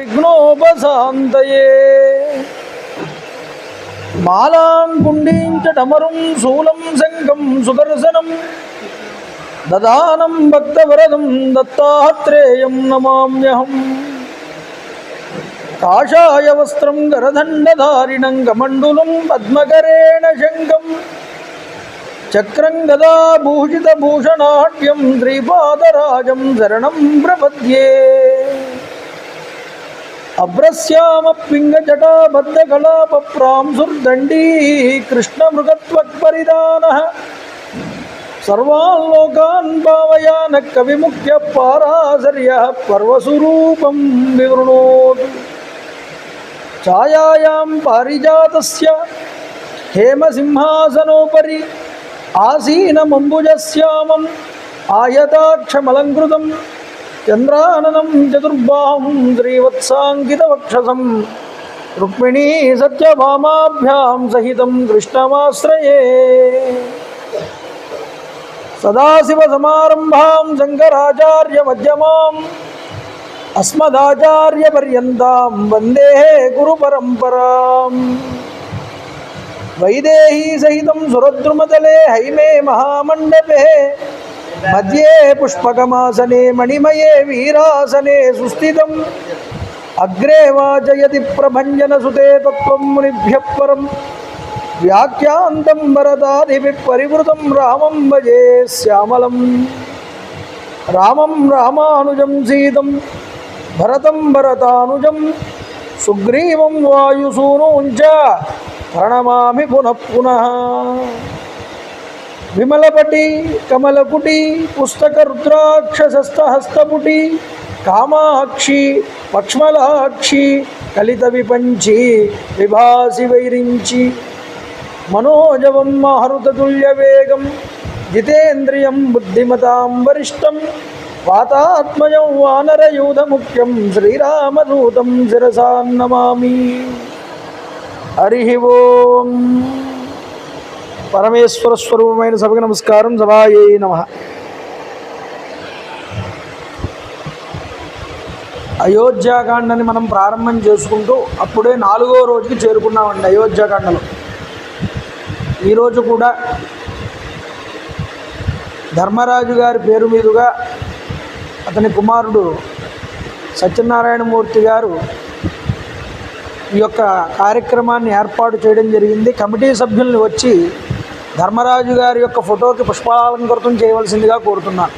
విఘ్నోపశాంతయే మాలాం కుండీం చ డమరుం శూలం శంఖం సుదర్శనం దదానం భక్తవరదం దత్తాత్రేయం నమామ్యహం కాషాయ వస్త్రం గరదండధారిణం కమండులం పద్మకరేణ శంఖం చక్రం గదా భూషితభూషణాఢ్యం శ్రీపాదరాజం శరణం ప్రపద్యే అభ్రశ్యామ పింగజటాబద్ధకళాపప్రాంసుర్దండీ కృష్ణమృగత్వక్పరిదానః సర్వాన్ లోకాన్ భావయాన కవిముఖ్య పారాశర్యః పర్వసురూపం వివృణోతు ఛాయాయాం పారిజాతస్య హేమసింహాసనోపరి ఆసీనమంబుజశ్యామం ఆయతాక్షమలంకృతం చంద్రాననం చతుర్బాహుం శ్రీవత్సాంకితవక్షసం రుక్మిణీ సత్యభామాభ్యాం సహితం కృష్ణమాశ్రయే సదాశివసమారంభాం శంకరాచార్యమధ్యమాం అస్మదాచార్యపర్యంతాం వందే గురుపరంపరాం వైదేహీ సహితం సురద్రుమతలే హైమే మహామండపే మధ్యే పుష్పకమాసనే మణిమయే వీరాసనే సుస్థితం అగ్రే వాచయతి ప్రభంజనసుతే తత్వం మునిభ్యః పరం వ్యాఖ్యాంతం వరదాదిభిః పరివృతం రామం భజే శ్యామలం రామం రామానుజం సీతం భరతం భరతానుజం సుగ్రీవం వాయుసూనూం చ ప్రణమామి పునః పునః విమలపటి కమలకుటి పుస్తక రుద్రాక్షసస్తహస్తపుటి కామాక్షి పక్ష్మలాక్షి కలిత విపంచి విభాసి వైరించి మనోజవం మారుతతుల్యవేగం జితేంద్రియం బుద్ధిమతాం వరిష్టం వాతాత్మజం వానరయూధముఖ్యం శ్రీరామదూతం శిరసా నమామి. హరి ఓం. పరమేశ్వర స్వరూపమైన సభకు నమస్కారం. సభాయే నమః. అయోధ్యాకాండని మనం ప్రారంభం చేసుకుంటూ అప్పుడే 4వ రోజుకి చేరుకున్నామండి. అయోధ్యాకాండలో ఈరోజు కూడా ధర్మరాజు గారి పేరు మీదుగా అతని కుమారుడు సత్యనారాయణమూర్తి గారు ఈ యొక్క కార్యక్రమాన్ని ఏర్పాటు చేయడం జరిగింది. కమిటీ సభ్యుల్ని వచ్చి ధర్మరాజు గారి యొక్క ఫోటోకి పుష్పాలంకృతం చేయవలసిందిగా కోరుతున్నాను.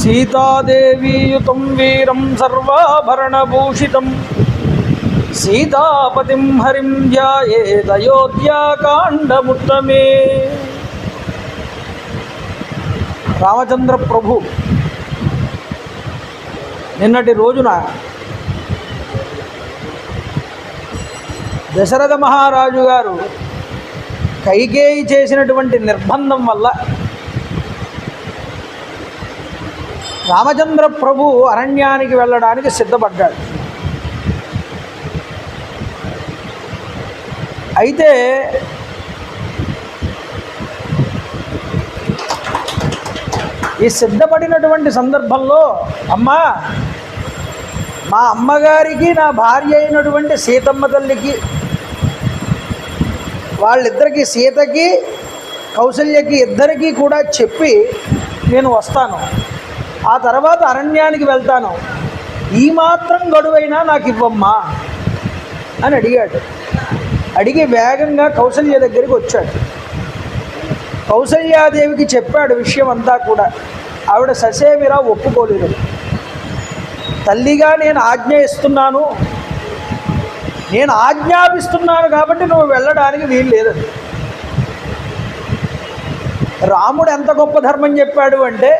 సీతాదేవీయుతం వీరం సర్వాభరణభూషితం సీతాపతిం హరిం ధ్యాయేదయోధ్యాకాండముత్తమే. రామచంద్ర ప్రభు నిన్నటి రోజున దశరథ మహారాజు గారు కైకేయి చేసినటువంటి నిర్బంధం వల్ల రామచంద్ర ప్రభు అరణ్యానికి వెళ్ళడానికి సిద్ధపడ్డాడు. అయితే ఈ సిద్ధపడినటువంటి సందర్భంలో అమ్మా, మా అమ్మగారికి నా భార్య అయినటువంటి సీతమ్మ తల్లికి, వాళ్ళిద్దరికీ, సీతకి కౌసల్యకి ఇద్దరికీ కూడా చెప్పి నేను వస్తాను. ఆ తర్వాత అరణ్యానికి వెళ్తాను, ఈ మాత్రం గడువైనా నాకు ఇవ్వమ్మా అని అడిగాడు. అడిగి వేగంగా కౌసల్య దగ్గరికి వచ్చాడు. కౌసల్యాదేవికి చెప్పాడు విషయం అంతా కూడా. ఆవిడ ససేమిరా ఒప్పుకోలేదు. తల్లిగా నేను ఆజ్ఞ ఇస్తున్నాను, నేను ఆజ్ఞాపిస్తున్నాను కాబట్టి నువ్వు వెళ్ళడానికి వీలు లేదని. రాముడు ఎంత గొప్ప ధర్మం చెప్పాడు అంటే,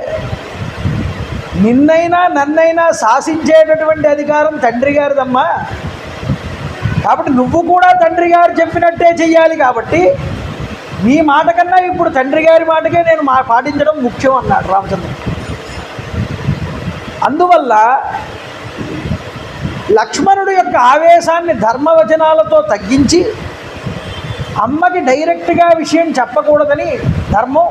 నిన్నైనా నన్నైనా శాసించేటటువంటి అధికారం తండ్రి గారిదమ్మా, కాబట్టి నువ్వు కూడా తండ్రి గారు చెప్పినట్టే చెయ్యాలి, కాబట్టి నీ మాట కన్నా ఇప్పుడు తండ్రి గారి మాటకే నేను పాటించడం ముఖ్యం అన్నాడు రామచంద్రుడు. అందువల్ల లక్ష్మణుడు యొక్క ఆవేశాన్ని ధర్మవచనాలతో తగ్గించి అమ్మకి డైరెక్ట్గా విషయం చెప్పకూడదని ధర్మం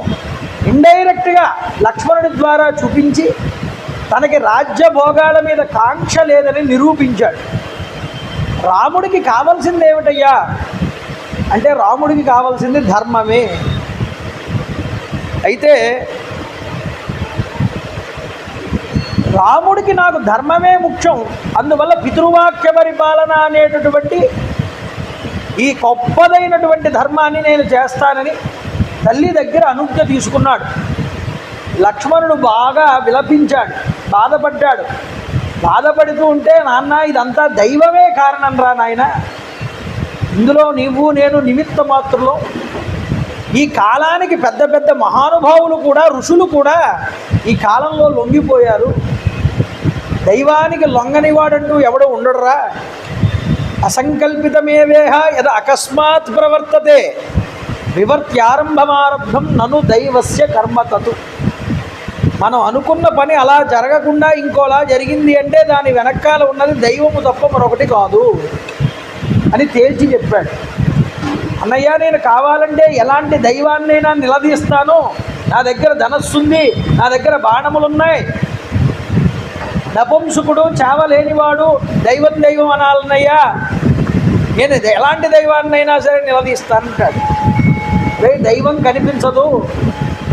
ఇండైరెక్ట్గా లక్ష్మణుడి ద్వారా చూపించి తనకి రాజ్యభోగాల మీద కాంక్ష లేదని నిరూపించాడు. రాముడికి కావాల్సింది ఏమిటయ్యా అంటే, రాముడికి కావాల్సింది ధర్మమే. అయితే రాముడికి నాకు ధర్మమే ముఖ్యం, అందువల్ల పితృవాక్య పరిపాలన అనేటటువంటి ఈ గొప్పదైనటువంటి ధర్మాన్ని నేను చేస్తానని తల్లి దగ్గర అనుజ్ఞ తీసుకున్నాడు. లక్ష్మణుడు బాగా విలపించాడు, బాధపడ్డాడు. బాధపడుతూ ఉంటే, నాన్న ఇదంతా దైవమే కారణం రా నాయన, ఇందులో నీవు నేను నిమిత్త మాత్రులు. ఈ కాలానికి పెద్ద పెద్ద మహానుభావులు కూడా, ఋషులు కూడా ఈ కాలంలో లొంగిపోయారు. దైవానికి లొంగనివాడంటూ ఎవడో ఉండడురా. అసంకల్పితమేవేహ యద అకస్మాత్ ప్రవర్తతే వివర్త్యారంభమారబ్ధం నను దైవస్య కర్మతతు. మనం అనుకున్న పని అలా జరగకుండా ఇంకోలా జరిగింది అంటే దాని వెనకాల ఉన్నది దైవము తప్ప మరొకటి కాదు అని తేల్చి చెప్పాడు. అన్నయ్య, నేను కావాలంటే ఎలాంటి దైవాన్నైనా నిలదీస్తాను, నా దగ్గర ధనస్సుంది, నా దగ్గర బాణములున్నాయి, నపుంసుకుడు చావలేనివాడు దైవం అనాలన్నయ్యా, నేను ఎలాంటి దైవాన్నైనా సరే నిలదీస్తానంటాడు. దైవం కనిపించదు,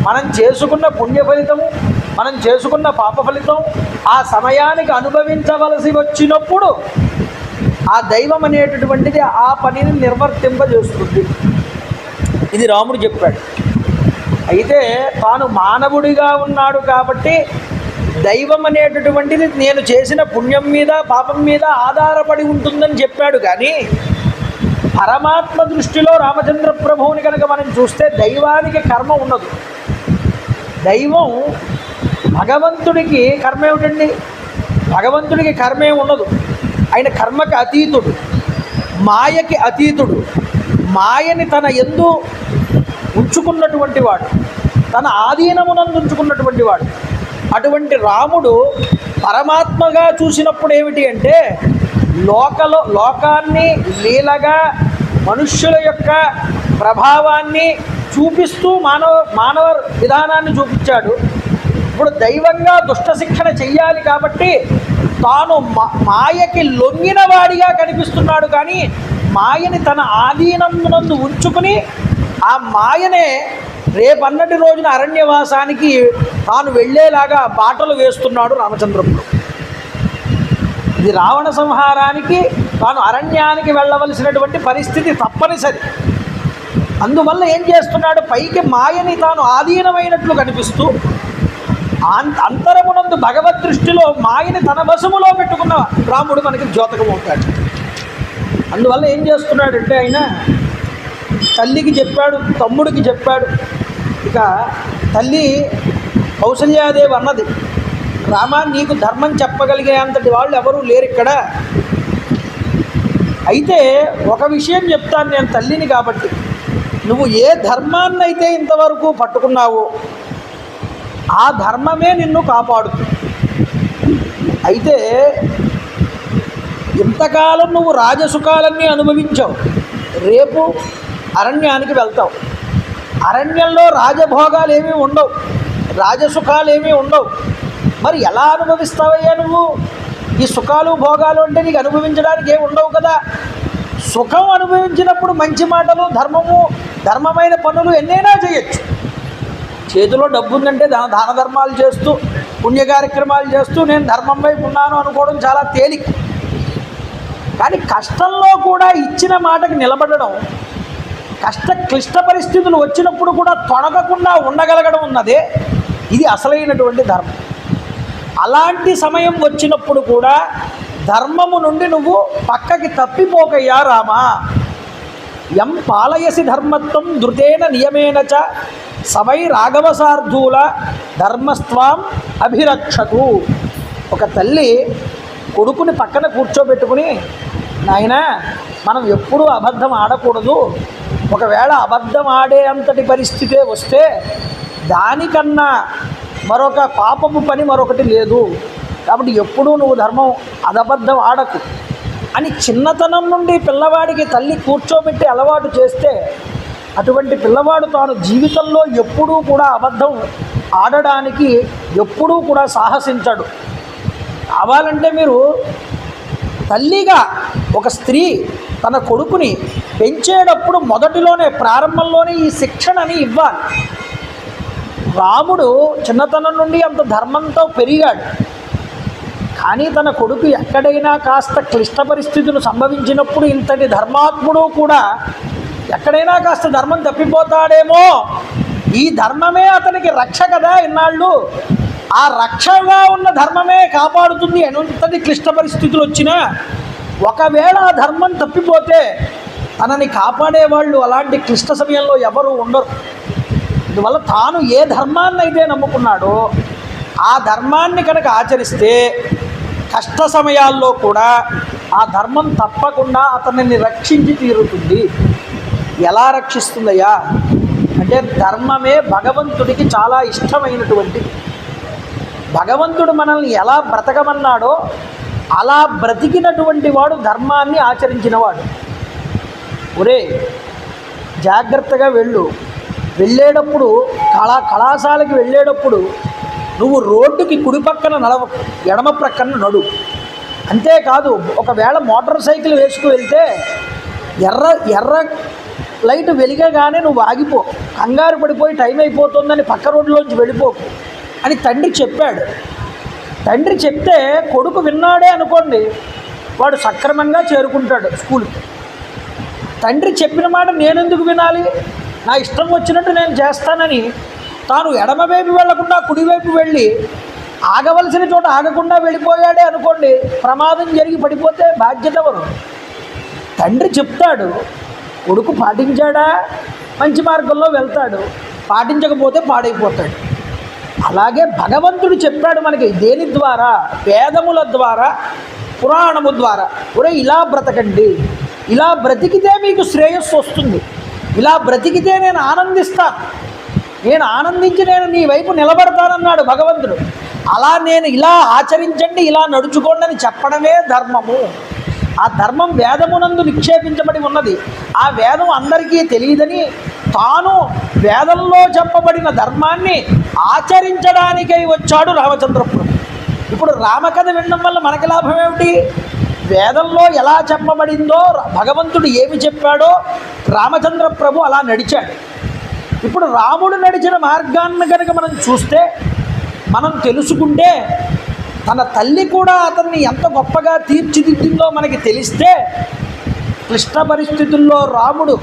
మనం చేసుకున్న పుణ్య ఫలితము, మనం చేసుకున్న పాప ఫలితం ఆ సమయానికి అనుభవించవలసి వచ్చినప్పుడు ఆ దైవం అనేటటువంటిది ఆ పనిని నిర్వర్తింపజేస్తుంది. ఇది రాముడు చెప్పాడు. అయితే తాను మానవుడిగా ఉన్నాడు కాబట్టి దైవం అనేటటువంటిది నేను చేసిన పుణ్యం మీద పాపం మీద ఆధారపడి ఉంటుందని చెప్పాడు. కానీ పరమాత్మ దృష్టిలో రామచంద్ర ప్రభువుని కనుక మనం చూస్తే దైవానికి కర్మ ఉండదు. దైవం భగవంతుడికి కర్మ ఏమిటండి? భగవంతుడికి కర్మే ఉండదు. ఆయన కర్మకి అతీతుడు, మాయకి అతీతుడు. మాయని తన యందు ఉంచుకున్నటువంటి వాడు, తన ఆధీనమునందు ఉంచుకున్నటువంటి వాడు. అటువంటి రాముడు పరమాత్మగా చూసినప్పుడు ఏమిటి అంటే, లోకాన్ని లీలగా మనుష్యుల యొక్క ప్రభావాన్ని చూపిస్తూ మానవ విధానాన్ని చూపించాడు. ఇప్పుడు దైవంగా దుష్ట శిక్షణ చెయ్యాలి కాబట్టి తాను మాయకి లొంగిన వాడిగా కనిపిస్తున్నాడు. కానీ మాయని తన ఆధీనమునందు ఉంచుకుని ఆ మాయనే రేపన్నటి రోజున అరణ్యవాసానికి తాను వెళ్ళేలాగా బాటలు వేస్తున్నాడు రామచంద్రుడు. ఇది రావణ సంహారానికి తాను అరణ్యానికి వెళ్ళవలసినటువంటి పరిస్థితి తప్పనిసరి. అందువల్ల ఏం చేస్తున్నాడు, పైకి మాయని తాను ఆధీనమైనట్లు కనిపిస్తూ అంతరమునందు భగవద్ దృష్టిలో మాయని తన వశములో పెట్టుకున్న రాముడు మనకి ద్యోతకం అవుతాడు. అందువల్ల ఏం చేస్తున్నాడంటే, ఆయన తల్లికి చెప్పాడు, తమ్ముడికి చెప్పాడు. ఇక తల్లి కౌసల్యాదేవి అన్నది, రామా, నీకు ధర్మం చెప్పగలిగే అంతటి వాళ్ళు ఎవరూ లేరు ఇక్కడ. అయితే ఒక విషయం చెప్తాను నేను తల్లిని కాబట్టి, నువ్వు ఏ ధర్మాన్నైతే ఇంతవరకు పట్టుకున్నావో ఆ ధర్మమే నిన్ను కాపాడుతుంది. అయితే ఇంతకాలం నువ్వు రాజసుఖాలన్నీ అనుభవించావు, రేపు అరణ్యానికి వెళ్తావు. అరణ్యంలో రాజభోగాలు ఏమీ ఉండవు, రాజసుఖాలు ఏమీ ఉండవు. మరి ఎలా అనుభవిస్తావయ్యా నువ్వు? ఈ సుఖాలు భోగాలు అంటే నీకు అనుభవించడానికి ఏమి ఉండవు కదా. సుఖం అనుభవించినప్పుడు మంచి మాటలు, ధర్మమైన పనులు ఎన్నైనా చేయొచ్చు. చేతిలో డబ్బు ఉందంటే దాన ధర్మాలు చేస్తూ పుణ్య కార్యక్రమాలు చేస్తూ నేను ధర్మం వైపు ఉన్నాను అనుకోవడం చాలా తేలిక. కానీ కష్టంలో కూడా ఇచ్చిన మాటకి నిలబడడం, క్లిష్ట పరిస్థితులు వచ్చినప్పుడు కూడా తొణగకుండా ఉండగలగడం ఉన్నదే ఇది అసలైనటువంటి ధర్మం. అలాంటి సమయం వచ్చినప్పుడు కూడా ధర్మము నుండి నువ్వు పక్కకి తప్పిపోకయ్యా రామా. యం పాలయసి ధర్మత్వం ధృతేన నియమేన చ సవై రాఘవసార్ధూల ధర్మస్త్వాం అభిరక్షతు. ఒక తల్లి కొడుకుని పక్కన కూర్చోబెట్టుకుని, నాయనా మనం ఎప్పుడూ అబద్ధం ఆడకూడదు, ఒకవేళ అబద్ధం ఆడే అంతటి పరిస్థితే వస్తే దానికన్నా మరొక పాపము పని మరొకటి లేదు, కాబట్టి ఎప్పుడూ నువ్వు ధర్మం అబద్ధం ఆడకు అని చిన్నతనం నుండి పిల్లవాడికి తల్లి కూర్చోబెట్టి అలవాటు చేస్తే అటువంటి పిల్లవాడు తాను జీవితంలో ఎప్పుడూ కూడా అబద్ధం ఆడడానికి ఎప్పుడూ కూడా సాహసించడు. కావాలంటే మీరు తల్లిగా ఒక స్త్రీ తన కొడుకుని పెంచేటప్పుడు మొదటిలోనే ప్రారంభంలోనే ఈ శిక్షణని ఇవ్వాలి. రాముడు చిన్నతనం నుండి అంత ధర్మంతో పెరిగాడు, కానీ తన కొడుకు ఎక్కడైనా కాస్త క్లిష్ట పరిస్థితులు సంభవించినప్పుడు ఇంతటి ధర్మాత్ముడు కూడా ఎక్కడైనా కాస్త ధర్మం తప్పిపోతాడేమో, ఈ ధర్మమే అతనికి రక్ష కదా ఇన్నాళ్ళు, ఆ రక్షగా ఉన్న ధర్మమే కాపాడుతుంది ఎంతటి క్లిష్ట పరిస్థితులు వచ్చినా. ఒకవేళ ఆ ధర్మం తప్పిపోతే తనని కాపాడేవాళ్ళు అలాంటి క్లిష్ట సమయంలో ఎవరు ఉండరు. అందువల్ల తాను ఏ ధర్మాన్ని అయితే నమ్ముకున్నాడో ఆ ధర్మాన్ని కనుక ఆచరిస్తే కష్ట సమయాల్లో కూడా ఆ ధర్మం తప్పకుండా అతనిని రక్షించి తీరుతుంది. ఎలా రక్షిస్తుందయ్యా అంటే ధర్మమే భగవంతుడికి చాలా ఇష్టమైనటువంటి. భగవంతుడు మనల్ని ఎలా బ్రతకమన్నాడో అలా బ్రతికినటువంటి వాడు ధర్మాన్ని ఆచరించినవాడు. ఒరే జాగ్రత్తగా వెళ్ళేటప్పుడు కళాశాలకి వెళ్ళేటప్పుడు నువ్వు రోడ్డుకి కుడి పక్కన నడవకు, ఎడమ ప్రక్కన నడు. అంతేకాదు ఒకవేళ మోటార్ సైకిల్ వేసుకు వెళ్తే ఎర్ర లైట్ వెలిగగానే నువ్వు ఆగిపో, కంగారు పడిపోయి టైం అయిపోతుందని పక్క రోడ్లోంచి వెళ్ళిపోకు అని తండ్రి చెప్పాడు. తండ్రి చెప్తే కొడుకు విన్నాడే అనుకోండి, వాడు సక్రమంగా చేరుకుంటాడు స్కూల్కి. తండ్రి చెప్పిన మాట నేనెందుకు వినాలి, నా ఇష్టం వచ్చినట్టు నేను చేస్తానని తాను ఎడమవైపు వెళ్లకుండా కుడివైపు వెళ్ళి ఆగవలసిన చోట ఆగకుండా వెళ్ళిపోయాడే అనుకోండి, ప్రమాదం జరిగి పడిపోతే బాధ్యత ఎవరు? తండ్రి చెప్తాడు, కొడుకు పాటించాడా మంచి మార్గంలో వెళ్తాడు, పాటించకపోతే పాడైపోతాడు. అలాగే భగవంతుడు చెప్పాడు మనకి దేని ద్వారా? వేదముల ద్వారా, పురాణము ద్వారా. ఒరే ఇలా బ్రతకండి, ఇలా బ్రతికితే మీకు శ్రేయస్సు వస్తుంది, ఇలా బ్రతికితే నేను ఆనందిస్తాను, నేను ఆనందించి నేను నీ వైపు నిలబడతానన్నాడు భగవంతుడు. అలా నేను ఇలా ఆచరించండి, ఇలా నడుచుకోండి అని చెప్పడమే ధర్మము. ఆ ధర్మం వేదమునందు నిక్షేపించబడి ఉన్నది. ఆ వేదం అందరికీ తెలియదని తాను వేదంలో చెప్పబడిన ధర్మాన్ని ఆచరించడానికై వచ్చాడు రామచంద్ర ప్రభు. ఇప్పుడు రామకథ వినడం వల్ల మనకి లాభం ఏమిటి? వేదంలో ఎలా చెప్పబడిందో, భగవంతుడు ఏమి చెప్పాడో రామచంద్ర ప్రభు అలా నడిచాడు. ఇప్పుడు రాముడు నడిచిన మార్గాన్ని కనుక మనం చూస్తే, మనం తెలుసుకుంటే, తన తల్లి కూడా అతన్ని ఎంత గొప్పగా తీర్చిదిద్దిందో మనకి తెలిస్తే, క్లిష్ట పరిస్థితుల్లో రాముడు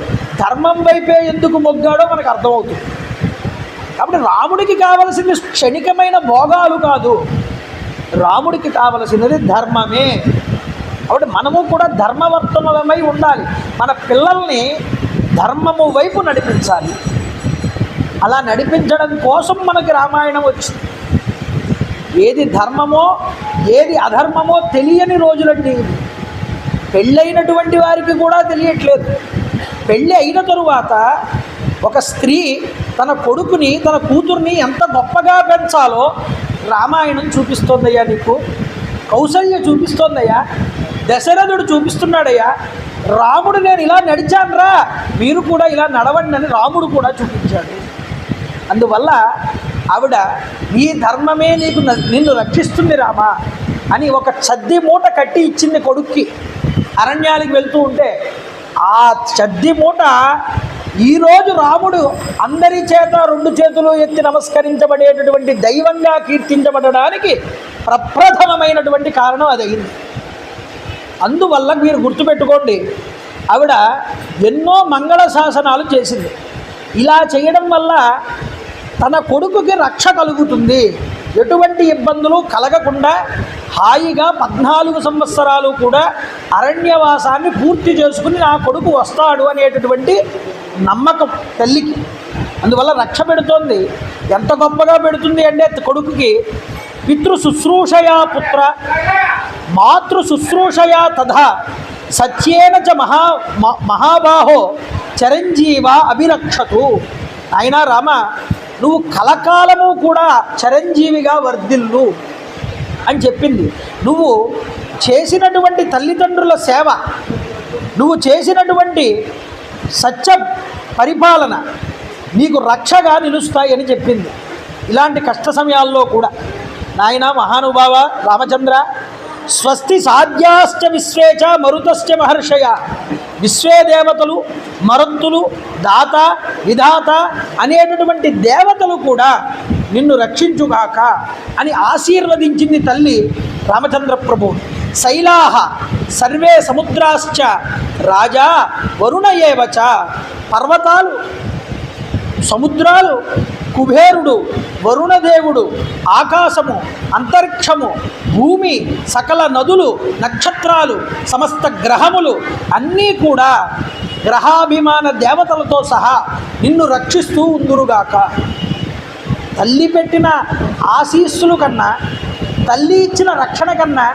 ధర్మం వైపే ఎందుకు మొగ్గాడో మనకు అర్థమవుతుంది. కాబట్టి రాముడికి కావలసింది క్షణికమైన భోగాలు కాదు, రాముడికి కావలసినది ధర్మమే. కాబట్టి మనము కూడా ధర్మవర్తనులమై ఉండాలి, మన పిల్లల్ని ధర్మము వైపు నడిపించాలి. అలా నడిపించడం కోసం మనకి రామాయణం వచ్చింది. ఏది ధర్మమో ఏది అధర్మమో తెలియని రోజులండి. పెళ్ళైనటువంటి వారికి కూడా తెలియట్లేదు. పెళ్ళి అయిన తరువాత ఒక స్త్రీ తన కొడుకుని, తన కూతుర్ని ఎంత గొప్పగా పెంచాలో రామాయణం చూపిస్తోందయ్యా నీకు, కౌసల్య చూపిస్తోందయ్యా, దశరథుడు చూపిస్తున్నాడయ్యా, రాముడు నేను ఇలా నడిచానురా మీరు కూడా ఇలా నడవండి అని రాముడు కూడా చూపించాడు. అందువల్ల ఆవిడ ఈ ధర్మమే నిన్ను రక్షిస్తుంది రామా అని ఒక చద్ది మూట కట్టి ఇచ్చింది కొడుక్కి. అరణ్యానికి వెళ్తూ ఉంటే ఆ చద్ది మూట ఈరోజు రాముడు అందరి చేత 2 చేతులు ఎత్తి నమస్కరించబడేటటువంటి దైవంగా కీర్తించబడడానికి ప్రప్రథమమైనటువంటి కారణం అదయింది. అందువల్ల మీరు గుర్తుపెట్టుకోండి, ఆవిడ ఎన్నో మంగళ శాసనాలు చేసింది. ఇలా చేయడం వల్ల తన కొడుకుకి రక్ష కలుగుతుంది, ఎటువంటి ఇబ్బందులు కలగకుండా హాయిగా 14 సంవత్సరాలు కూడా అరణ్యవాసాన్ని పూర్తి చేసుకుని నా కొడుకు వస్తాడు అనేటటువంటి నమ్మకం తల్లికి. అందువల్ల రక్ష పెడుతోంది. ఎంత గొప్పగా పెడుతుంది అంటే కొడుకుకి పితృ శుశ్రూషయా పుత్ర మాతృ శుశ్రూషయా తథా సత్యేన చ మహాబాహో చిరంజీవ అభిరక్షతు. అయినా రామ, నువ్వు కలకాలము కూడా చిరంజీవిగా వర్ధిల్లు అని చెప్పింది. నువ్వు చేసినటువంటి తల్లిదండ్రుల సేవ, నువ్వు చేసినటువంటి సత్య పరిపాలన నీకు రక్షగా నిలుస్తాయి అని చెప్పింది. ఇలాంటి కష్ట సమయాల్లో కూడా నాయన మహానుభావ రామచంద్ర, స్వస్తి సాధ్యాశ్చ విశ్వేచ మరుతశ్చ మహర్షయ. విశ్వే దేవతలు, మరుత్తులు, దాత, విధాత అనేటటువంటి దేవతలు కూడా నిన్ను రక్షించుగాక అని ఆశీర్వదించింది తల్లి రామచంద్ర ప్రభు. శైలాహ సర్వే సముద్రాశ్చ రాజా వరుణ ఏవచ. పర్వతాలు, సముద్రాలు, కుబేరుడు, వరుణదేవుడు, ఆకాశము, అంతరిక్షము, భూమి, సకల నదులు, నక్షత్రాలు, సమస్త గ్రహములు అన్నీ కూడా గ్రహాభిమాన దేవతలతో సహా నిన్ను రక్షిస్తూ ఉందురుగాక. తల్లి పెట్టిన ఆశీస్సులు కన్నా, తల్లి ఇచ్చిన రక్షణ కన్నా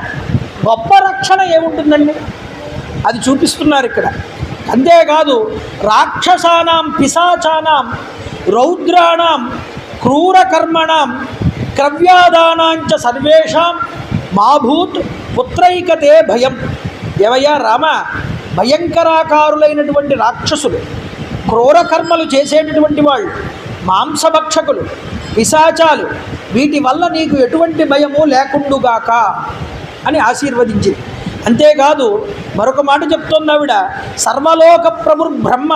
గొప్ప రక్షణ ఏముంటుందండి? అది చూపిస్తున్నారు ఇక్కడ. అంతేకాదు, రాక్షసానాం పిశాచానాం రౌద్రాణం క్రూరకర్మణం క్రవ్యాదానాంచ సర్వేషాం మాభూత్ పుత్రైకతే భయం. ఏవయ్యా రామ, భయంకరాకారులైనటువంటి రాక్షసులు, క్రూరకర్మలు చేసేటటువంటి వాళ్ళు, మాంసభక్షకులు, పిశాచాలు, వీటి వల్ల నీకు ఎటువంటి భయము లేకుండుగాక అని ఆశీర్వదించింది. అంతేకాదు మరొక మాట చెప్తోంది ఆవిడ, సర్వలోక ప్రభుర్బ్రహ్మ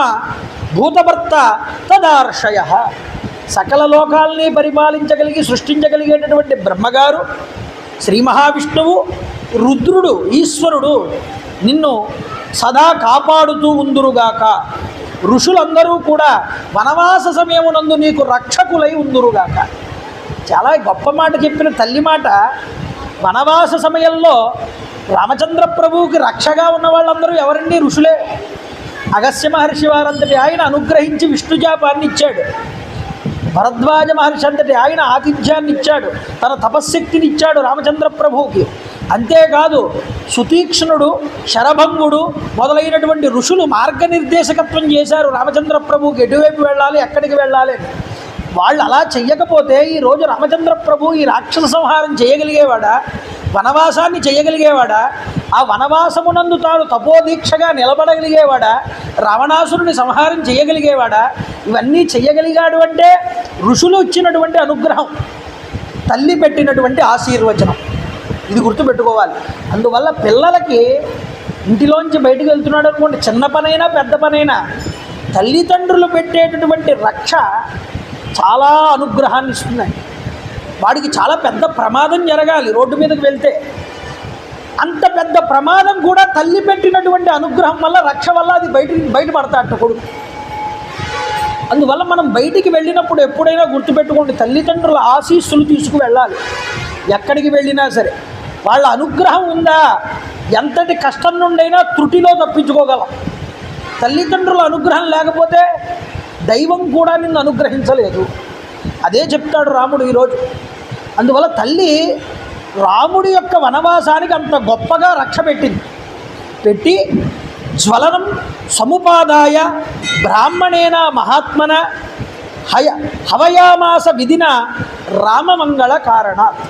భూతభర్త తదార్షయ. సకల లోకాల్ని పరిపాలించగలిగి సృష్టించగలిగేటటువంటి బ్రహ్మగారు, శ్రీ మహావిష్ణువు, రుద్రుడు, ఈశ్వరుడు నిన్ను సదా కాపాడుతూ ఉందురుగాక. ఋషులందరూ కూడా వనవాస సమయమునందు నీకు రక్షకులై ఉందురుగాక. చాలా గొప్ప మాట చెప్పిన తల్లి మాట. వనవాస సమయంలో రామచంద్ర ప్రభువుకి రక్షగా ఉన్న వాళ్ళందరూ ఎవరండి? ఋషులే. అగస్త్య మహర్షి వారంతటి ఆయన అనుగ్రహించి విష్ణుజాపాన్ని ఇచ్చాడు. భరద్వాజ మహర్షి అంతటి ఆయన ఆతిథ్యాన్ని ఇచ్చాడు, తన తపశ్శక్తిని ఇచ్చాడు రామచంద్ర ప్రభువుకి. అంతేకాదు సుతీక్ష్ణుడు, శరభంగుడు మొదలైనటువంటి ఋషులు మార్గనిర్దేశకత్వం చేశారు రామచంద్ర ప్రభువుకి, ఎటువైపు వెళ్ళాలి, ఎక్కడికి వెళ్ళాలి. వాళ్ళు అలా చెయ్యకపోతే ఈరోజు రామచంద్ర ప్రభు ఈ రాక్షస సంహారం చేయగలిగేవాడా? వనవాసాన్ని చేయగలిగేవాడా? ఆ వనవాసమునందు తాను తపోదీక్షగా నిలబడగలిగేవాడా? రావణాసురుని సంహారం చేయగలిగేవాడా? ఇవన్నీ చెయ్యగలిగాడు అంటే ఋషులు ఇచ్చినటువంటి అనుగ్రహం, తల్లి పెట్టినటువంటి ఆశీర్వచనం. ఇది గుర్తుపెట్టుకోవాలి. అందువల్ల పిల్లలకి ఇంటిలోంచి బయటకు వెళ్తున్నాడు అనుకోండి, చిన్న పనైనా పెద్ద పనైనా తల్లిదండ్రులు పెట్టేటటువంటి రక్ష చాలా అనుగ్రహాన్ని ఇస్తున్నాయి. వాడికి చాలా పెద్ద ప్రమాదం జరగాలి రోడ్డు మీదకి వెళ్తే, అంత పెద్ద ప్రమాదం కూడా తల్లి పెట్టినటువంటి అనుగ్రహం వల్ల, రక్ష వల్ల అది బయటపడతాడట కొడుకు. అందువల్ల మనం బయటికి వెళ్ళినప్పుడు ఎప్పుడైనా గుర్తుపెట్టుకోండి, తల్లిదండ్రుల ఆశీస్సులు తీసుకు వెళ్ళాలి. ఎక్కడికి వెళ్ళినా సరే వాళ్ళ అనుగ్రహం ఉందా, ఎంతటి కష్టం నుండైనా త్రుటిలో తప్పించుకోగలం. తల్లిదండ్రుల అనుగ్రహం లేకపోతే దైవం కూడా నిన్ను అనుగ్రహించలేదు. అదే చెప్తాడు రాముడు ఈరోజు. అందువల్ల తల్లి రాముడి యొక్క వనవాసానికి అంత గొప్పగా రక్ష పెట్టి జ్వలనం సముపాదాయ బ్రాహ్మణేన మహాత్మన హవయామాస విధిన రామమంగళ కారణాత్.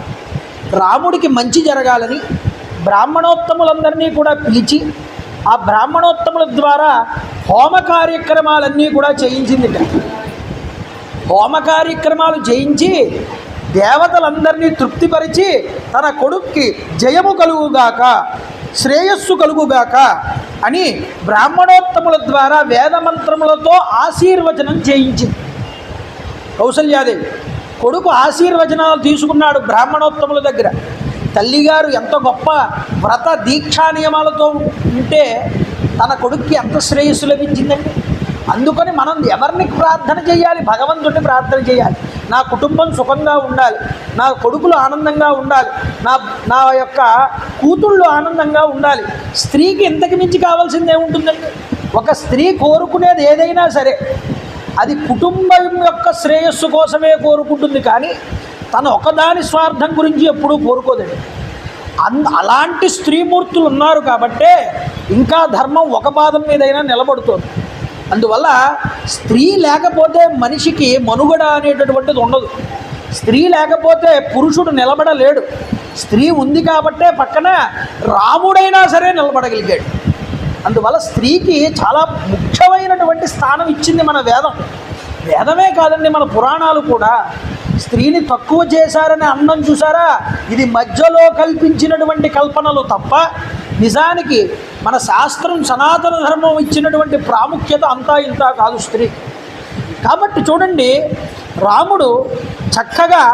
రాముడికి మంచి జరగాలని బ్రాహ్మణోత్తములందరినీ కూడా పిలిచి ఆ బ్రాహ్మణోత్తముల ద్వారా హోమ కార్యక్రమాలన్నీ కూడా చేయించిందిట. హోమ కార్యక్రమాలు చేయించి దేవతలందరినీ తృప్తిపరిచి తన కొడుక్కి జయము కలుగుగాక, శ్రేయస్సు కలుగుగాక అని బ్రాహ్మణోత్తముల ద్వారా వేదమంత్రములతో ఆశీర్వచనం చేయించింది కౌసల్యాదేవి. కొడుకు ఆశీర్వచనాలు తీసుకున్నాడు బ్రాహ్మణోత్తముల దగ్గర. తల్లిగారు ఎంత గొప్ప వ్రత దీక్షా నియమాలతో ఉంటే తన కొడుక్కి ఎంత శ్రేయస్సు లభించిందండి. అందుకని మనం ఎవరిని ప్రార్థన చేయాలి? భగవంతుడిని ప్రార్థన చేయాలి. నా కుటుంబం సుఖంగా ఉండాలి, నా కొడుకులు ఆనందంగా ఉండాలి, నా యొక్క కూతుళ్ళు ఆనందంగా ఉండాలి. స్త్రీకి ఇంతకు మించి కావాల్సింది ఏముంటుందండి? ఒక స్త్రీ కోరుకునేది ఏదైనా సరే అది కుటుంబం యొక్క శ్రేయస్సు కోసమే కోరుకుంటుంది, కానీ తను ఒకదాని స్వార్థం గురించి ఎప్పుడూ కోరుకోదండి. అలాంటి స్త్రీమూర్తులు ఉన్నారు కాబట్టే ఇంకా ధర్మం ఒక పాదం మీదైనా నిలబడుతోంది. అందువల్ల స్త్రీ లేకపోతే మనిషికి మనుగడ అనేటటువంటిది ఉండదు. స్త్రీ లేకపోతే పురుషుడు నిలబడలేడు. స్త్రీ ఉంది కాబట్టే పక్కన రాముడైనా సరే నిలబడగలిగాడు. అందువల్ల స్త్రీకి చాలా ముఖ్యమైనటువంటి స్థానం ఇచ్చింది మన వేదం. వేదమే కాదండి, మన పురాణాలు కూడా. స్త్రీని తక్కువ చేశారని అన్నం చూసారా, ఇది మధ్యలో కల్పించినటువంటి కల్పనలు తప్ప నిజానికి మన శాస్త్రం సనాతన ధర్మం ఇచ్చినటువంటి ప్రాముఖ్యత అంతా ఇంత కాదు స్త్రీ. కాబట్టి చూడండి, రాముడు చక్కగా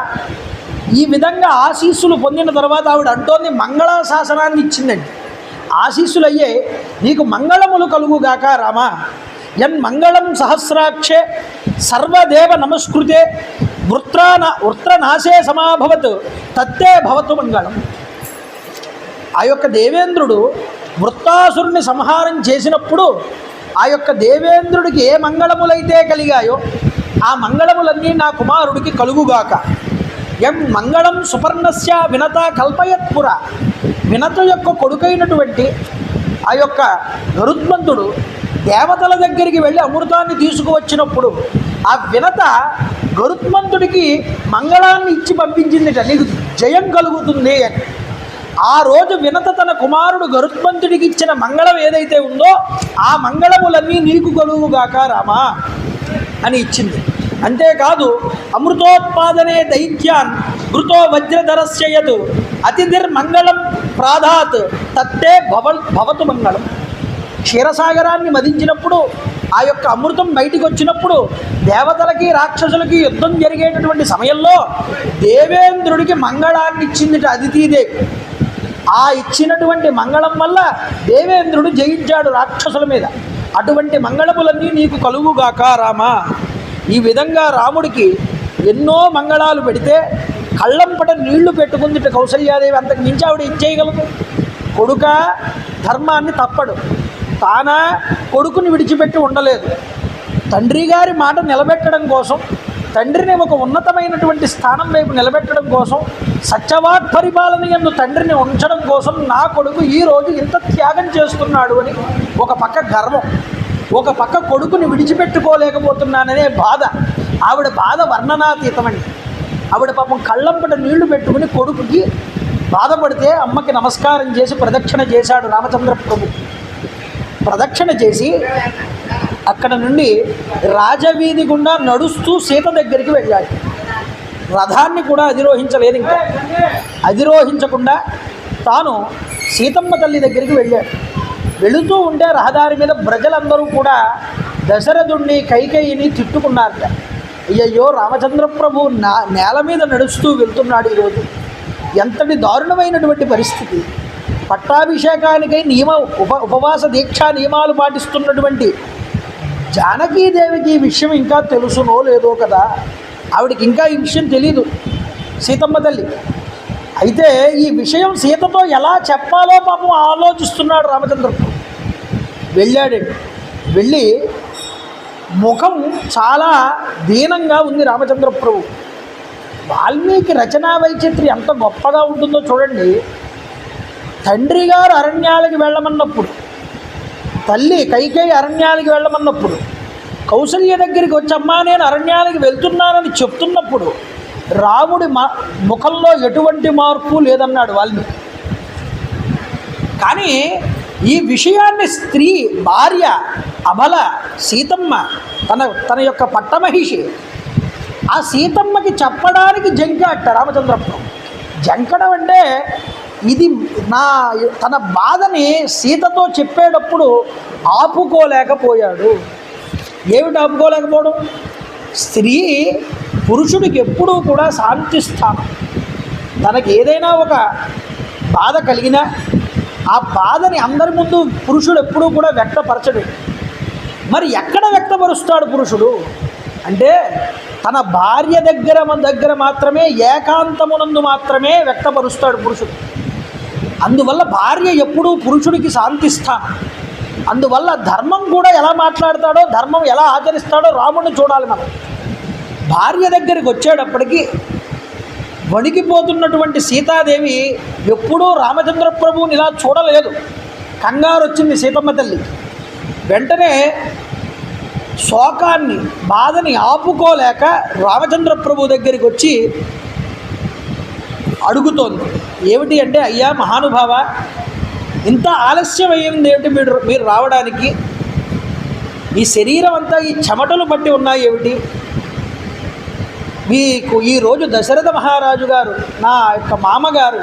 ఈ విధంగా ఆశీస్సులు పొందిన తర్వాత ఆవిడ అంటోంది మంగళాశాసనాన్ని ఇచ్చిందండి. ఆశీస్సులు అయ్యే, నీకు మంగళములు కలుగుగాక రామా. యన్ మంగళం సహస్రాక్షే సర్వదేవ నమస్కృతే వృత్రనాశే సమాభవత్ తత్తే భవతు మంగళం. ఆ యొక్క దేవేంద్రుడు వృత్తాసురుని సంహారం చేసినప్పుడు ఆ యొక్క దేవేంద్రుడికి ఏ మంగళములైతే కలిగాయో ఆ మంగళములన్నీ నా కుమారుడికి కలుగుగాక. ఎం మంగళం సుపర్ణస్య వినత కల్పయత్పుర. వినత యొక్క కొడుకైనటువంటి ఆ యొక్క గరుత్మంతుడు దేవతల దగ్గరికి వెళ్ళి అమృతాన్ని తీసుకువచ్చినప్పుడు ఆ వినత గరుత్మంతుడికి మంగళాన్ని ఇచ్చి పంపించిందిట, నీకు జయం కలుగుతుంది అని. ఆ రోజు వినత తన కుమారుడు గరుత్మంతుడికి ఇచ్చిన మంగళం ఏదైతే ఉందో ఆ మంగళములన్నీ నీకు కలుగుగాక రామా అని ఇచ్చింది. అంతేకాదు, అమృతోత్పాదనే దైత్యాన్ ఘృతో వజ్రధరస్య యత్ అతిథిర్మంగళం ప్రాధాత్ తత్తే భవతు మంగళం. క్షీరసాగరాన్ని మదించినప్పుడు ఆ యొక్క అమృతం బయటికి వచ్చినప్పుడు దేవతలకి రాక్షసులకి యుద్ధం జరిగేటటువంటి సమయంలో దేవేంద్రుడికి మంగళాన్ని ఇచ్చిందిట అదితీదేవి. ఆ ఇచ్చినటువంటి మంగళం వల్ల దేవేంద్రుడు జయించాడు రాక్షసుల మీద. అటువంటి మంగళములన్నీ నీకు కలుగుగాక రామా. ఈ విధంగా రాముడికి ఎన్నో మంగళాలు పెడితే కళ్ళంపట నీళ్లు పెట్టుకుందిట కౌసల్యాదేవి. అంతకు మించి ఆవిడ ఇచ్చేయగలదు. కొడుక ధర్మాన్ని తప్పడు, తానా కొడుకుని విడిచిపెట్టి ఉండలేదు. తండ్రి గారి మాట నిలబెట్టడం కోసం, తండ్రిని ఒక ఉన్నతమైనటువంటి స్థానం వైపు నిలబెట్టడం కోసం, సత్యవాక్ పరిపాలన యందు తండ్రిని ఉంచడం కోసం నా కొడుకు ఈరోజు ఇంత త్యాగం చేస్తున్నాడు అని ఒక పక్క గర్వం, ఒక పక్క కొడుకుని విడిచిపెట్టుకోలేకపోతున్నాననే బాధ. ఆవిడ బాధ వర్ణనాతీతమండి. ఆవిడ పాపం కళ్ళంపట నీళ్లు పెట్టుకుని కొడుకుకి బాధపడితే అమ్మకి నమస్కారం చేసి ప్రదక్షిణ చేశాడు రామచంద్ర ప్రభు. ప్రదక్షిణ చేసి అక్కడ నుండి రాజవీధి గుండా నడుస్తూ సీత దగ్గరికి వెళ్ళాడు. రథాన్ని కూడా అధిరోహించలేదు. ఇంకా అధిరోహించకుండా తాను సీతమ్మ తల్లి దగ్గరికి వెళ్ళాడు. వెళుతూ ఉంటే రహదారి మీద ప్రజలందరూ కూడా దశరథుణ్ణి కైకేయిని తిట్టుకున్నారట. అయ్యయ్యో, రామచంద్ర ప్రభు నేల మీద నడుస్తూ వెళ్తున్నాడు ఈరోజు, ఎంతటి దారుణమైనటువంటి పరిస్థితి. పట్టాభిషేకానికై ఉపవాస దీక్షా నియమాలు పాటిస్తున్నటువంటి జానకీదేవికి ఈ విషయం ఇంకా తెలుసునో లేదో కదా. ఆవిడకి ఇంకా ఈ విషయం తెలీదు సీతమ్మ తల్లి. అయితే ఈ విషయం సీతతో ఎలా చెప్పాలో పాపం ఆలోచిస్తున్నాడు రామచంద్ర ప్రభు. వెళ్ళాడండి. వెళ్ళి ముఖం చాలా దీనంగా ఉంది రామచంద్ర ప్రభు. వాల్మీకి రచనా వైచిత్రి ఎంత గొప్పగా ఉంటుందో చూడండి. తండ్రి గారు అరణ్యాలకి వెళ్ళమన్నప్పుడు, తల్లి కైకేయి అరణ్యాలకి వెళ్ళమన్నప్పుడు, కౌసల్య దగ్గరికి వచ్చమ్మా నేను అరణ్యాలకి వెళ్తున్నానని చెప్తున్నప్పుడు రాముడి ముఖంలో ఎటువంటి మార్పు లేదన్నాడు వాల్మీకి. కానీ ఈ విషయాన్ని స్త్రీ భార్య అబల సీతమ్మ తన యొక్క పట్టమహిషి ఆ సీతమ్మకి చెప్పడానికి జంకాట రామచంద్రప్రభు. జంకడం అంటే ఇది తన బాధని సీతతో చెప్పేటప్పుడు ఆపుకోలేకపోయాడు. ఏమిటి ఆపుకోలేకపోవడం? స్త్రీ పురుషుడికి ఎప్పుడూ కూడా శాంతి స్థానం. తనకి ఏదైనా ఒక బాధ కలిగినా ఆ బాధని అందరి ముందు పురుషుడు ఎప్పుడూ కూడా వ్యక్తపరచడు. మరి ఎక్కడ వ్యక్తపరుస్తాడు పురుషుడు అంటే తన భార్య దగ్గర మాత్రమే, ఏకాంతమునందు మాత్రమే వ్యక్తపరుస్తాడు పురుషుడు. అందువల్ల భార్య ఎప్పుడూ పురుషుడికి శాంతిస్తాను. అందువల్ల ధర్మం కూడా ఎలా మాట్లాడతాడో, ధర్మం ఎలా ఆచరిస్తాడో రాముడిని చూడాలి మనం. భార్య దగ్గరికి వచ్చేటప్పటికి వణికిపోతున్నటువంటి సీతాదేవి ఎప్పుడూ రామచంద్ర ప్రభువుని ఇలా చూడలేదు. కంగారు వచ్చింది సీతమ్మ తల్లి. వెంటనే శోకాన్ని, బాధని ఆపుకోలేక రామచంద్ర ప్రభు దగ్గరికి వచ్చి అడుగుతోంది. ఏమిటి అంటే, అయ్యా మహానుభావ, ఇంత ఆలస్యం అయ్యింది ఏమిటి మీరు రావడానికి? ఈ శరీరం అంతా ఈ చెమటలు పట్టి ఉన్నాయి ఏమిటి? మీకు ఈరోజు దశరథ మహారాజు గారు, నా యొక్క మామగారు,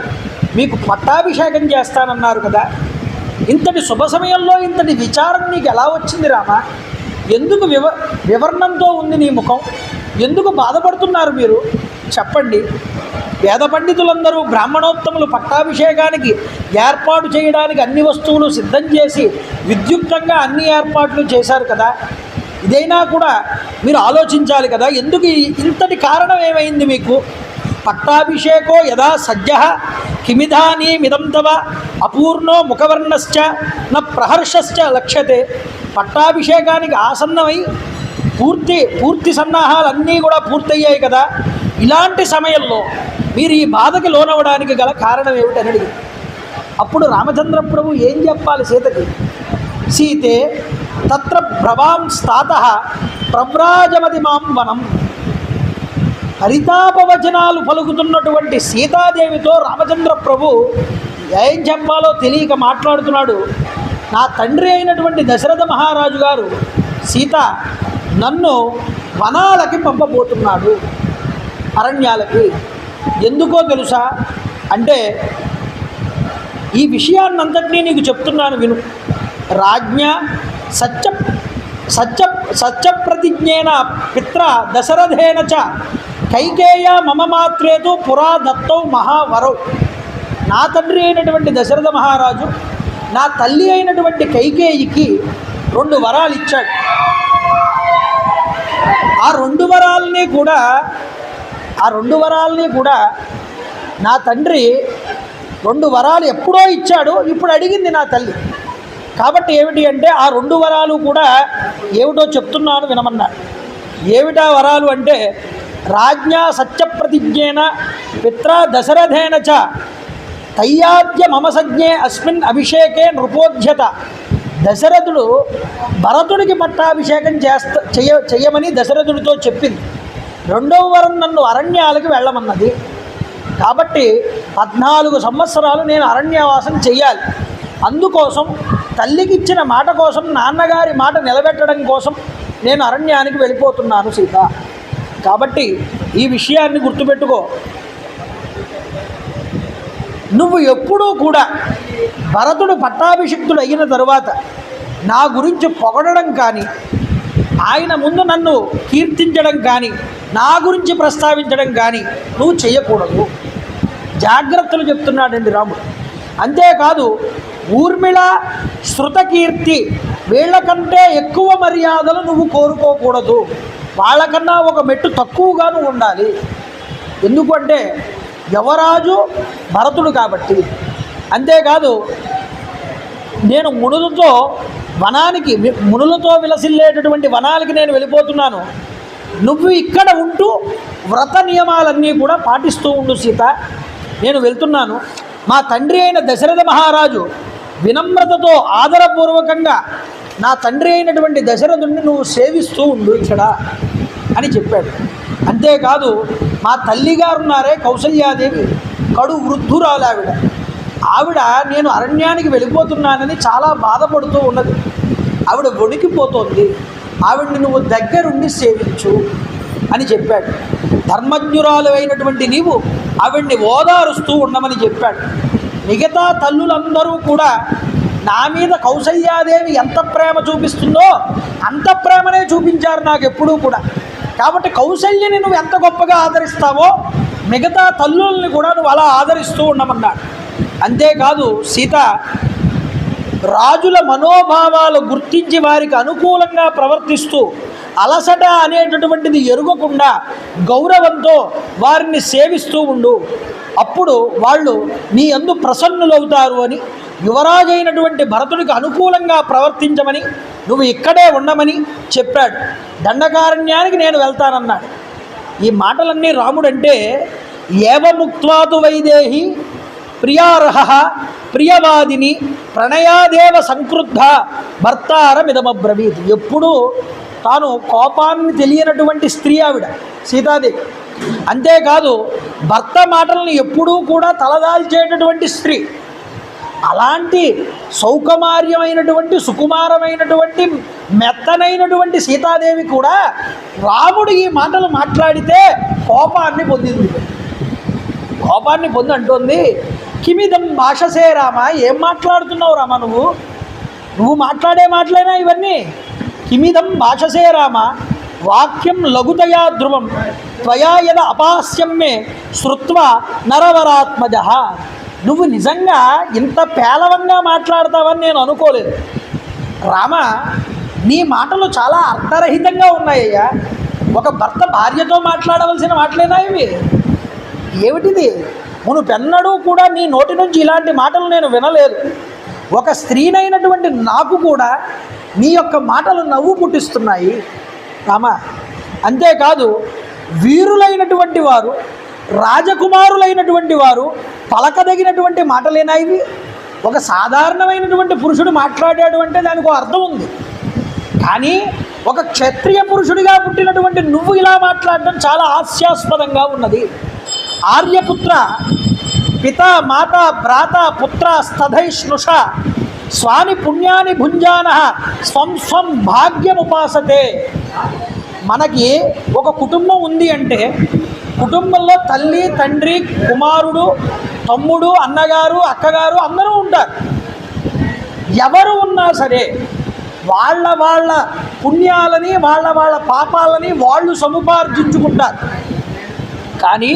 మీకు పట్టాభిషేకం చేస్తానన్నారు కదా, ఇంతటి శుభ సమయంలో ఇంతటి విచారం నీకు ఎలా వచ్చింది రామ? ఎందుకు వివరణంతో ఉంది నీ ముఖం? ఎందుకు బాధపడుతున్నారు మీరు? చెప్పండి. వేద పండితులందరూ బ్రాహ్మణోత్తములు పట్టాభిషేకానికి ఏర్పాటు చేయడానికి అన్ని వస్తువులు సిద్ధం చేసి విద్యుక్తంగా అన్ని ఏర్పాట్లు చేశారు కదా, ఇదైనా కూడా మీరు ఆలోచించాలి కదా. ఎందుకు ఇంతటి కారణం ఏమైంది మీకు? పట్టాభిషేకో యదా సజ్జ కిమిధానీమిదం తవ అపూర్ణో ముఖవర్ణశ్చ న ప్రహర్షశ్చ లక్ష్యతే. పట్టాభిషేకానికి ఆసన్నమై పూర్తి సన్నాహాలన్నీ కూడా పూర్తయ్యాయి కదా, ఇలాంటి సమయంలో మీరు ఈ బాధకి లోనవడానికి గల కారణం ఏమిటని అడిగింది. అప్పుడు రామచంద్ర ప్రభు ఏం చెప్పాలి సీతకి? సీతే తత్ర భ్రవాం స్థాత ప్రవ్రాజమతి మాం వనం. హరితాపవచనాలు పలుకుతున్నటువంటి సీతాదేవితో రామచంద్ర ప్రభు ఏం చెప్పాలో తెలియక మాట్లాడుతున్నాడు. నా తండ్రి అయినటువంటి దశరథ మహారాజు గారు సీత నన్ను వనాలకి పంపబోతున్నాడు, అరణ్యాలకి. ఎందుకో తెలుసా అంటే, ఈ విషయాన్నంతటినీ నీకు చెప్తున్నాను విను. రాజ్ఞ సత్యప్రతిజ్ఞేన పిత్ర దశరథేన చ కైకేయ మమ మాత్రేతు పురా దత్తౌ మహావరౌ. నా తండ్రి అయినటువంటి దశరథ మహారాజు నా తల్లి అయినటువంటి కైకేయికి 2 వరాలు ఇచ్చాడు. ఆ 2 వరాలని కూడా నా తండ్రి 2 వరాలు ఎప్పుడో ఇచ్చాడు, ఇప్పుడు అడిగింది నా తల్లి. కాబట్టి ఏమిటి అంటే, ఆ 2 వరాలు కూడా ఏమిటో చెప్తున్నాను వినమన్నాడు. ఏమిటా వరాలు అంటే, రాజ్ఞా సత్యప్రతిజ్ఞేన పిత్ర దశరథేన చ తయ్యాద్య మమ సజ్ఞే అస్మిన్ అభిషేకే నృపోధ్యత. దశరథుడు భరతుడికి పట్టాభిషేకం చెయ్యమని దశరథుడితో చెప్పింది. 2వ వరం నన్ను అరణ్యాలకు వెళ్ళమన్నది. కాబట్టి 14 సంవత్సరాలు నేను అరణ్యవాసం చెయ్యాలి. అందుకోసం తల్లికి ఇచ్చిన మాట కోసం, నాన్నగారి మాట నిలబెట్టడం కోసం నేను అరణ్యానికి వెళ్ళిపోతున్నాను సీత. కాబట్టి ఈ విషయాన్ని గుర్తుపెట్టుకో. నువ్వు ఎప్పుడూ కూడా భరతుడు పట్టాభిషిక్తుడు అయిన తరువాత నా గురించి పొగడడం కానీ, ఆయన ముందు నన్ను కీర్తించడం కానీ, నా గురించి ప్రస్తావించడం కానీ నువ్వు చేయకూడదు. జాగ్రత్తలు చెప్తున్నాడండి రాముడు. అంతేకాదు, ఊర్మిళ శృతకీర్తి వీళ్ళకంటే ఎక్కువ మర్యాదలు నువ్వు కోరుకోకూడదు. వాళ్ళకన్నా ఒక మెట్టు తక్కువగాను ఉండాలి. ఎందుకంటే యువరాజు భరతుడు కాబట్టి. అంతేకాదు, నేను మునులతో విలసిల్లేటటువంటి వనాలకి నేను వెళ్ళిపోతున్నాను. నువ్వు ఇక్కడ ఉంటూ వ్రత నియమాలన్నీ కూడా పాటిస్తూ ఉండు సీత. నేను వెళ్తున్నాను. మా తండ్రి అయిన దశరథ మహారాజు వినమ్రతతో ఆదరపూర్వకంగా నా తండ్రి అయినటువంటి దశరథుడిని నువ్వు సేవిస్తూ ఉండు ఇక్కడ అని చెప్పాడు. అంతేకాదు, మా తల్లిగారు ఉన్నారే కౌసల్యాదేవి, కడు వృద్ధురాలు ఆవిడ నేను అరణ్యానికి వెళ్ళిపోతున్నానని చాలా బాధపడుతూ ఉన్నది. ఆవిడ వణికిపోతోంది. ఆవిడ్ని నువ్వు దగ్గరుండి సేవించు అని చెప్పాడు. ధర్మజ్ఞురాలు అయినటువంటి నీవు ఆవిడ్ని ఓదారుస్తూ ఉండమని చెప్పాడు. మిగతా తల్లులందరూ కూడా నా మీద కౌసల్యాదేవి ఎంత ప్రేమ చూపిస్తుందో అంత ప్రేమనే చూపించారు నాకు ఎప్పుడూ కూడా. కాబట్టి కౌసల్యని నువ్వు ఎంత గొప్పగా ఆదరిస్తావో మిగతా తల్లుల్ని కూడా నువ్వు అలా ఆదరిస్తూ ఉండమన్నాడు. అంతేకాదు సీత రాజుల మనోభావాలు గుర్తించి వారికి అనుకూలంగా ప్రవర్తిస్తూ అలసట అనేటటువంటిది ఎరుగకుండా గౌరవంతో వారిని సేవిస్తూ ఉండు, అప్పుడు వాళ్ళు నీ యందు ప్రసన్నులవుతారు అని యువరాజు అయినటువంటి భరతుడికి అనుకూలంగా ప్రవర్తించమని నువ్వు ఇక్కడే ఉండమని చెప్పాడు. దండకారణ్యానికి నేను వెళ్తానన్నాడు. ఈ మాటలన్నీ రాముడంటే ఏవముక్త్వాతు వైదేహి ప్రియార్హ ప్రియవాదిని ప్రణయాదేవ సంక్రుద్ధ భర్తారమిదమబ్రవీత్. ఎప్పుడూ తాను కోపాన్ని తెలియనటువంటి స్త్రీ ఆవిడ సీతాదేవి. అంతేకాదు భర్త మాటలను ఎప్పుడూ కూడా తలదాల్చేటటువంటి స్త్రీ. అలాంటి సౌకుమార్యమైనటువంటి సుకుమారమైనటువంటి మెత్తనైనటువంటి సీతాదేవి కూడా రాముడు ఈ మాటలు మాట్లాడితే కోపాన్ని పొందింది. కోపాన్ని పొంది అంటోంది, కిమిదం భాషసే రామ, ఏం మాట్లాడుతున్నావు రామ, నువ్వు మాట్లాడే మాటలేనా ఇవన్నీ? కిమిదం భాషసే రామ వాక్యం లఘుతయా ధ్రువం త్వయా యద అపాస్యం మే శ్రుత్వా నరవరాత్మజ. నువ్వు నిజంగా ఇంత పేలవంగా మాట్లాడతావని నేను అనుకోలేదు రామ. నీ మాటలు చాలా అర్థరహితంగా ఉన్నాయ్యా. ఒక భర్త భార్యతో మాట్లాడవలసిన మాటలేనా ఇవి? ఏమిటిది? మునుపెన్నడూ కూడా నీ నోటి నుంచి ఇలాంటి మాటలు నేను వినలేదు. ఒక స్త్రీనైనటువంటి నాకు కూడా నీ యొక్క మాటలు నవ్వు పుట్టిస్తున్నాయి రామ. అంతేకాదు వీరులైనటువంటి వారు, రాజకుమారులైనటువంటి వారు పలకదగినటువంటి మాటలేనా ఇవి? ఒక సాధారణమైనటువంటి పురుషుడు మాట్లాడాడు అంటే దానికి ఒక అర్థం ఉంది. కానీ ఒక క్షత్రియ పురుషుడిగా పుట్టినటువంటి నువ్వు ఇలా మాట్లాడడం చాలా హాస్యాస్పదంగా ఉన్నది. ఆర్యపుత్ర పిత మాత భ్రాత పుత్ర స్థధైష్ణుష స్వాని పుణ్యాని భుంజాన స్వం స్వం భాగ్యముపాసతే. మనకి ఒక కుటుంబం ఉంది అంటే కుటుంబంలో తల్లి తండ్రి కుమారుడు తమ్ముడు అన్నగారు అక్కగారు అందరూ ఉంటారు. ఎవరు ఉన్నా సరే వాళ్ళ పుణ్యాలని వాళ్ళ పాపాలని వాళ్ళు సముపార్జించుకుంటారు. కానీ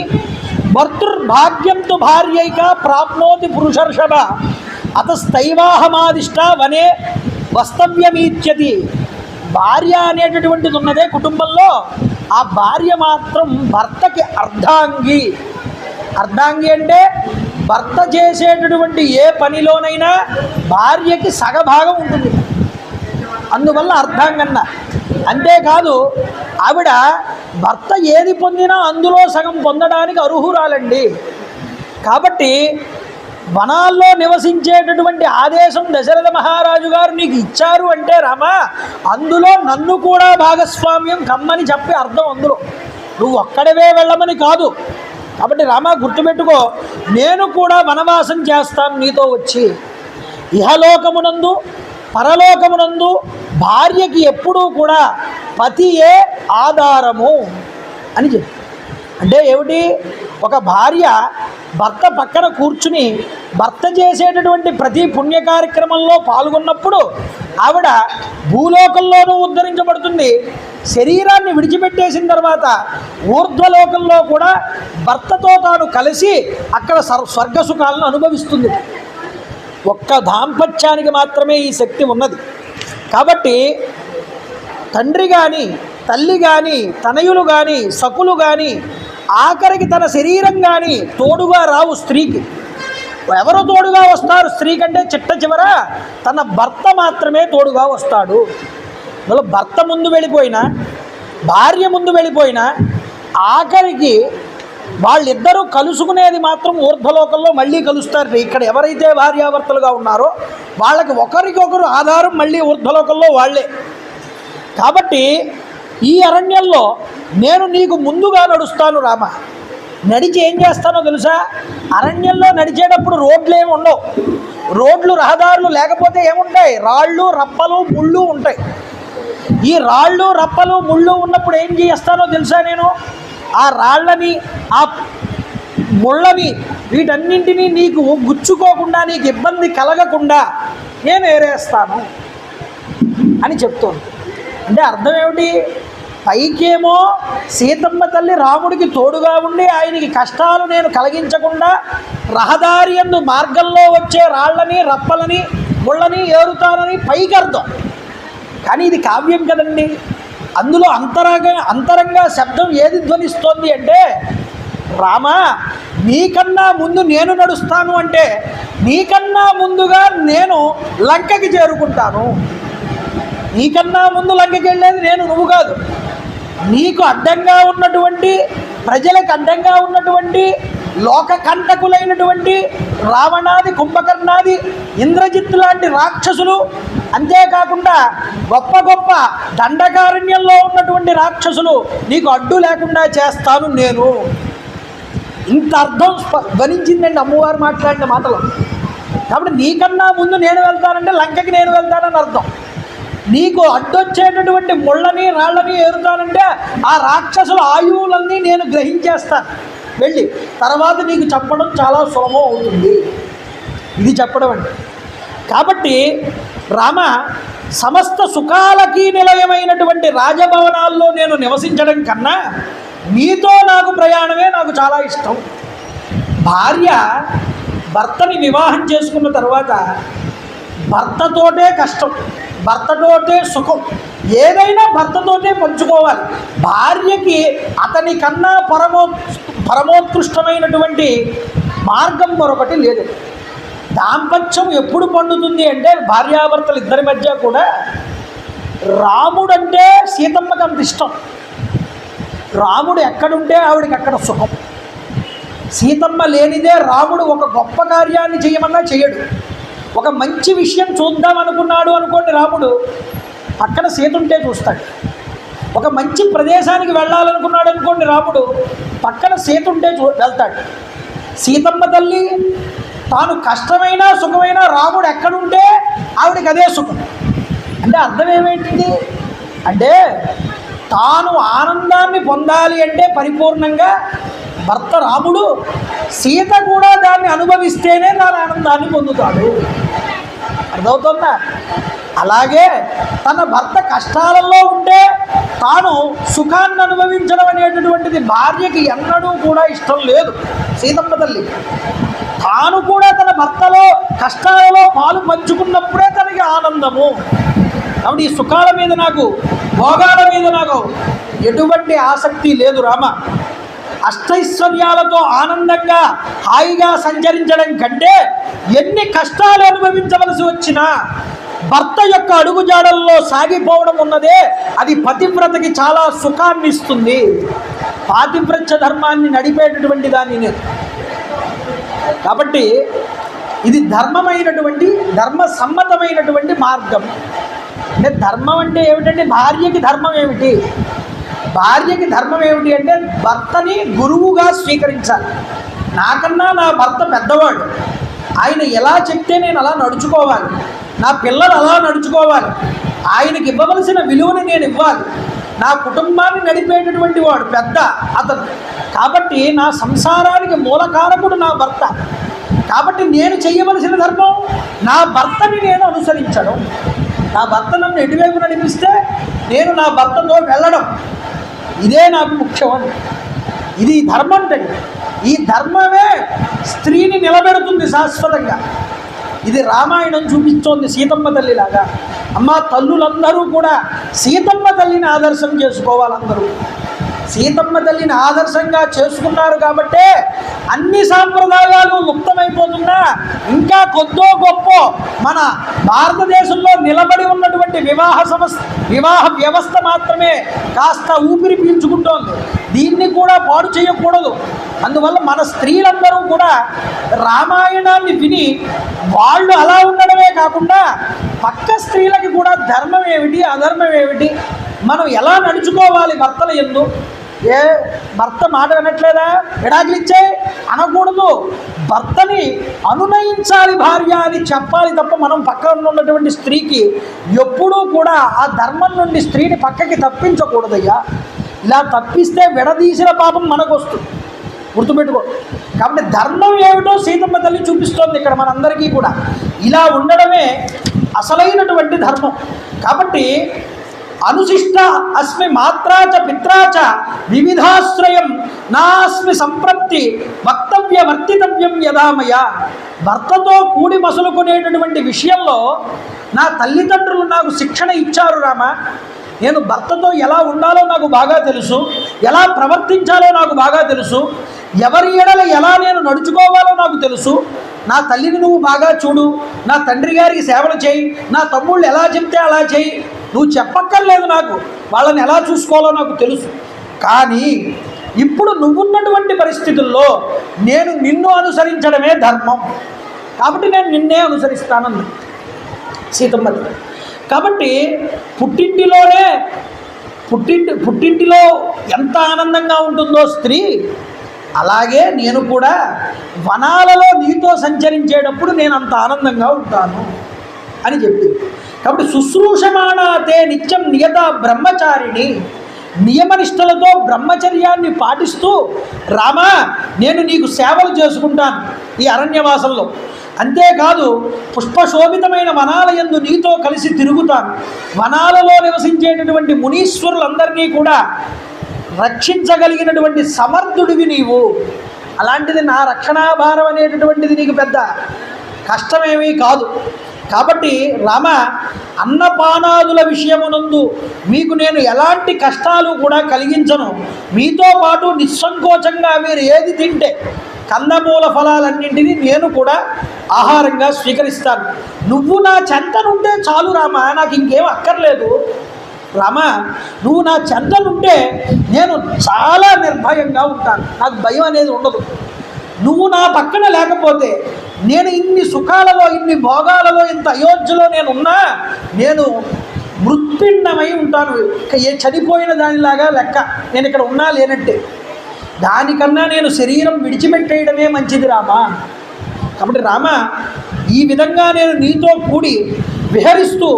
భర్తృర్భాగ్యంతో భార్యైక ప్రాప్నోతి పురుషర్షభ అతస్తైవాహమాదిష్ట వనే వస్తవ్యమీత్యతి. భార్య అనేటటువంటిది ఉన్నదే కుటుంబంలో, ఆ భార్య మాత్రం భర్తకి అర్ధాంగి. అర్ధాంగి అంటే భర్త చేసేటటువంటి ఏ పనిలోనైనా భార్యకి సగభాగం ఉంటుంది, అందువల్ల అర్ధాంగన్న. అంతేకాదు ఆవిడ భర్త ఏది పొందినా అందులో సగం పొందడానికి అర్హురాలండి. కాబట్టి వనాల్లో నివసించేటటువంటి ఆదేశం దశరథ మహారాజు గారు నీకు ఇచ్చారు అంటే రామ, అందులో నన్ను కూడా భాగస్వామ్యం కమ్మని చెప్పి అర్థం. అందులో నువ్వు ఒక్కడవే వెళ్ళమని కాదు. కాబట్టి రామ గుర్తుపెట్టుకో, నేను కూడా వనవాసం చేస్తాను నీతో వచ్చి. ఇహలోకమునందు పరలోకమునందు భార్యకి ఎప్పుడూ కూడా పతియే ఆధారము అని చెప్పి. అంటే ఏమిటి? ఒక భార్య భర్త పక్కన కూర్చుని భర్త చేసేటటువంటి ప్రతి పుణ్య కార్యక్రమంలో పాల్గొన్నప్పుడు ఆవిడ భూలోకంలోనూ ఉద్ధరించబడుతుంది. శరీరాన్ని విడిచిపెట్టేసిన తర్వాత ఊర్ధ్వలోకంలో కూడా భర్తతో తాను కలిసి అక్కడ స్వర్గ సుఖాలను అనుభవిస్తుంది. ఒక్క దాంపత్యానికి మాత్రమే ఈ శక్తి ఉన్నది. కాబట్టి తండ్రి కానీ తల్లి కానీ తనయులు కానీ సకులు కానీ ఆఖరికి తన శరీరం కానీ తోడుగా రావు స్త్రీకి. ఎవరు తోడుగా వస్తారు స్త్రీ కంటే? చిట్ట చివర తన భర్త మాత్రమే తోడుగా వస్తాడు. అందులో భర్త ముందు వెళ్ళిపోయినా భార్య ముందు వెళ్ళిపోయినా ఆఖరికి వాళ్ళిద్దరూ కలుసుకునేది మాత్రం ఊర్ధ్వలోకంలో మళ్ళీ కలుస్తారు. ఇక్కడ ఎవరైతే భార్యాభర్తలుగా ఉన్నారో వాళ్ళకి ఒకరికొకరు ఆధారం మళ్ళీ ఊర్ధ్వలోకంలో వాళ్ళే. కాబట్టి ఈ అరణ్యంలో నేను నీకు ముందుగా నడుస్తాను రామ. నడిచి ఏం చేస్తానో తెలుసా? అరణ్యంలో నడిచేటప్పుడు రోడ్లు ఏమి ఉండవు. రోడ్లు రహదారులు లేకపోతే ఏముంటాయి? రాళ్ళు రప్పలు ముళ్ళు ఉంటాయి. ఈ రాళ్ళు రప్పలు ముళ్ళు ఉన్నప్పుడు ఏం చేస్తానో తెలుసా? నేను ఆ రాళ్ళని ఆ ముళ్ళని వీటన్నింటినీ నీకు గుచ్చుకోకుండా, నీకు ఇబ్బంది కలగకుండా నేను ఏరేస్తాను అని చెప్తోంది. అంటే అర్థం ఏమిటి? పైకేమో సీతమ్మ తల్లి రాముడికి తోడుగా ఉండి ఆయనకి కష్టాలు నేను కలిగించకుండా రహదారి యందు మార్గంలో వచ్చే రాళ్ళని, రప్పలని, ముళ్ళని ఏరుతానని పైకి అర్థం. కానీ ఇది కావ్యం కదండి. అందులో అంతరంగా శబ్దం ఏది ధ్వనిస్తోంది అంటే, రామ నీకన్నా ముందు నేను నడుస్తాను అంటే నీకన్నా ముందుగా నేను లంకకి చేరుకుంటాను. నీకన్నా ముందు లంకకి వెళ్ళేది నేను, నువ్వు కాదు. నీకు అడ్డంగా ఉన్నటువంటి, ప్రజలకు అడ్డంగా ఉన్నటువంటి, లోక కంటకులైనటువంటి రావణాది, కుంభకర్ణాది, ఇంద్రజిత్ లాంటి రాక్షసులు, అంతేకాకుండా గొప్ప గొప్ప దండకారణ్యంలో ఉన్నటువంటి రాక్షసులు నీకు అడ్డు లేకుండా చేస్తాను నేను. ఇంత అర్థం ధ్వనించిందండి అమ్మవారు మాట్లాడిన మాటలు. కాబట్టి నీకన్నా ముందు నేను వెళ్తానంటే లంకకి నేను వెళ్తానని అర్థం. నీకు అడ్డొచ్చేటటువంటి ముళ్ళని, రాళ్ళని ఏరుతానంటే ఆ రాక్షసుల ఆయువులన్నీ నేను గ్రహించేస్తాను వెళ్ళి, తర్వాత నీకు చెప్పడం చాలా సులభం అవుతుంది. ఇది చెప్పడం అండి. కాబట్టి రామ, సమస్త సుఖాలకి నిలయమైనటువంటి రాజభవనాల్లో నేను నివసించడం కన్నా నీతో నాకు ప్రయాణమే నాకు చాలా ఇష్టం. భార్య భర్తని వివాహం చేసుకున్న తర్వాత భర్తతోటే కష్టం, భర్తతోటే సుఖం, ఏదైనా భర్తతోటే పంచుకోవాలి. భార్యకి అతని కన్నా పరమోత్కృష్టమైనటువంటి మార్గం మరొకటి లేదు. దాంపత్యం ఎప్పుడు పండుతుంది అంటే భార్యాభర్తలు ఇద్దరి మధ్య కూడా. రాముడంటే సీతమ్మకి అంత ఇష్టం. రాముడు ఎక్కడుంటే ఆవిడికి అక్కడ సుఖం. సీతమ్మ లేనిదే రాముడు ఒక గొప్ప కార్యాన్ని చేయమన్నా చేయడు. ఒక మంచి విషయం చూద్దాం అనుకున్నాడు అనుకోండి, రాముడు పక్కన సీత ఉంటే చూస్తాడు. ఒక మంచి ప్రదేశానికి వెళ్ళాలనుకున్నాడు అనుకోండి, రాముడు పక్కన సీత ఉంటే వెళ్తాడు. సీతమ్మ తల్లి తాను కష్టమైనా సుఖమైనా రాముడు ఎక్కడుంటే ఆవిడకి అదే సుఖం. అంటే అర్థం ఏమేంటిది అంటే, తాను ఆనందాన్ని పొందాలి అంటే పరిపూర్ణంగా భర్త రాముడు, సీత కూడా దాన్ని అనుభవిస్తేనే దాని ఆనందాన్ని పొందుతాడు. అర్థమవుతుందా? అలాగే తన భర్త కష్టాలలో ఉంటే తాను సుఖాన్ని అనుభవించడం అనేటటువంటిది భార్యకి ఎన్నడూ కూడా ఇష్టం లేదు. సీతమ్మ తల్లి తాను కూడా తన భర్తలో కష్టాలలో పాలు పంచుకున్నప్పుడే తనకి ఆనందము. కాబట్టి ఈ సుఖాల మీద నాకు, భోగాల మీద నాకు ఎటువంటి ఆసక్తి లేదు రామ. అష్టైశ్వర్యాలతో ఆనందంగా హాయిగా సంచరించడం కంటే ఎన్ని కష్టాలు అనుభవించవలసి వచ్చినా భర్త యొక్క అడుగుజాడల్లో సాగిపోవడం ఉన్నదే, అది పతివ్రతకి చాలా సుఖాన్ని ఇస్తుంది. పాతివ్రత్య ధర్మాన్ని నడిపేటటువంటి దాన్ని నేను. కాబట్టి ఇది ధర్మమైనటువంటి, ధర్మసమ్మతమైనటువంటి మార్గం. అంటే ధర్మం అంటే ఏమిటంటే భార్యకి ధర్మం ఏమిటి? భార్యకి ధర్మం ఏమిటి అంటే భర్తని గురువుగా స్వీకరించాలి. నాకన్నా నా భర్త పెద్దవాడు, ఆయన ఎలా చెప్తే నేను అలా నడుచుకోవాలి. నా పిల్లలు అలా నడుచుకోవాలి. ఆయనకి ఇవ్వవలసిన విలువని నేను ఇవ్వాలి. నా కుటుంబాన్ని నడిపేటటువంటి వాడు పెద్ద అతను. కాబట్టి నా సంసారానికి మూలకారకుడు నా భర్త. కాబట్టి నేను చేయవలసిన ధర్మం నా భర్తని నేను అనుసరించడం. నా భర్త నన్ను ఎటువైపు నడిపిస్తే నేను నా భర్తతో వెళ్ళడం, ఇదే నాకు ముఖ్యం. ఇది ధర్మం అంటే. ఈ ధర్మమే స్త్రీని నిలబెడుతుంది శాశ్వతంగా. ఇది రామాయణం చూపిస్తోంది సీతమ్మ తల్లిలాగా. అమ్మ, తల్లులందరూ కూడా సీతమ్మ తల్లిని ఆదర్శం చేసుకోవాలి. అందరూ సీతమ్మ తల్లిని ఆదర్శంగా చేసుకున్నారు కాబట్టే అన్ని సాంప్రదాయాలు లుప్తమైపోతున్నా ఇంకా కొద్దో గొప్ప మన భారతదేశంలో నిలబడి ఉన్నటువంటి వివాహ వ్యవస్థ మాత్రమే కాస్త ఊపిరి పీల్చుకుంటోంది. దీన్ని కూడా పాడు చేయకూడదు. అందువల్ల మన స్త్రీలందరూ కూడా రామాయణాన్ని విని వాళ్ళు అలా ఉండడమే కాకుండా పక్క స్త్రీలకి కూడా ధర్మం ఏమిటి, అధర్మం ఏమిటి, మనం ఎలా నడుచుకోవాలి భర్తల యందు. ఏ భర్త మాట వినట్లేదా, విడాకులిచ్చే అనకూడదు. భర్తని అనునయించాలి భార్య అని చెప్పాలి తప్ప మనం పక్కన ఉన్నటువంటి స్త్రీకి ఎప్పుడూ కూడా ఆ ధర్మం నుండి స్త్రీని పక్కకి తప్పించకూడదయ్యా. ఇలా తప్పిస్తే విడదీసిన పాపం మనకు వస్తుంది. గుర్తుపెట్టుకో. కాబట్టి ధర్మం ఏమిటో సీతమ్మ తల్లి చూపిస్తోంది ఇక్కడ మనందరికీ కూడా. ఇలా ఉండడమే అసలైనటువంటి ధర్మం. కాబట్టి అనుశిష్ట అస్మి మాత్రాచ పిత్రాచ వివిధాశ్రయం నాస్మి సంప్రప్తి వక్తవ్య వర్తితవ్యం యదామయ. భర్తతో కూడి మసులుకునేటటువంటి విషయంలో నా తల్లిదండ్రులు నాకు శిక్షణ ఇచ్చారు రామ. నేను భర్తతో ఎలా ఉండాలో నాకు బాగా తెలుసు, ఎలా ప్రవర్తించాలో నాకు బాగా తెలుసు, ఎవరి ఎడల ఎలా నేను నడుచుకోవాలో నాకు తెలుసు. నా తల్లిని నువ్వు బాగా చూడు, నా తండ్రి గారికి సేవలు చేయి, నా తమ్ముళ్ళు ఎలా చెప్తే అలా చేయి, నువ్వు చెప్పక్కర్లేదు, నాకు వాళ్ళని ఎలా చూసుకోవాలో నాకు తెలుసు. కానీ ఇప్పుడు నువ్వున్నటువంటి పరిస్థితుల్లో నేను నిన్ను అనుసరించడమే ధర్మం, కాబట్టి నేను నిన్నే అనుసరిస్తానన్నా సీతమ్మ. కాబట్టి పుట్టింటిలో ఎంత ఆనందంగా ఉంటుందో స్త్రీ, అలాగే నేను కూడా వనాలలో నీతో సంచరించేటప్పుడు నేను అంత ఆనందంగా ఉంటాను అని చెప్పింది. కాబట్టి శుశ్రూషమాణాతే నిత్యం నియత బ్రహ్మచారిణి, నియమనిష్టలతో బ్రహ్మచర్యాన్ని పాటిస్తూ రామా నేను నీకు సేవలు చేసుకుంటాను ఈ అరణ్యవాసంలో. అంతేకాదు పుష్పశోభితమైన వనాలయందు నీతో కలిసి తిరుగుతాను. వనాలలో నివసించేటటువంటి మునీశ్వరులందరినీ కూడా రక్షించగలిగినటువంటి సమర్థుడివి నీవు. అలాంటిది నా రక్షణాభారం అనేటటువంటిది నీకు పెద్ద కష్టమేమీ కాదు. కాబట్టి రామ, అన్నపానాదుల విషయమునందు మీకు నేను ఎలాంటి కష్టాలు కూడా కలిగించను. మీతో పాటు నిస్సంకోచంగా మీరు ఏది తింటే కందమూల ఫలాలన్నింటినీ నేను కూడా ఆహారంగా స్వీకరిస్తాను. నువ్వు నా చెంతనుంటే చాలు రామ, నాకు ఇంకేం అక్కర్లేదు. రామ, నువ్వు నా చెంతనుంటే నేను చాలా నిర్భయంగా ఉంటాను, నాకు భయం అనేది ఉండదు. నువ్వు నా పక్కన లేకపోతే నేను ఇన్ని సుఖాలలో, ఇన్ని భోగాలలో, ఇంత అయోధ్యలో నేనున్నా నేను మృత్పిండమై ఉంటాను. ఏ చనిపోయిన దానిలాగా లెక్క, నేను ఇక్కడ ఉన్నా లేనట్టే. దానికన్నా నేను శరీరం విడిచిపెట్టేయడమే మంచిది రామా. కాబట్టి రామ, ఈ విధంగా నేను నీతో కూడి విహరిస్తూ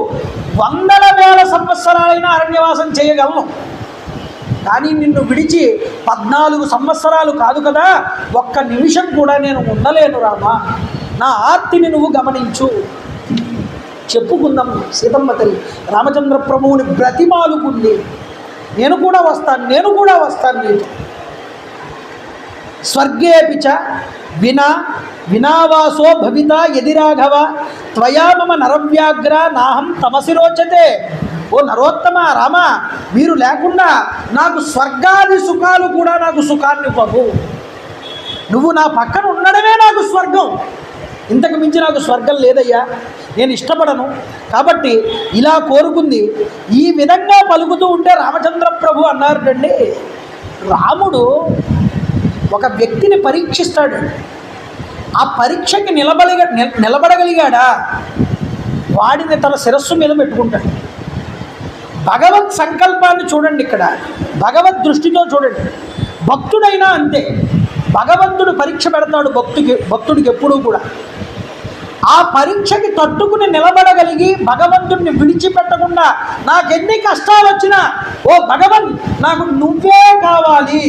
వందల వేల సంవత్సరాలైన అరణ్యవాసం చేయగలను. కానీ నిన్ను విడిచి 14 సంవత్సరాలు కాదు కదా, ఒక్క నిమిషం కూడా నేను ఉండలేను రామా. నా ఆర్తిని నువ్వు గమనించు. చెప్పుకుందాం సీతమ్మ తల్లి రామచంద్ర ప్రభువుని బ్రతిమాలుకుంది. నేను కూడా వస్తాను నీతో. స్వర్గేపిచ వినావాసో భవిత యది రాఘవ త్వయా మమ నరవ్యాఘ్ర నాహం తమసి రోచతే. ఓ నరోత్తమ రామ, మీరు లేకుండా నాకు స్వర్గాది సుఖాలు కూడా నాకు సుఖాన్ని ఇవ్వవు. నువ్వు నా పక్కన ఉండడమే నాకు స్వర్గం, ఇంతకు మించి నాకు స్వర్గం లేదయ్యా, నేను ఇష్టపడను. కాబట్టి ఇలా కోరుకుంది. ఈ విధంగా పలుకుతూ ఉంటే రామచంద్ర ప్రభు అన్నారండి, రాముడు ఒక వ్యక్తిని పరీక్షిస్తాడు. ఆ పరీక్షకి నిలబడగలిగాడా వాడిని తన శిరస్సు మీద పెట్టుకుంటాడు. భగవత్ సంకల్పాన్ని చూడండి, ఇక్కడ భగవద్ దృష్టితో చూడండి. భక్తుడైనా అంతే, భగవంతుడు పరీక్ష పెడతాడు భక్తుడికి ఎప్పుడూ కూడా. ఆ పరీక్షకి తట్టుకుని నిలబడగలిగి భగవంతుడిని విడిచిపెట్టకుండా నాకెన్ని కష్టాలు వచ్చినా, ఓ భగవన్ నాకు నువ్వే కావాలి,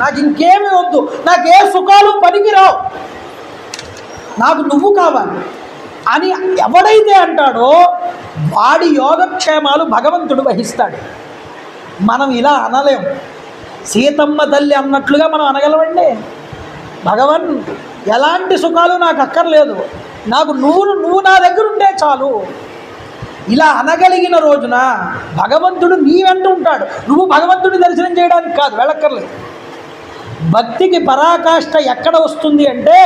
నాకు ఇంకేమీ వద్దు, నాకు ఏ సుఖాలు పనికిరావు, నాకు నువ్వు కావాలి అని ఎవడైతే అంటాడో వాడి యోగక్షేమాలు భగవంతుడు వహిస్తాడు. మనం ఇలా అనలేం. సీతమ్మ తల్లి అన్నట్లుగా మనం అనగలమండి, భగవన్ ఎలాంటి సుఖాలు నాకు అక్కర్లేదు, నాకు నువ్వు నా దగ్గర ఉంటే చాలు. ఇలా అనగలిగిన రోజున భగవంతుడు నీ వెంట ఉంటాడు. నువ్వు భగవంతుడిని దర్శనం చేయడానికి కాదు, వెళ్ళక్కర్లేదు. భక్తికి పరాకాష్ఠ ఎక్కడ వస్తుంది అంటే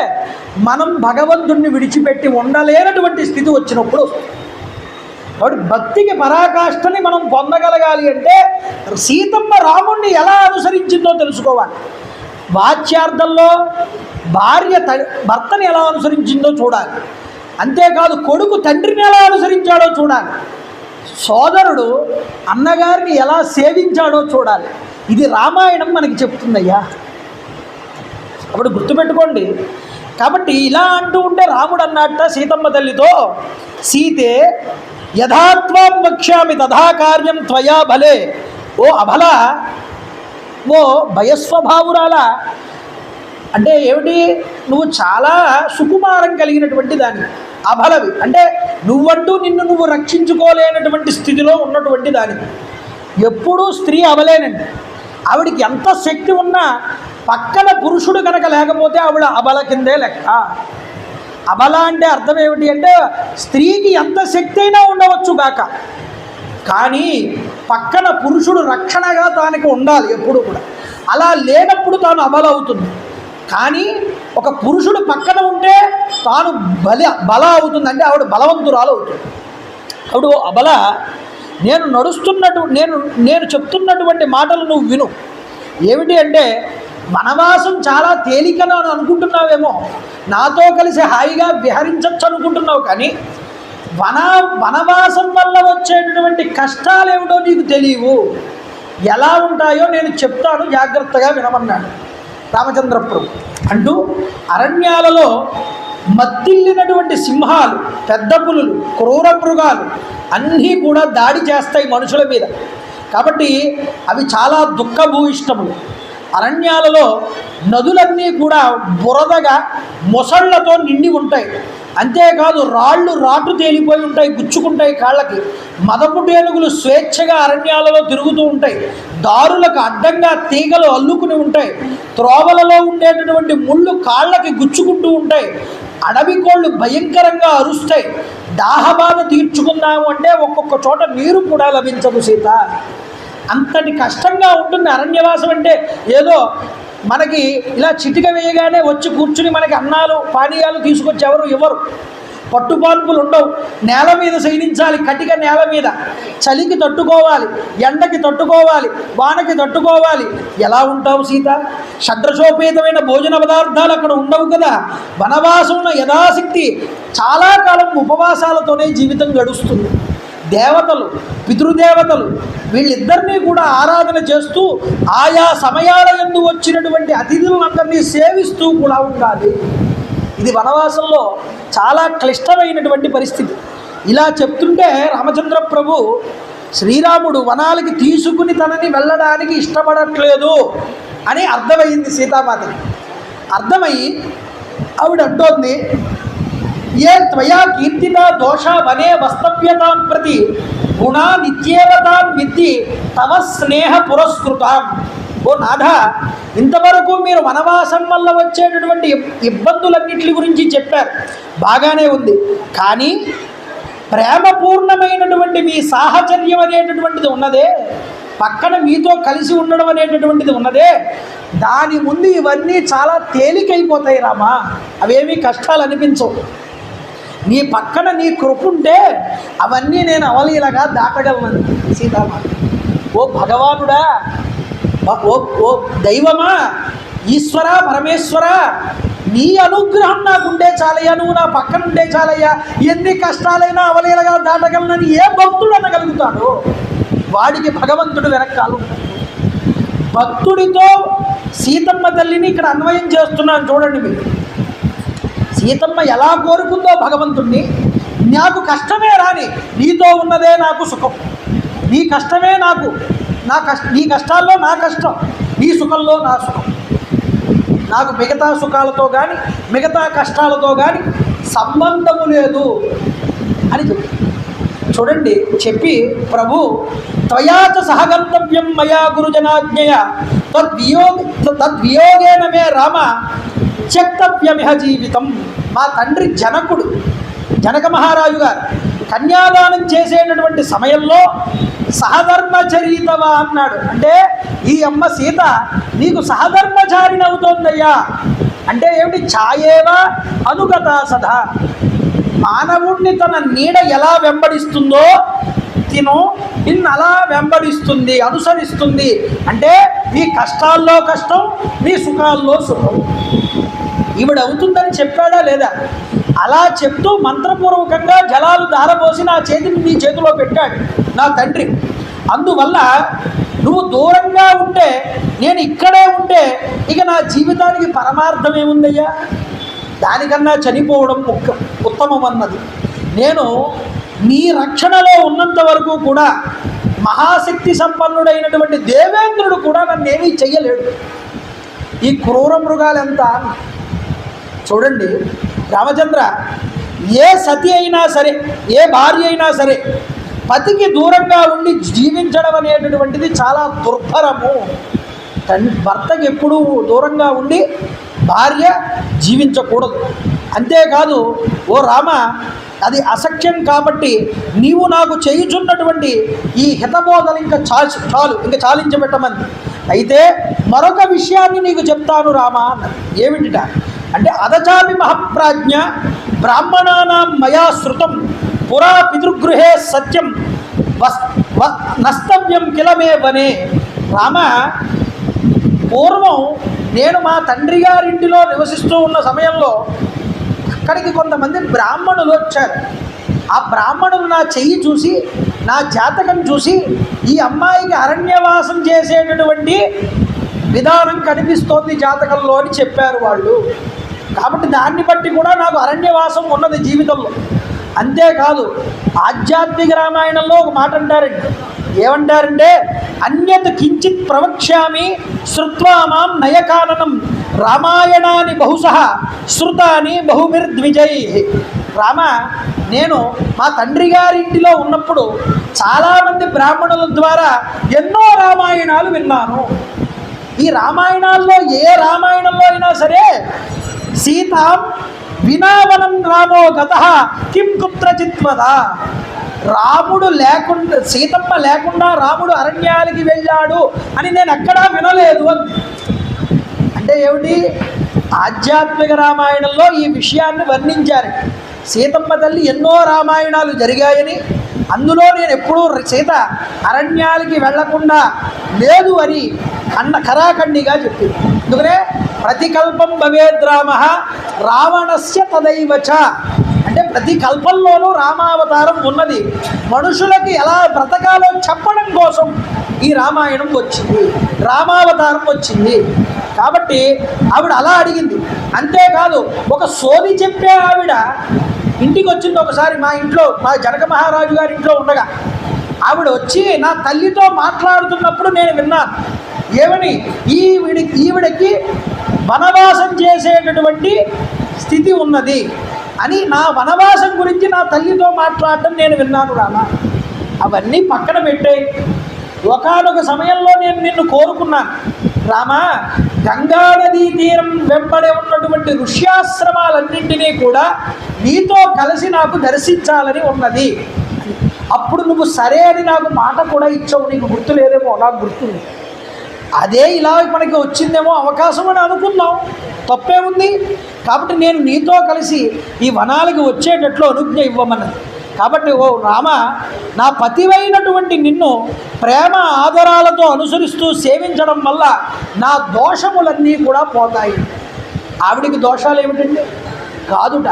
మనం భగవంతుడిని విడిచిపెట్టి ఉండలేనటువంటి స్థితి వచ్చినప్పుడు. కాబట్టి భక్తికి పరాకాష్ఠని మనం పొందగలగాలి అంటే సీతమ్మ రాముణ్ణి ఎలా అనుసరించిందో తెలుసుకోవాలి. వాచ్యార్థంలో భార్య భర్తని ఎలా అనుసరించిందో చూడాలి. అంతేకాదు కొడుకు తండ్రిని ఎలా అనుసరించాడో చూడాలి. సోదరుడు అన్నగారిని ఎలా సేవించాడో చూడాలి. ఇది రామాయణం మనకి చెప్తుందయ్యా. అప్పుడు గుర్తుపెట్టుకోండి. కాబట్టి ఇలా అంటూ ఉంటే రాముడు అన్నట్ట సీతమ్మ తల్లితో, సీతే యథాత్వం వక్ష్యామి తథా కార్యం త్వయా భలే. ఓ అబల, ఓ భయస్వభావురాల, అంటే ఏమిటి, నువ్వు చాలా సుకుమారం కలిగినటువంటి దాన్ని, అబలవి అంటే నువ్వంటూ నిన్ను నువ్వు రక్షించుకోలేనటువంటి స్థితిలో ఉన్నటువంటి దానికి. ఎప్పుడూ స్త్రీ అబలేనండి. ఆవిడికి ఎంత శక్తి ఉన్నా పక్కన పురుషుడు కనుక లేకపోతే ఆవిడ అబల కిందే లెక్క. అబల అంటే అర్థం ఏమిటి అంటే స్త్రీకి ఎంత శక్తి అయినా ఉండవచ్చు కాక, కానీ పక్కన పురుషుడు రక్షణగా తానికి ఉండాలి ఎప్పుడు కూడా. అలా లేనప్పుడు తాను అబల అవుతుంది. కానీ ఒక పురుషుడు పక్కన ఉంటే తాను బల అవుతుంది, అంటే ఆవిడ బలవంతురాలు అవుతుంది. ఆవిడ అబల. నేను చెప్తున్నటువంటి మాటలు నువ్వు విను. ఏమిటి అంటే వనవాసం చాలా తేలికను అని అనుకుంటున్నావేమో, నాతో కలిసి హాయిగా విహరించవచ్చు అనుకుంటున్నావు, కానీ వనవాసం వల్ల వచ్చేటటువంటి కష్టాలు ఏమిటో నీకు తెలియవు. ఎలా ఉంటాయో నేను చెప్తాను, జాగ్రత్తగా వినమన్నాడు రామచంద్ర ప్రభు. అంటూ అరణ్యాలలో మత్తిల్లినటువంటి సింహాలు, పెద్ద పులులు, క్రూర మృగాలు అన్నీ కూడా దాడి చేస్తాయి మనుషుల మీద. కాబట్టి అవి చాలా దుఃఖభూయిష్టములు. అరణ్యాలలో నదులన్నీ కూడా బురదగా మొసళ్లతో నిండి ఉంటాయి. అంతేకాదు రాటు తేలిపోయి ఉంటాయి, గుచ్చుకుంటాయి కాళ్ళకి. మదపుటేనుగులు స్వేచ్ఛగా అరణ్యాలలో తిరుగుతూ ఉంటాయి. దారులకు అడ్డంగా తీగలు అల్లుకుని ఉంటాయి. త్రోవలలో ఉండేటటువంటి ముళ్ళు కాళ్ళకి గుచ్చుకుంటూ ఉంటాయి. అడవి కోళ్ళు భయంకరంగా అరుస్తాయి. దాహబాధ తీర్చుకుందాము అంటే ఒక్కొక్క చోట నీరు కూడా లభించదు సీత. అంతటి కష్టంగా ఉంటుంది అరణ్యవాసం. అంటే ఏదో మనకి ఇలా చిటిక వేయగానే వచ్చి కూర్చుని మనకి అన్నాలు పానీయాలు తీసుకొచ్చి ఎవరు ఇవ్వరు. పట్టుపాన్పులు ఉండవు. నేల మీద శయనించాలి, కటిక నేల మీద. చలికి తట్టుకోవాలి, ఎండకి తట్టుకోవాలి, వానకి తట్టుకోవాలి. ఎలా ఉంటావు సీత? షడ్రసోపేతమైన భోజన పదార్థాలు అక్కడ ఉండవు కదా. వనవాసంలో యథాశక్తి చాలా కాలం ఉపవాసాలతోనే జీవితం గడుస్తుంది. దేవతలు, పితృదేవతలు వీళ్ళిద్దరినీ కూడా ఆరాధన చేస్తూ ఆయా సమయాల యందు వచ్చినటువంటి అతిథులందరినీ సేవిస్తూ కూడా ఉండాలి. ఇది వనవాసంలో చాలా క్లిష్టమైనటువంటి పరిస్థితి. ఇలా చెప్తుంటే రామచంద్ర ప్రభు శ్రీరాముడు వనాలకి తీసుకుని తనని వెళ్ళడానికి ఇష్టపడట్లేదు అని అర్థమైంది సీతామాతకి. అర్థమయ్యి ఆవిడ అంటోంది, ఏ త్వయా కీర్తిత దోష వనే వస్తవ్యతాం ప్రతి గుణా నిత్యేవతాం విద్ధి తవ స్నేహ పురస్కృతాం. ఓ నాథ, ఇంతవరకు మీరు వనవాసం వల్ల వచ్చేటటువంటి ఇబ్బందులన్నింటి గురించి చెప్పారు, బాగానే ఉంది. కానీ ప్రేమపూర్ణమైనటువంటి మీ సాహచర్యం అనేటటువంటిది ఉన్నదే, పక్కన మీతో కలిసి ఉండడం అనేటటువంటిది ఉన్నదే, దాని ముందు ఇవన్నీ చాలా తేలికైపోతాయి రామా. అవేమీ కష్టాలు అనిపించవు. నీ పక్కన నీ కృప ఉంటే అవన్నీ నేను అవలీలగా దాటగలను సీతామాత. ఓ భగవానుడా, ఓ దైవమా, ఈశ్వర పరమేశ్వర, నీ అనుగ్రహం నాకుండే చాలయ్యా, నువ్వు నా పక్కన ఉండే చాలయ్యా, ఎన్ని కష్టాలైనా అవలీలగా దాటగలనని ఏ భక్తుడు అనగలుగుతాడు? వాడికి భగవంతుడు వెనకాలు. భక్తుడితో సీతమ్మ తల్లిని ఇక్కడ అన్వయం చేస్తున్నాను చూడండి. మీరు సీతమ్మ ఎలా కోరుకుందో భగవంతుణ్ణి, నాకు కష్టమే రాని, నీతో ఉన్నదే నాకు సుఖం, నీ కష్టమే నాకు, నీ కష్టాల్లో నా కష్టం, నీ సుఖంలో నా సుఖం, నాకు మిగతా సుఖాలతో కానీ మిగతా కష్టాలతో కానీ సంబంధము లేదు అని చెప్పి చూడండి. చెప్పి ప్రభు త్వయాచ సహగంతవ్యం మయా గురుజనాజ్ఞయ తద్వియోగేన మే రామ త్యక్తవ్యమిహ జీవితం. మా తండ్రి జనక మహారాజు గారు కన్యాదానం చేసేటటువంటి సమయంలో సహధర్మచరితవా అన్నాడు. అంటే ఈ అమ్మ సీత నీకు సహధర్మచారిని అవుతోందయ్యా. అంటే ఏమిటి? ఛాయేవా అనుగత సదా. మానవుణ్ణి తన నీడ ఎలా వెంబడిస్తుందో తిను నిన్ను అలా వెంబడిస్తుంది, అనుసరిస్తుంది. అంటే నీ కష్టాల్లో కష్టం, నీ సుఖాల్లో సుఖం. ఈవిడ అవుతుందని చెప్పాడా లేదా? అలా చెప్తూ మంత్రపూర్వకంగా జలాలు ధారపోసి నా చేతిని నీ చేతిలో పెట్టాడు నా తండ్రి. అందువల్ల నువ్వు దూరంగా ఉంటే, నేను ఇక్కడే ఉంటే ఇక నా జీవితానికి పరమార్థం ఏముందయ్యా? దానికన్నా చనిపోవడం ఉత్తమం అన్నది. నేను నీ రక్షణలో ఉన్నంత వరకు కూడా మహాశక్తి సంపన్నుడైనటువంటి దేవేంద్రుడు కూడా నన్నేమీ చెయ్యలేడు. ఈ క్రూర మృగాలు ఎంత చూడండి. రామచంద్ర, ఏ సతి అయినా సరే, ఏ భార్య అయినా సరే పతికి దూరంగా ఉండి జీవించడం అనేటటువంటిది చాలా దుర్భరము. భర్తకి ఎప్పుడూ దూరంగా ఉండి భార్య జీవించకూడదు. అంతేకాదు, ఓ రామ, అది అసఖ్యం కాబట్టి నీవు నాకు చేయుచున్నటువంటి ఈ హితబోధలు ఇంకా చాలు, ఇంకా చాలించబెట్టమంది. అయితే మరొక విషయాన్ని నీకు చెప్తాను రామా అన్నది. ఏమిటిట అంటే, అదచాపి మహప్రాజ్ఞ బ్రాహ్మణానాం మయా శృతం పురా పితృగృహే సత్యం నస్తవ్యం కిలమే వనే. రామ, పూర్వం నేను మా తండ్రి గారింటిలో నివసిస్తూ ఉన్న సమయంలో అక్కడికి కొంతమంది బ్రాహ్మణులు వచ్చారు. ఆ బ్రాహ్మణులు నా చెయ్యి చూసి, నా జాతకం చూసి, ఈ అమ్మాయికి అరణ్యవాసం చేసేటటువంటి విధానం కనిపిస్తోంది జాతకంలో అని చెప్పారు వాళ్ళు. కాబట్టి దాన్ని బట్టి కూడా నాకు అరణ్యవాసం ఉన్నది జీవితంలో. అంతేకాదు, ఆధ్యాత్మిక రామాయణంలో ఒక మాట అంటారండి. ఏమంటారంటే, అన్యత్ కించిత్ ప్రవక్ష్యామి శ్రుత్వా మాం నయకాననం రామాయణాన్ని బహుశః శృతాని బహుభిర్ద్విజై. రామ, నేను మా తండ్రి గారింటిలో ఉన్నప్పుడు చాలామంది బ్రాహ్మణుల ద్వారా ఎన్నో రామాయణాలు విన్నాను. ఈ రామాయణాల్లో ఏ రామాయణంలో అయినా సరే సీతాం వినావనం రామో గతః కిం కుత్రచిత్వద, రాముడు లేకుండా, సీతమ్మ లేకుండా రాముడు అరణ్యాలకి వెళ్ళాడు అని నేను ఎక్కడా వినలేదు అంది. అంటే ఏమిటి? ఆధ్యాత్మిక రామాయణంలో ఈ విషయాన్ని వర్ణించారు. సీతమ్మ తల్లి ఎన్నో రామాయణాలు జరిగాయని, అందులో నేను ఎప్పుడూ సీత అరణ్యాలకి వెళ్లకుండా లేదు అని ఖరాఖండిగా చెప్పింది. అందుకనే ప్రతికల్పం భవేద్రామ రావణస్య తదైవచ. అంటే ప్రతి కల్పంలోనూ రామావతారం ఉన్నది. మనుషులకి ఎలా బ్రతకాలో చెప్పడం కోసం ఈ రామాయణం వచ్చింది, రామావతారం వచ్చింది. కాబట్టి ఆవిడ అలా అడిగింది. అంతేకాదు, ఒక సోది చెప్పే ఆవిడ ఇంటికి వచ్చింది ఒకసారి. మా ఇంట్లో, మా జనక మహారాజు గారి ఇంట్లో ఉండగా ఆవిడ వచ్చి నా తల్లితో మాట్లాడుతున్నప్పుడు నేను విన్నాను. ఏమని? ఈవిడకి వనవాసం చేసేటటువంటి స్థితి ఉన్నది అని, నా వనవాసం గురించి నా తల్లితో మాట్లాడటం నేను విన్నాను రామ. అవన్నీ పక్కన పెట్టే, ఒకానొక సమయంలో నేను నిన్ను కోరుకున్నాను రామ, గంగా నదీ తీరం వెంబడే ఉన్నటువంటి ఋష్యాశ్రమాలన్నింటినీ కూడా నీతో కలిసి నాకు దర్శించాలని ఉన్నది. అప్పుడు నువ్వు సరే అని నాకు మాట కూడా ఇచ్చావు. నీకు గుర్తు లేదేమో, నాకు గుర్తుంది. అదే ఇలా మనకి వచ్చిందేమో అవకాశం అని అనుకుందాం, తప్పే ఉంది. కాబట్టి నేను నీతో కలిసి ఈ వనాలకి వచ్చేటట్లు అనుజ్ఞ ఇవ్వమన్నది. కాబట్టి ఓ రామ, నా పతివైనటువంటి నిన్ను ప్రేమ ఆదరాలతో అనుసరిస్తూ సేవించడం వల్ల నా దోషములన్నీ కూడా పోతాయి. ఆవిడికి దోషాలు ఏమిటండి? కాదుట,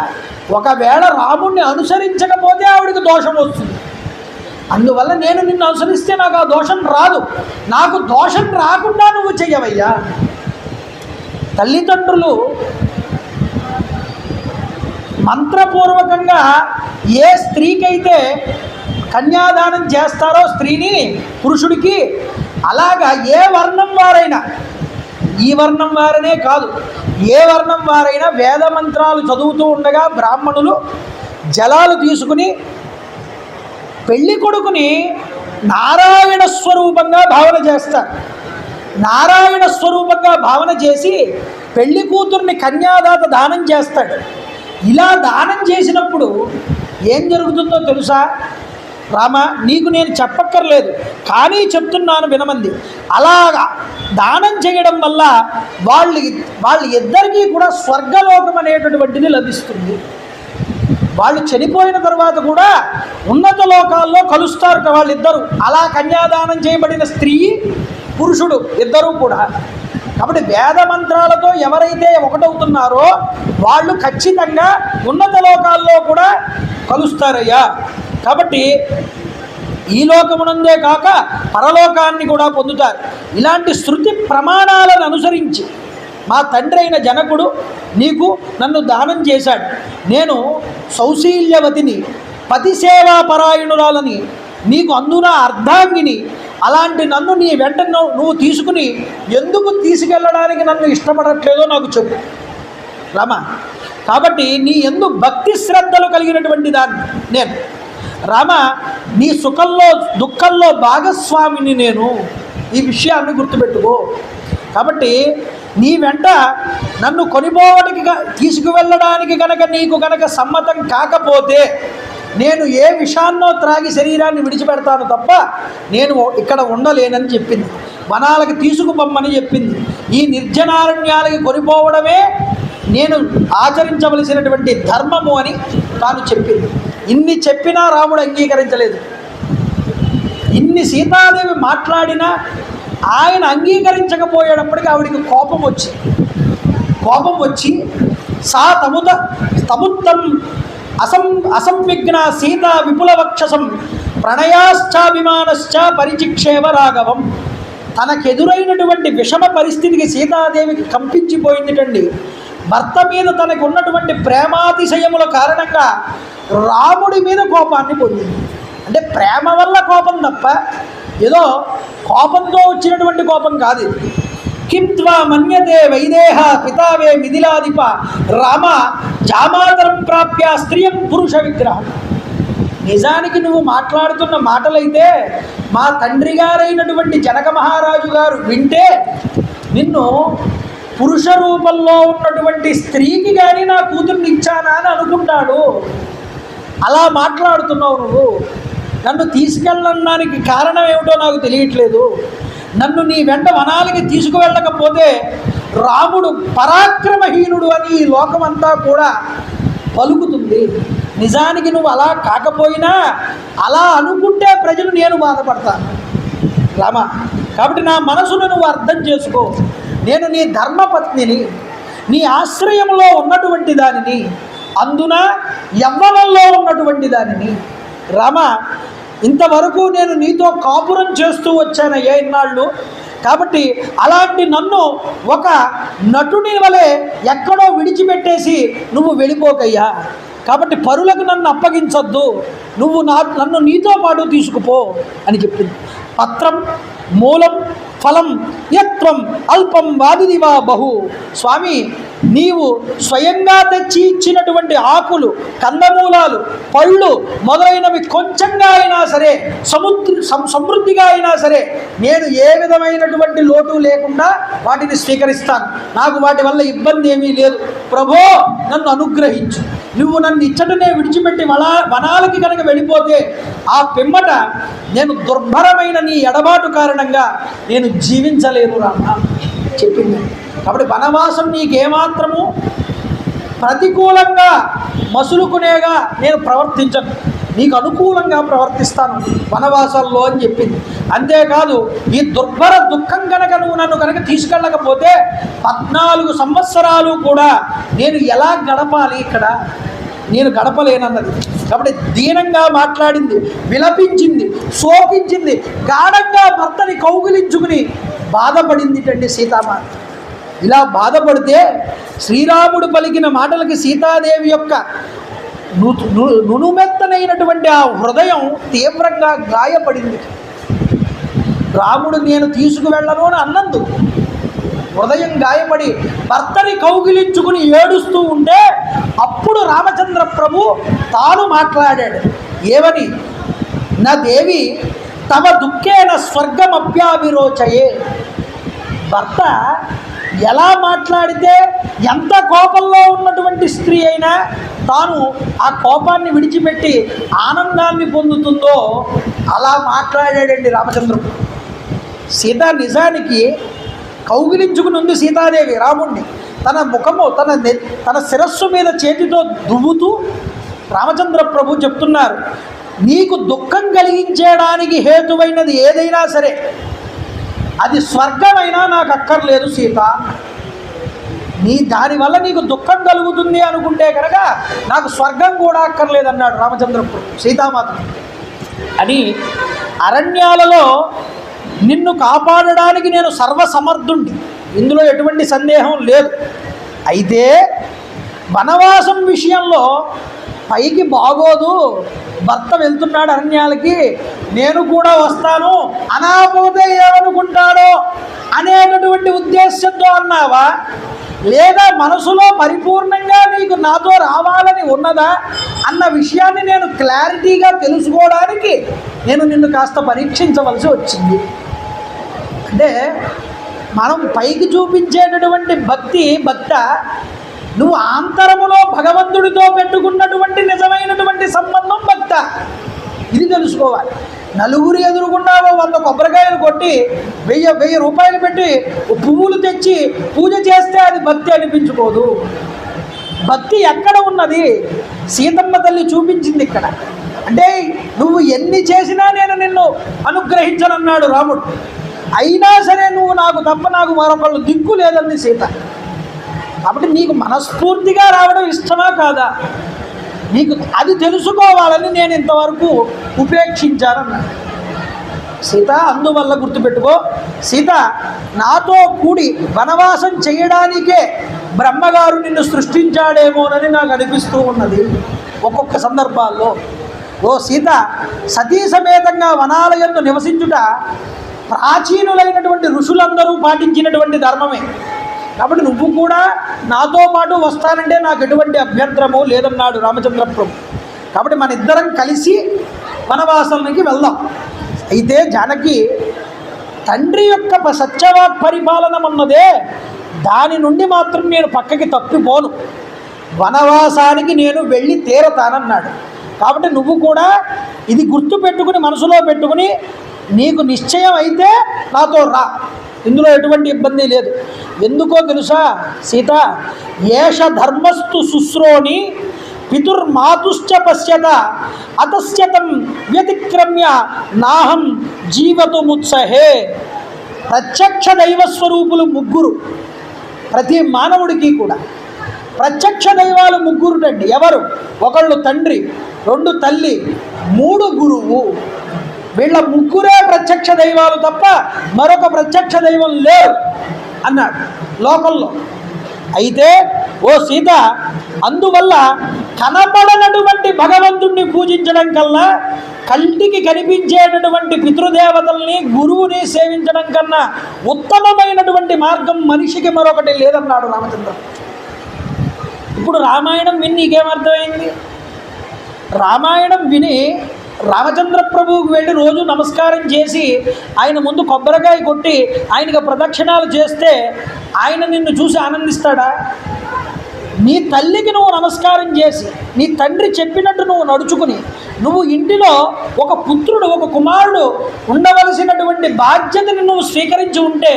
ఒకవేళ రాముణ్ణి అనుసరించకపోతే ఆవిడికి దోషం వస్తుంది. అందువల్ల నేను నిన్ను అనుసరిస్తే నాకు ఆ దోషం రాదు. నాకు దోషం రాకుండా నువ్వు చెయ్యవయ్యా. తల్లిదండ్రులు మంత్రపూర్వకంగా ఏ స్త్రీకైతే కన్యాదానం చేస్తారో స్త్రీని పురుషుడికి, అలాగా ఏ వర్ణం వారైనా, ఈ వర్ణం వారనే కాదు, ఏ వర్ణం వారైనా వేద మంత్రాలు చదువుతూ ఉండగా బ్రాహ్మణులు జలాలు తీసుకుని పెళ్లి కొడుకుని నారాయణ స్వరూపంగా భావన చేస్తారు. నారాయణ స్వరూపంగా భావన చేసి పెళ్లి కూతుర్ని కన్యాదాత దానం చేస్తాడు. ఇలా దానం చేసినప్పుడు ఏం జరుగుతుందో తెలుసా రామ? నీకు నేను చెప్పక్కర్లేదు, కానీ చెప్తున్నాను వినమంది. అలాగా దానం చేయడం వల్ల వాళ్ళ ఇద్దరికీ కూడా స్వర్గలోకం అనేటటువంటిది లభిస్తుంది. వాళ్ళు చనిపోయిన తర్వాత కూడా ఉన్నత లోకాల్లో కలుస్తారు వాళ్ళిద్దరూ. అలా కన్యాదానం చేయబడిన స్త్రీ పురుషుడు ఇద్దరూ కూడా. కాబట్టి వేద మంత్రాలతో ఎవరైతే ఒకటవుతున్నారో వాళ్ళు ఖచ్చితంగా ఉన్నత లోకాల్లో కూడా కలుస్తారయ్యా. కాబట్టి ఈ లోకమునందే కాక పరలోకాన్ని కూడా పొందుతారు. ఇలాంటి శృతి ప్రమాణాలను అనుసరించి మా తండ్రి అయిన జనకుడు నీకు నన్ను దానం చేశాడు. నేను సౌశీల్యవతిని, పతిసేవాపరాయణురాలని, నీకు అందున అర్ధాంగిని, అలాంటి నన్ను నీ వెంట నువ్వు తీసుకుని ఎందుకు తీసుకెళ్ళడానికి నన్ను ఇష్టపడట్లేదో నాకు చెప్పు రామ. కాబట్టి నీ యందు భక్తి శ్రద్ధలు కలిగినటువంటి దాన్ని నేను రామ, నీ సుఖంలో దుఃఖంలో భాగస్వామిని నేను, ఈ విషయాన్ని గుర్తుపెట్టుకో. కాబట్టి నీ వెంట నన్ను కొనిపోవడానికి తీసుకువెళ్ళడానికి కనుక నీకు కనుక సమ్మతం కాకపోతే నేను ఏ విషాన్నో త్రాగి శరీరాన్ని విడిచిపెడతాను తప్ప నేను ఇక్కడ ఉండలేనని చెప్పింది. వనాలకి తీసుకుపోమ్మని చెప్పింది. ఈ నిర్జనారణ్యాలకి కొనిపోవడమే నేను ఆచరించవలసినటువంటి ధర్మము అని తాను చెప్పింది. ఇన్ని చెప్పినా రాముడు అంగీకరించలేదు. ఇన్ని సీతాదేవి మాట్లాడినా ఆయన అంగీకరించకపోయేటప్పటికి ఆవిడికి కోపం వచ్చి సా తముత్తం అసంవిఘ్న సీత విపులవక్షసం ప్రణయాశ్చాభిమానశ్చ పరిచిక్షేవ రాఘవం. తనకెదురైనటువంటి విషమ పరిస్థితికి సీతాదేవికి కంపించిపోయిందిటండి. భర్త మీద తనకు ఉన్నటువంటి ప్రేమాతిశయముల కారణంగా రాముడి మీద కోపాన్ని పొందింది. అంటే ప్రేమ వల్ల కోపం తప్ప ఏదో కోపంతో వచ్చినటువంటి కోపం కాదు. కిం త్వా మన్యతే వైదేహ పితావే మిథిలాధిప రామ జామాతరం ప్రాప్య స్త్రియం పురుష విగ్రహం. నిజానికి నువ్వు మాట్లాడుతున్న మాటలైతే మా తండ్రి గారైనటువంటి జనక మహారాజు గారు వింటే నిన్ను పురుష రూపంలో ఉన్నటువంటి స్త్రీకి కానీ నా కూతుర్ని ఇచ్చానా అని అనుకుంటాడు. అలా మాట్లాడుతున్నావు నువ్వు. నన్ను తీసుకెళ్ళడానికి కారణం ఏమిటో నాకు తెలియట్లేదు. నన్ను నీ వెంట వనాలకి తీసుకువెళ్ళకపోతే రాముడు పరాక్రమహీనుడు అని ఈ లోకమంతా కూడా పలుకుతుంది. నిజానికి నువ్వు అలా కాకపోయినా అలా అనుకుంటే ప్రజలు నేను బాధపడతాను రామ. కాబట్టి నా మనసును నువ్వు అర్థం చేసుకో. నేను నీ ధర్మపత్నిని, నీ ఆశ్రయంలో ఉన్నటువంటి దానిని, అందున యవ్వనంలో ఉన్నటువంటి దానిని రామ. ఇంతవరకు నేను నీతో కాపురం చేస్తూ వచ్చానయ్యా ఇన్నాళ్ళు. కాబట్టి అలాంటి నన్ను ఒక నటుని వలె ఎక్కడో విడిచిపెట్టేసి నువ్వు వెళ్ళిపోకయ్యా. కాబట్టి పరులకు నన్ను అప్పగించొద్దు, నువ్వు నన్ను నీతో పాటు తీసుకుపో అని చెప్పింది. పత్రం మూలం ఫలం యత్వం అల్పం వాదిదివా బహు. స్వామి, నీవు స్వయంగా తెచ్చి ఇచ్చినటువంటి ఆకులు, కందమూలాలు, పళ్ళు మొదలైనవి కొంచెంగా అయినా సరే, సమృద్ధిగా అయినా సరే నేను ఏ విధమైనటువంటి లోటు లేకుండా వాటిని స్వీకరిస్తాను. నాకు వాటి వల్ల ఇబ్బంది ఏమీ లేదు. ప్రభో, నన్ను అనుగ్రహించు. నువ్వు నన్ను ఇచ్చటనే విడిచిపెట్టి వనాలకి కనుక వెళ్ళిపోతే ఆ పిమ్మట నేను దుర్భరమైన నీ ఎడబాటు కారణంగా నేను జీవించలేను రామ చెప్పింది. కాబట్టి వనవాసం నీకేమాత్రము ప్రతికూలంగా మసులుకునేగా నేను ప్రవర్తించను, నీకు అనుకూలంగా ప్రవర్తిస్తాను వనవాసాల్లో అని చెప్పింది. అంతేకాదు, ఈ దుర్భర దుఃఖం కనుక నువ్వు నన్ను కనుక తీసుకెళ్ళకపోతే 14 సంవత్సరాలు కూడా నేను ఎలా గడపాలి ఇక్కడ, నేను గడపలేనన్నది. కాబట్టి దీనంగా మాట్లాడింది, విలపించింది, శోకించింది, గాఢంగా భర్తని కౌగిలించుకుని బాధపడింది టండి సీతామాత. ఇలా బాధపడితే శ్రీరాముడు పలికిన మాటలకి సీతాదేవి యొక్క నునుమెత్తనైనటువంటి ఆ హృదయం తీవ్రంగా గాయపడింది. రాముడు నేను తీసుకువెళ్ళను అని అన్నందు హృదయం గాయపడి భర్తని కౌగిలించుకుని ఏడుస్తూ ఉంటే అప్పుడు రామచంద్ర ప్రభు తాను మాట్లాడాడు. ఏమని? నా దేవి తమ దుఃఖేన స్వర్గమప్యాభిరోచయే. భర్త ఎలా మాట్లాడితే ఎంత కోపంలో ఉన్నటువంటి స్త్రీ అయినా తాను ఆ కోపాన్ని విడిచిపెట్టి ఆనందాన్ని పొందుతుందో అలా మాట్లాడాడండి రామచంద్రుడు. సీత నిజానికి కౌగిలించుకుని ఉంది సీతాదేవి రాముణ్ణి. తన ముఖము తన శిరస్సు మీద చేతితో దువ్వుతూ రామచంద్ర ప్రభు చెప్తున్నారు, నీకు దుఃఖం కలిగించడానికి హేతువైనది ఏదైనా సరే అది స్వర్గమైనా నాకు అక్కర్లేదు సీత. దానివల్ల నీకు దుఃఖం కలుగుతుంది అనుకుంటే కనుక నాకు స్వర్గం కూడా అక్కర్లేదన్నాడు రామచంద్ర ప్రభు సీతామాత అని. అరణ్యాలలో నిన్ను కాపాడడానికి నేను సర్వసమర్థుండి, ఇందులో ఎటువంటి సందేహం లేదు. అయితే వనవాసం విషయంలో పైకి బాగోదు, భర్త వెళ్తున్నాడు అరణ్యాలకి, నేను కూడా వస్తాను అనకపోతే ఏమనుకుంటాడో అనేటటువంటి ఉద్దేశంతో అన్నావా, లేదా మనసులో పరిపూర్ణంగా నీకు నాతో రావాలని ఉన్నదా అన్న విషయాన్ని నేను క్లారిటీగా తెలుసుకోవడానికి నేను నిన్ను కాస్త పరీక్షించవలసి వచ్చింది. అంటే మనం పైకి చూపించేటటువంటి భక్త నువ్వు ఆంతరములో భగవంతుడితో పెట్టుకున్నటువంటి నిజమైనటువంటి సంబంధం భక్త, ఇది తెలుసుకోవాలి. నలుగురు ఎదురుగుండా 100 కొబ్బరికాయలు కొట్టి 1000 రూపాయలు పెట్టి పువ్వులు తెచ్చి పూజ చేస్తే అది భక్తి అనిపించుకోదు. భక్తి ఎక్కడ ఉన్నది? సీతమ్మ తల్లి చూపించింది ఇక్కడ. అంటే నువ్వు ఎన్ని చేసినా నేను నిన్ను అనుగ్రహించనన్నాడు రాముడు. అయినా సరే నువ్వు నాకు తప్ప నాకు మరొకళ్ళు దిక్కు లేదంది సీత. కాబట్టి నీకు మనస్ఫూర్తిగా రావడం ఇష్టమా కాదా, నీకు అది తెలుసుకోవాలని నేను ఇంతవరకు ఉపేక్షించానన్నాడు. సీత అందువల్ల గుర్తుపెట్టుకో, సీత నాతో కూడి వనవాసం చేయడానికే బ్రహ్మగారు నిన్ను సృష్టించాడేమోనని నాకు అనిపిస్తూ ఉన్నది ఒక్కొక్క సందర్భాల్లో. ఓ సీత, సతీ సమేతంగా వనాలయందు నివసించుట ప్రాచీనులైనటువంటి ఋషులందరూ పాటించినటువంటి ధర్మమే. కాబట్టి నువ్వు కూడా నాతో పాటు వస్తానంటే నాకు ఎటువంటి అభ్యంతరము లేదన్నాడు రామచంద్ర ప్రభు. కాబట్టి మన ఇద్దరం కలిసి వనవాసానికి వెళ్దాం. అయితే జానకి తండ్రి యొక్క సత్యవాక్ పరిపాలన ఉన్నదే, దాని నుండి మాత్రం నేను పక్కకి తప్పిపోను, వనవాసానికి నేను వెళ్ళి తీరతానన్నాడు. కాబట్టి నువ్వు కూడా ఇది గుర్తు పెట్టుకుని మనసులో పెట్టుకుని నీకు నిశ్చయం అయితే నాతో రా, ఇందులో ఎటువంటి ఇబ్బంది లేదు. ఎందుకో తెలుసా సీత, ఏష ధర్మస్తు శుశ్రోణి పితుర్మాతుశ్చ పశ్యత అతస్యతం వ్యతిక్రమ్య నాహం జీవతుముత్సహే. ప్రత్యక్ష దైవస్వరూపులు ముగ్గురు, ప్రతి మానవుడికి కూడా ప్రత్యక్ష దైవాలు ముగ్గురుటండి. ఎవరు? ఒకళ్ళు తండ్రి, 2 తల్లి, 3 గురువు. వీళ్ళ ముగ్గురే ప్రత్యక్ష దైవాలు తప్ప మరొక ప్రత్యక్ష దైవం లేరు అన్నాడు లోకంలో. అయితే ఓ సీత, అందువల్ల కనపడనటువంటి భగవంతుణ్ణి పూజించడం కన్నా కంటికి కనిపించేటటువంటి పితృదేవతల్ని గురువుని సేవించడం కన్నా ఉత్తమమైనటువంటి మార్గం మనిషికి మరొకటి లేదన్నాడు రామచంద్ర. ఇప్పుడు రామాయణం విని నీకేమర్థమైంది? రామాయణం విని రామచంద్ర ప్రభువుకి వెళ్ళి రోజు నమస్కారం చేసి ఆయన ముందు కొబ్బరికాయ కొట్టి ఆయనకి ప్రదక్షిణాలు చేస్తే ఆయన నిన్ను చూసి ఆనందిస్తాడా? నీ తల్లికి నువ్వు నమస్కారం చేసి నీ తండ్రి చెప్పినట్టు నువ్వు నడుచుకుని నువ్వు ఇంటిలో ఒక పుత్రుడు, ఒక కుమారుడు ఉండవలసినటువంటి బాధ్యతని నువ్వు స్వీకరించి ఉంటే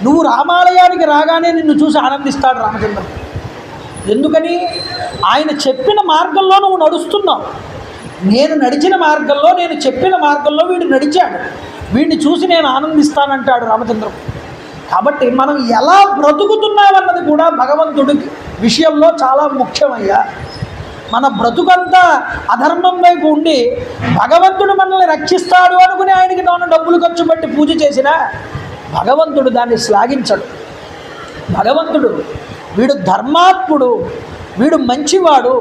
నువ్వు రామాలయానికి రాగానే నిన్ను చూసి ఆనందిస్తాడు రామచంద్రుడు. ఎందుకని? ఆయన చెప్పిన మార్గంలో నువ్వు నడుస్తున్నావు. నేను నడిచిన మార్గంలో, నేను చెప్పిన మార్గంలో వీడు నడిచాడు, వీడిని చూసి నేను ఆనందిస్తానంటాడు రామచంద్రం. కాబట్టి మనం ఎలా బ్రతుకుతున్నామన్నది కూడా భగవంతుడి విషయంలో చాలా ముఖ్యమయ్యా. మన బ్రతుకంతా అధర్మం వైపు ఉండి భగవంతుడు మనల్ని రక్షిస్తాడు అనుకుని ఆయనకి తాను డబ్బులు ఖర్చు పెట్టి పూజ చేసినా భగవంతుడు దాన్ని శ్లాఘించడు. భగవంతుడు వీడు ధర్మాత్ముడు, వీడు మంచివాడు,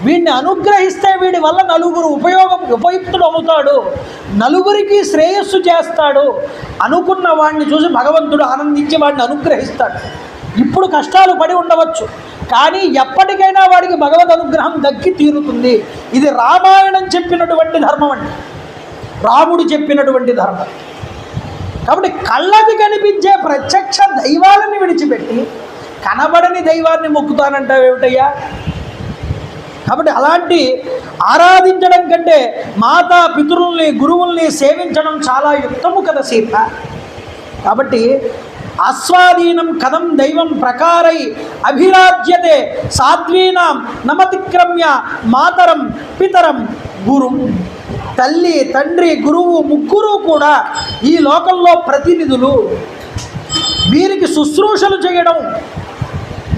వీడిని అనుగ్రహిస్తే వీడి వల్ల నలుగురు ఉపయుక్తుడు అవుతాడు, నలుగురికి శ్రేయస్సు చేస్తాడు అనుకున్న వాడిని చూసి భగవంతుడు ఆనందించి వాడిని అనుగ్రహిస్తాడు. ఇప్పుడు కష్టాలు పడి ఉండవచ్చు, కానీ ఎప్పటికైనా వాడికి భగవద్ అనుగ్రహం దక్కి తీరుతుంది. ఇది రామాయణం చెప్పినటువంటి ధర్మం అండి, రాముడు చెప్పినటువంటి ధర్మం. కాబట్టి కళ్ళకి కనిపించే ప్రత్యక్ష దైవాలని విడిచిపెట్టి కనబడని దైవాన్ని మొక్కుతానంటావేమిటయ్యా? కాబట్టి అలాంటి ఆరాధించడం కంటే మాతా పితరుల్ని గురువుల్ని సేవించడం చాలా యుక్తము కదా సీత. కాబట్టి ఆస్వాదీనం కథం దైవం ప్రకారై అభిరాజ్యతే సాధ్వీనాం నమతిక్రమ్య మాతరం పితరం గురుం. తల్లి, తండ్రి, గురువు ముగ్గురు కూడా ఈ లోకంలో ప్రతినిధులు. వీరికి శుశ్రూషలు చేయడం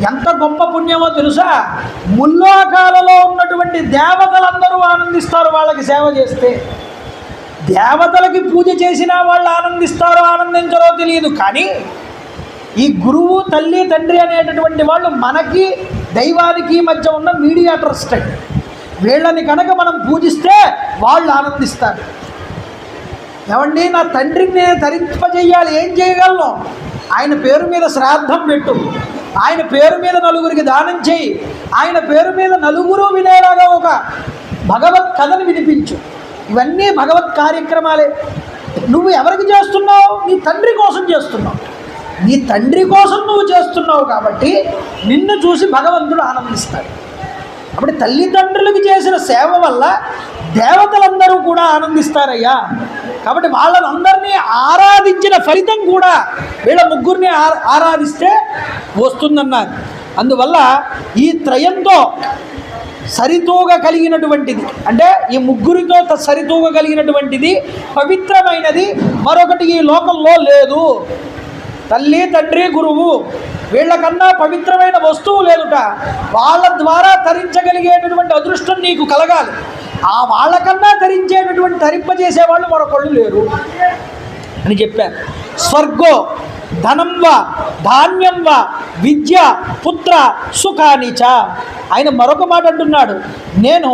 ఎంత గొప్ప పుణ్యమో తెలుసా? ముల్లోకాలలో ఉన్నటువంటి దేవతలందరూ ఆనందిస్తారు వాళ్ళకి సేవ చేస్తే. దేవతలకి పూజ చేసినా వాళ్ళు ఆనందిస్తారో ఆనందించరో తెలియదు, కానీ ఈ గురువు, తల్లి, తండ్రి అనేటటువంటి వాళ్ళు మనకి దైవానికి మధ్య ఉన్న మీడియేటర్స్. వీళ్ళని కనుక మనం పూజిస్తే వాళ్ళు ఆనందిస్తారు. ఏమండి, నా తండ్రిని నేను తరింపజేయాలి, ఏం చేయగలను? ఆయన పేరు మీద శ్రాద్ధం పెట్టు, ఆయన పేరు మీద నలుగురికి దానం చేయి, ఆయన పేరు మీద నలుగురు వినేలాగా ఒక భగవత్ కథను వినిపించు. ఇవన్నీ భగవత్ కార్యక్రమాలే. నువ్వు ఎవరికి చేస్తున్నావు? నీ తండ్రి కోసం చేస్తున్నావు. నీ తండ్రి కోసం నువ్వు చేస్తున్నావు కాబట్టి నిన్ను చూసి భగవంతుడు ఆనందిస్తాడు. కాబట్టి తల్లిదండ్రులకు చేసిన సేవ వల్ల దేవతలందరూ కూడా ఆనందిస్తారయ్యా. కాబట్టి వాళ్ళందరినీ ఆరాధించిన ఫలితం కూడా వీళ్ళ ముగ్గురిని ఆరాధిస్తే వస్తుందన్నారు. అందువల్ల ఈ త్రయంతో సరితూగ కలిగినటువంటిది, అంటే ఈ ముగ్గురితో సరితూగ కలిగినటువంటిది పవిత్రమైనది మరొకటి ఈ లోకంలో లేదు. తల్లి, తండ్రి, గురువు వీళ్ళకన్నా పవిత్రమైన వస్తువు లేదుట. వాళ్ళ ద్వారా తరించగలిగేటటువంటి అదృష్టం నీకు కలగాలి. ఆ వాళ్ళకన్నా తరింపజేసేవాళ్ళు మరొకళ్ళు లేరు అని చెప్పారు. స్వర్గో ధనం వా ధాన్యం వా విద్య పుత్ర సుఖానిచ. ఆయన మరొక మాట అంటున్నాడు, నేను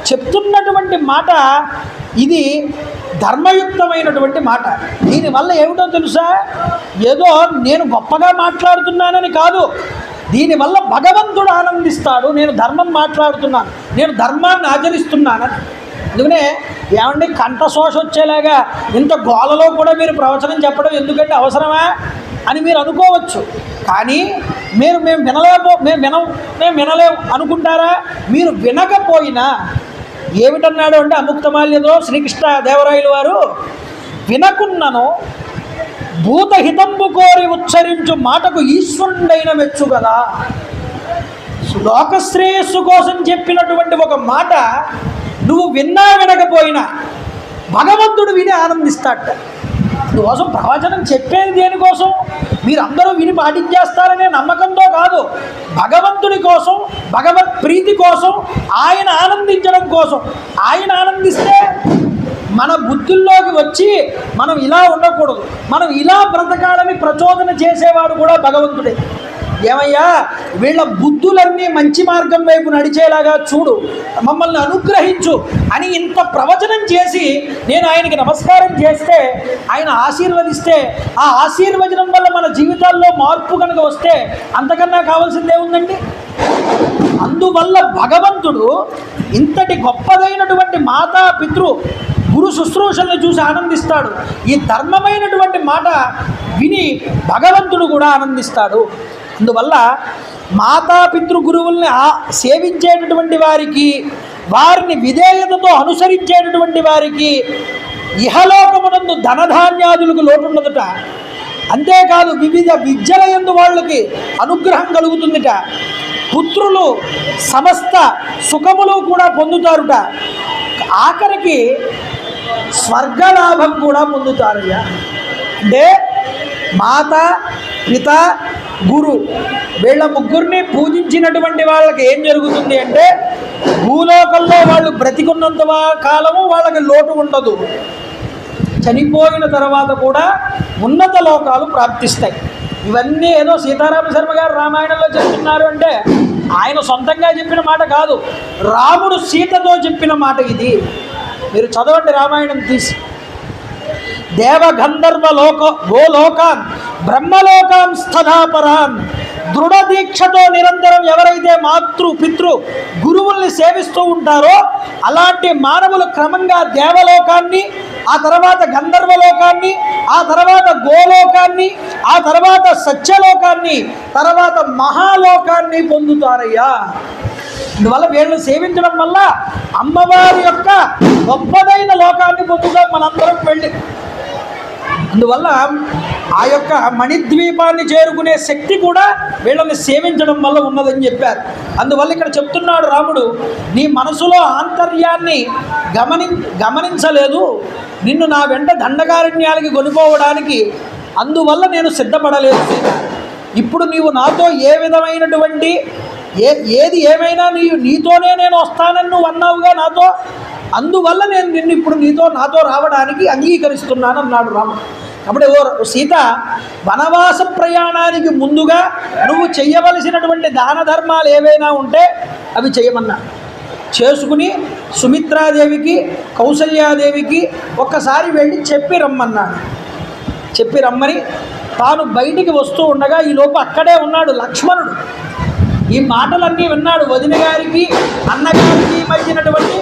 చెప్తున్నటువంటి మాట ఇది ధర్మయుక్తమైనటువంటి మాట. దీనివల్ల ఏమిటో తెలుసా? ఏదో నేను గొప్పగా మాట్లాడుతున్నానని కాదు, దీనివల్ల భగవంతుడు ఆనందిస్తాడు. నేను ధర్మం మాట్లాడుతున్నాను, నేను ధర్మాన్ని ఆచరిస్తున్నానని. అందుకనే ఏమండి, కంఠశోష వచ్చేలాగా ఇంత గోలలో కూడా మీరు ప్రవచనం చెప్పడం ఎందుకంటే అవసరమా అని మీరు అనుకోవచ్చు. కానీ మేము వినలేము అనుకుంటారా? మీరు వినకపోయినా ఏమిటన్నాడు అంటే అముక్తమాల్యదో శ్రీకృష్ణ దేవరాయలు వారు, వినకున్నను భూతహితంబు కోరి ఉచ్చరించు మాటకు ఈశ్వరుడైన మెచ్చు కదా. లోకశ్రేయస్సు కోసం చెప్పినటువంటి ఒక మాట నువ్వు విన్నా వినకపోయినా భగవంతుడు విని ఆనందిస్తాడట. అందుకోసం ప్రవచనం చెప్పేది దేనికోసం? మీరందరూ విని పాటించేస్తారనే నమ్మకంతో కాదు, భగవంతుడి కోసం, భగవత్ ప్రీతి కోసం, ఆయన ఆనందించడం కోసం. ఆయన ఆనందిస్తే మన బుద్ధుల్లోకి వచ్చి మనం ఇలా ఉండకూడదు, మనం ఇలా బ్రతకాలని ప్రచోదన చేసేవాడు కూడా భగవంతుడే. ఏమయ్యా, వీళ్ళ బుద్ధులన్నీ మంచి మార్గం వైపు నడిచేలాగా చూడు, మమ్మల్ని అనుగ్రహించు అని ఇంత ప్రవచనం చేసి నేను ఆయనకి నమస్కారం చేస్తే, ఆయన ఆశీర్వదిస్తే, ఆ ఆశీర్వచనం వల్ల మన జీవితాల్లో మార్పు కనుక వస్తే అంతకన్నా కావాల్సిందే ఉందండి. అందువల్ల భగవంతుడు ఇంతటి గొప్పదైనటువంటి మాతా పితృ గురు శుశ్రూషలను చూసి ఆనందిస్తాడు. ఈ ధర్మమైనటువంటి మాట విని భగవంతుడు కూడా ఆనందిస్తాడు. అందువల్ల మాతాపితృ గురువుల్ని సేవించేటటువంటి వారికి, వారిని విధేయతతో అనుసరించేటటువంటి వారికి ఇహలోకమునందు ధనధాన్యాదులకు లోటుండదుట. అంతేకాదు వివిధ విద్యల యందు వాళ్ళకి అనుగ్రహం కలుగుతుందిట. పుత్రులు సమస్త సుఖములు కూడా పొందుతారుట. ఆఖరికి స్వర్గలాభం కూడా పొందుతారయ్యా. అంటే మాత, పిత, గురు వీళ్ళ ముగ్గురిని పూజించినటువంటి వాళ్ళకి ఏం జరుగుతుంది అంటే, భూలోకంలో వాళ్ళు బ్రతికున్నంత కాలము వాళ్ళకి లోటు ఉండదు. చనిపోయిన తర్వాత కూడా ఉన్నత లోకాలు ప్రాప్తిస్తాయి. ఇవన్నీ ఏదో సీతారామ శర్మ గారు రామాయణంలో చెప్తున్నారు అంటే ఆయన సొంతంగా చెప్పిన మాట కాదు, రాముడు సీతతో చెప్పిన మాట ఇది. మీరు చదవండి రామాయణం తీసి. దేవగంధర్వ గోలోకాన్ బ్రహ్మలోకాన్ స్థధాపరాన్. దృఢ దీక్షతో నిరంతరం ఎవరైతే మాతృ పితృ గురువుల్ని సేవిస్తూ ఉంటారో అలాంటి మానవులు క్రమంగా దేవలోకాన్ని, ఆ తర్వాత గంధర్వలోకాన్ని, ఆ తర్వాత గోలోకాన్ని, ఆ తర్వాత సత్యలోకాన్ని, తర్వాత మహాలోకాన్ని పొందుతారయ్యా. అందువల్ల వీళ్ళని సేవించడం వల్ల అమ్మవారి యొక్క గొప్పదైన లోకాన్ని పొందుతాం మనందరం వెళ్ళి. అందువల్ల ఆ యొక్క మణిద్వీపాన్ని చేరుకునే శక్తి కూడా వీళ్ళని సేవించడం వల్ల ఉన్నదని చెప్పారు. అందువల్ల ఇక్కడ చెప్తున్నాడు రాముడు, నీ మనసులో ఆంతర్యాన్ని గమనించలేదు, నిన్ను నా వెంట దండకారణ్యాలకి కొనుక్కోవడానికి, అందువల్ల నేను సిద్ధపడలేదు సీత. ఇప్పుడు నీవు నాతో ఏ విధమైనటువంటి ఏది ఏమైనా నీతోనే నేను వస్తానని నువ్వు అన్నావుగా నాతో, అందువల్ల నేను నిన్ను ఇప్పుడు నాతో రావడానికి అంగీకరిస్తున్నాను అన్నాడు రాముడు. కాబట్టి ఓ సీత, వనవాస ప్రయాణానికి ముందుగా నువ్వు చెయ్యవలసినటువంటి దాన ధర్మాలు ఏవైనా ఉంటే అవి చేయమన్నా. చేసుకుని సుమిత్రాదేవికి కౌసల్యాదేవికి ఒక్కసారి వెళ్ళి చెప్పి రమ్మన్నాడు. చెప్పి రమ్మని తాను బయటికి వస్తూ ఉండగా ఈలోపు అక్కడే ఉన్నాడు లక్ష్మణుడు. ఈ మాటలన్నీ విన్నాడు. వదిన గారికి అన్నగారికి మధ్యనటువంటి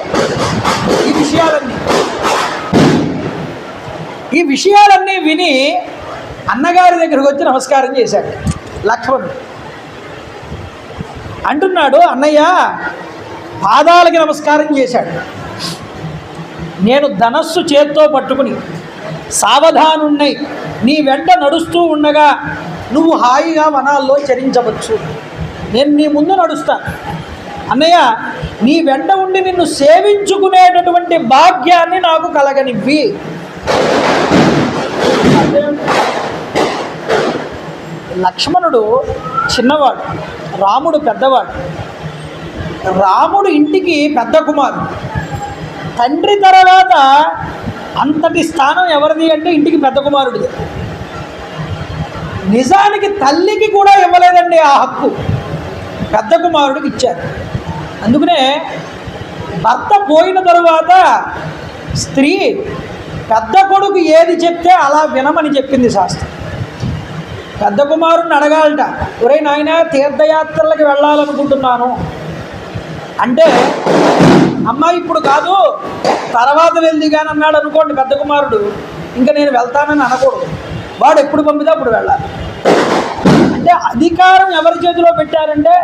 ఈ విషయాలన్నీ విని అన్నగారి దగ్గరికి వచ్చి నమస్కారం చేశాడు లక్ష్మణుడు. అంటున్నాడు, అన్నయ్య పాదాలకి నమస్కారం చేశాడు. నేను ధనస్సు చేత్తో పట్టుకుని సావధానున్నై నీ వెంట నడుస్తూ ఉండగా నువ్వు హాయిగా వనాల్లో చరించవచ్చు. నేను నీ ముందు నడుస్తాను అన్నయ్య, నీ వెంట ఉండి నిన్ను సేవించుకునేటటువంటి భాగ్యాన్ని నాకు కలగనివ్వి. లక్ష్మణుడు చిన్నవాడు, రాముడు పెద్దవాడు. రాముడు ఇంటికి పెద్ద కుమారుడు. తండ్రి తర్వాత అంతటి స్థానం ఎవరిది అంటే ఇంటికి పెద్ద కుమారుడిది. నిజానికి తల్లికి కూడా ఇవ్వలేదండి ఆ హక్కు, పెద్ద కుమారుడికి ఇచ్చారు. అందుకనే భర్త పోయిన తరువాత స్త్రీ పెద్ద కొడుకు ఏది చెప్తే అలా వినమని చెప్పింది శాస్త్రం. పెద్ద కుమారుడిని అడగాలట, ఒరే నాయన తీర్థయాత్రలకు వెళ్ళాలనుకుంటున్నాను అంటే, అమ్మాయి ఇప్పుడు కాదు తర్వాత వెళ్ది కానీ అన్నాడు అనుకోండి పెద్ద కుమారుడు, ఇంకా నేను వెళ్తానని అనకూడదు. వాడు ఎప్పుడు పంపితే అప్పుడు వెళ్ళాలి. అంటే అధికారం ఎవరి చేతిలో పెట్టారంటే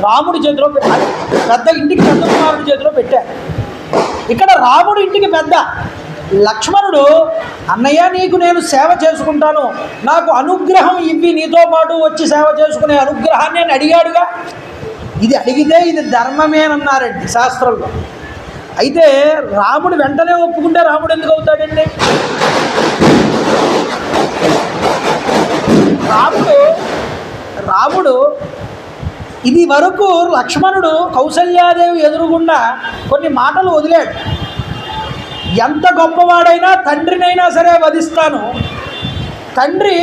రాముడి చేతిలో పెట్టారు. పెద్ద ఇంటికి పెద్ద కుమారుడి చేతిలో పెట్టారు. ఇక్కడ రాముడు ఇంటికి పెద్ద. లక్ష్మణుడు, అన్నయ్య నీకు నేను సేవ చేసుకుంటాను, నాకు అనుగ్రహం ఇవ్వి, నీతో పాటు వచ్చి సేవ చేసుకునే అనుగ్రహాన్ని నేను అడిగాడుగా. ఇది అడిగితే ఇది ధర్మమేనన్నారండి శాస్త్రంలో. అయితే రాముడు వెంటనే ఒప్పుకుంటే రాముడు ఎందుకు అవుతాడండి? రాముడు ఇది వరకు లక్ష్మణుడు కౌసల్యాదేవి ఎదురుగుండా కొన్ని మాటలు వదిలాడు. ఎంత గొప్పవాడైనా తండ్రినైనా సరే వధిస్తాను, తండ్రి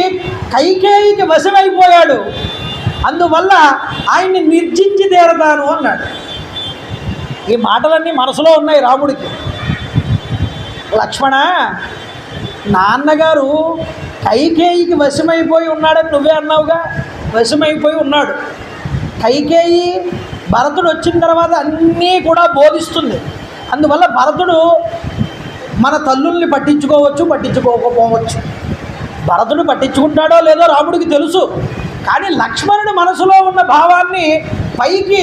కైకేయికి వశమైపోయాడు, అందువల్ల ఆయన్ని నిర్జించి తీరతాను అన్నాడు. ఈ మాటలన్నీ మనసులో ఉన్నాయి రాముడికి. లక్ష్మణ, నాన్నగారు కైకేయికి వశమైపోయి ఉన్నాడని నువ్వే అన్నావుగా, వశమైపోయి ఉన్నాడు. కైకేయి భరతుడు వచ్చిన తర్వాత అన్నీ కూడా బోధిస్తుంది. అందువల్ల భరతుడు మన తల్లుల్ని పట్టించుకోవచ్చు, పట్టించుకోకపోవచ్చు. భరతుడు పట్టించుకుంటాడో లేదో రాముడికి తెలుసు. కానీ లక్ష్మణుడి మనసులో ఉన్న భావాన్ని పైకి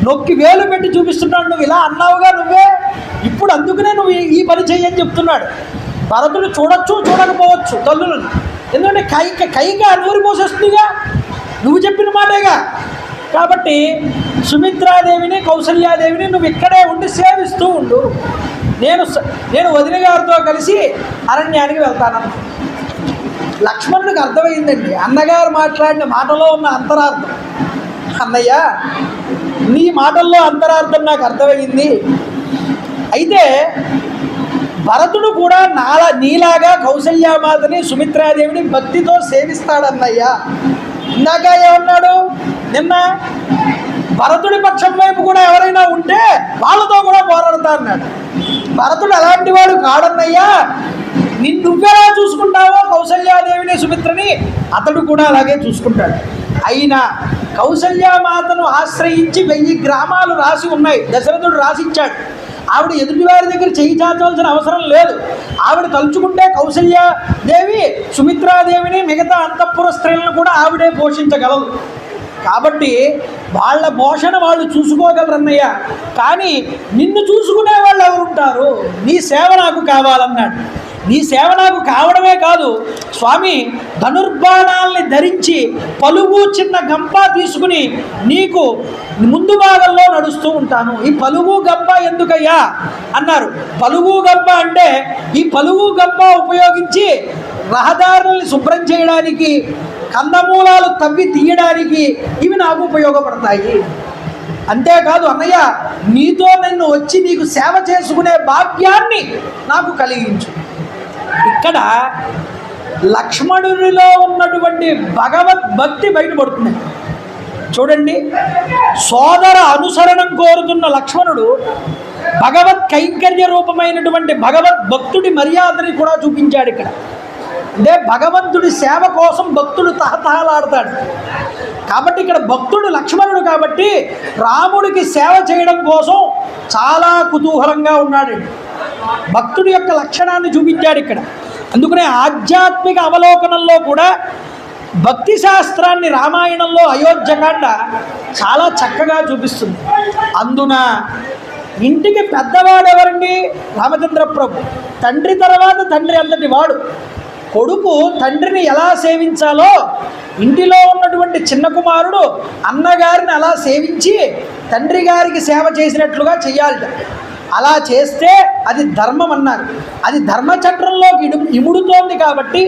నొక్కి వేలు పెట్టి చూపిస్తున్నాడు. నువ్వు ఇలా అన్నావుగా నువ్వే, ఇప్పుడు అందుకనే నువ్వు ఈ పని చెయ్యని చెప్తున్నాడు. భరతుడు చూడొచ్చు, చూడకపోవచ్చు తల్లులను, ఎందుకంటే కైగా నూరి పోసేస్తుందిగా, నువ్వు చెప్పిన మాటేగా. కాబట్టి సుమిత్రాదేవిని కౌసల్యాదేవిని నువ్వు ఇక్కడే ఉండి సేవిస్తూ ఉండు, నేను వదిన గారితో కలిసి అరణ్యానికి వెళ్తానన్న. లక్ష్మణుడికి అర్థమైందండి అన్నగారు మాట్లాడిన మాటలో ఉన్న అంతరార్థం. అన్నయ్య, నీ మాటల్లో అంతరార్థం నాకు అర్థమైంది. అయితే భరతుడు కూడా నీలాగా కౌసల్యామాతని సుమిత్రాదేవిని భక్తితో సేవిస్తాడన్నయ్య. ఇందాక ఏమన్నాడు? నిన్న భరతుడి పక్షం వైపు కూడా ఎవరైనా ఉంటే వాళ్ళతో కూడా పోరాడతా అన్నాడు. భరతుడు అలాంటి వాడు కాడన్నయ్యా, నువ్వెలా చూసుకుంటావో కౌసల్యాదేవిని సుమిత్రని అతడు కూడా అలాగే చూసుకుంటాడు. అయినా కౌసల్యామాతను ఆశ్రయించి 1000 గ్రామాలు రాసి ఉన్నాయి, దశరథుడు రాసిచ్చాడు. ఆవిడ ఎదుటివారి దగ్గర చేయి చాచవలసిన అవసరం లేదు. ఆవిడ తలుచుకుంటే కౌసల్యాదేవి సుమిత్రాదేవిని మిగతా అంతఃపుర స్త్రీలను కూడా ఆవిడే పోషించగలదు. కాబట్టి వాళ్ళ పోషణ వాళ్ళు చూసుకోగలరన్నయ్య. కానీ నిన్ను చూసుకునే వాళ్ళు ఎవరుంటారు? నీ సేవ నాకు కావాలన్నాడు. నీ సేవ నాకు కావడమే కాదు స్వామి, ధనుర్బాణాలని ధరించి పలుగు చిన్న గంప తీసుకుని నీకు ముందు భాగంలో నడుస్తూ ఉంటాను. ఈ పలుగు గంప ఎందుకయ్యా అన్నారు. పలుగు గంప అంటే ఈ పలుగు గంప ఉపయోగించి రహదారుల్ని శుభ్రం చేయడానికి, కందమూలాలు తవ్వి తీయడానికి ఇవి నాకు ఉపయోగపడతాయి. అంతేకాదు అన్నయ్య, నీతో నన్ను వచ్చి నీకు సేవ చేసుకునే భాగ్యాన్ని నాకు కలిగించు. ఇక్కడ లక్ష్మణునిలో ఉన్నటువంటి భగవద్భక్తి బయటపడుతుంది. చూడండి, సోదర అనుసరణం కోరుతున్న లక్ష్మణుడు భగవత్ కైంకర్య రూపమైనటువంటి భగవద్ భక్తుడి మర్యాదని కూడా చూపించాడు ఇక్కడ. అంటే భగవంతుడి సేవ కోసం భక్తుడు తహతహలాడతాడు. కాబట్టి ఇక్కడ భక్తుడు లక్ష్మణుడు కాబట్టి రాముడికి సేవ చేయడం కోసం చాలా కుతూహలంగా ఉన్నాడండి. భక్తుడి యొక్క లక్షణాన్ని చూపించాడు ఇక్కడ. అందుకనే ఆధ్యాత్మిక అవలోకనంలో కూడా భక్తి శాస్త్రాన్ని రామాయణంలో అయోధ్యకాండ చాలా చక్కగా చూపిస్తుంది. అందున ఇంటికి పెద్దవాడెవరండి? రామచంద్ర ప్రభు. తండ్రి తర్వాత తండ్రి అంతటి వాడు. కొడుకు తండ్రిని ఎలా సేవించాలో ఇంటిలో ఉన్నటువంటి చిన్న కుమారుడు అన్నగారిని అలా సేవించి తండ్రి గారికి సేవ చేసినట్లుగా చెయ్యాలి. అలా చేస్తే అది ధర్మం అన్నారు. అది ధర్మచక్రంలోకి ఇముడుతోంది కాబట్టి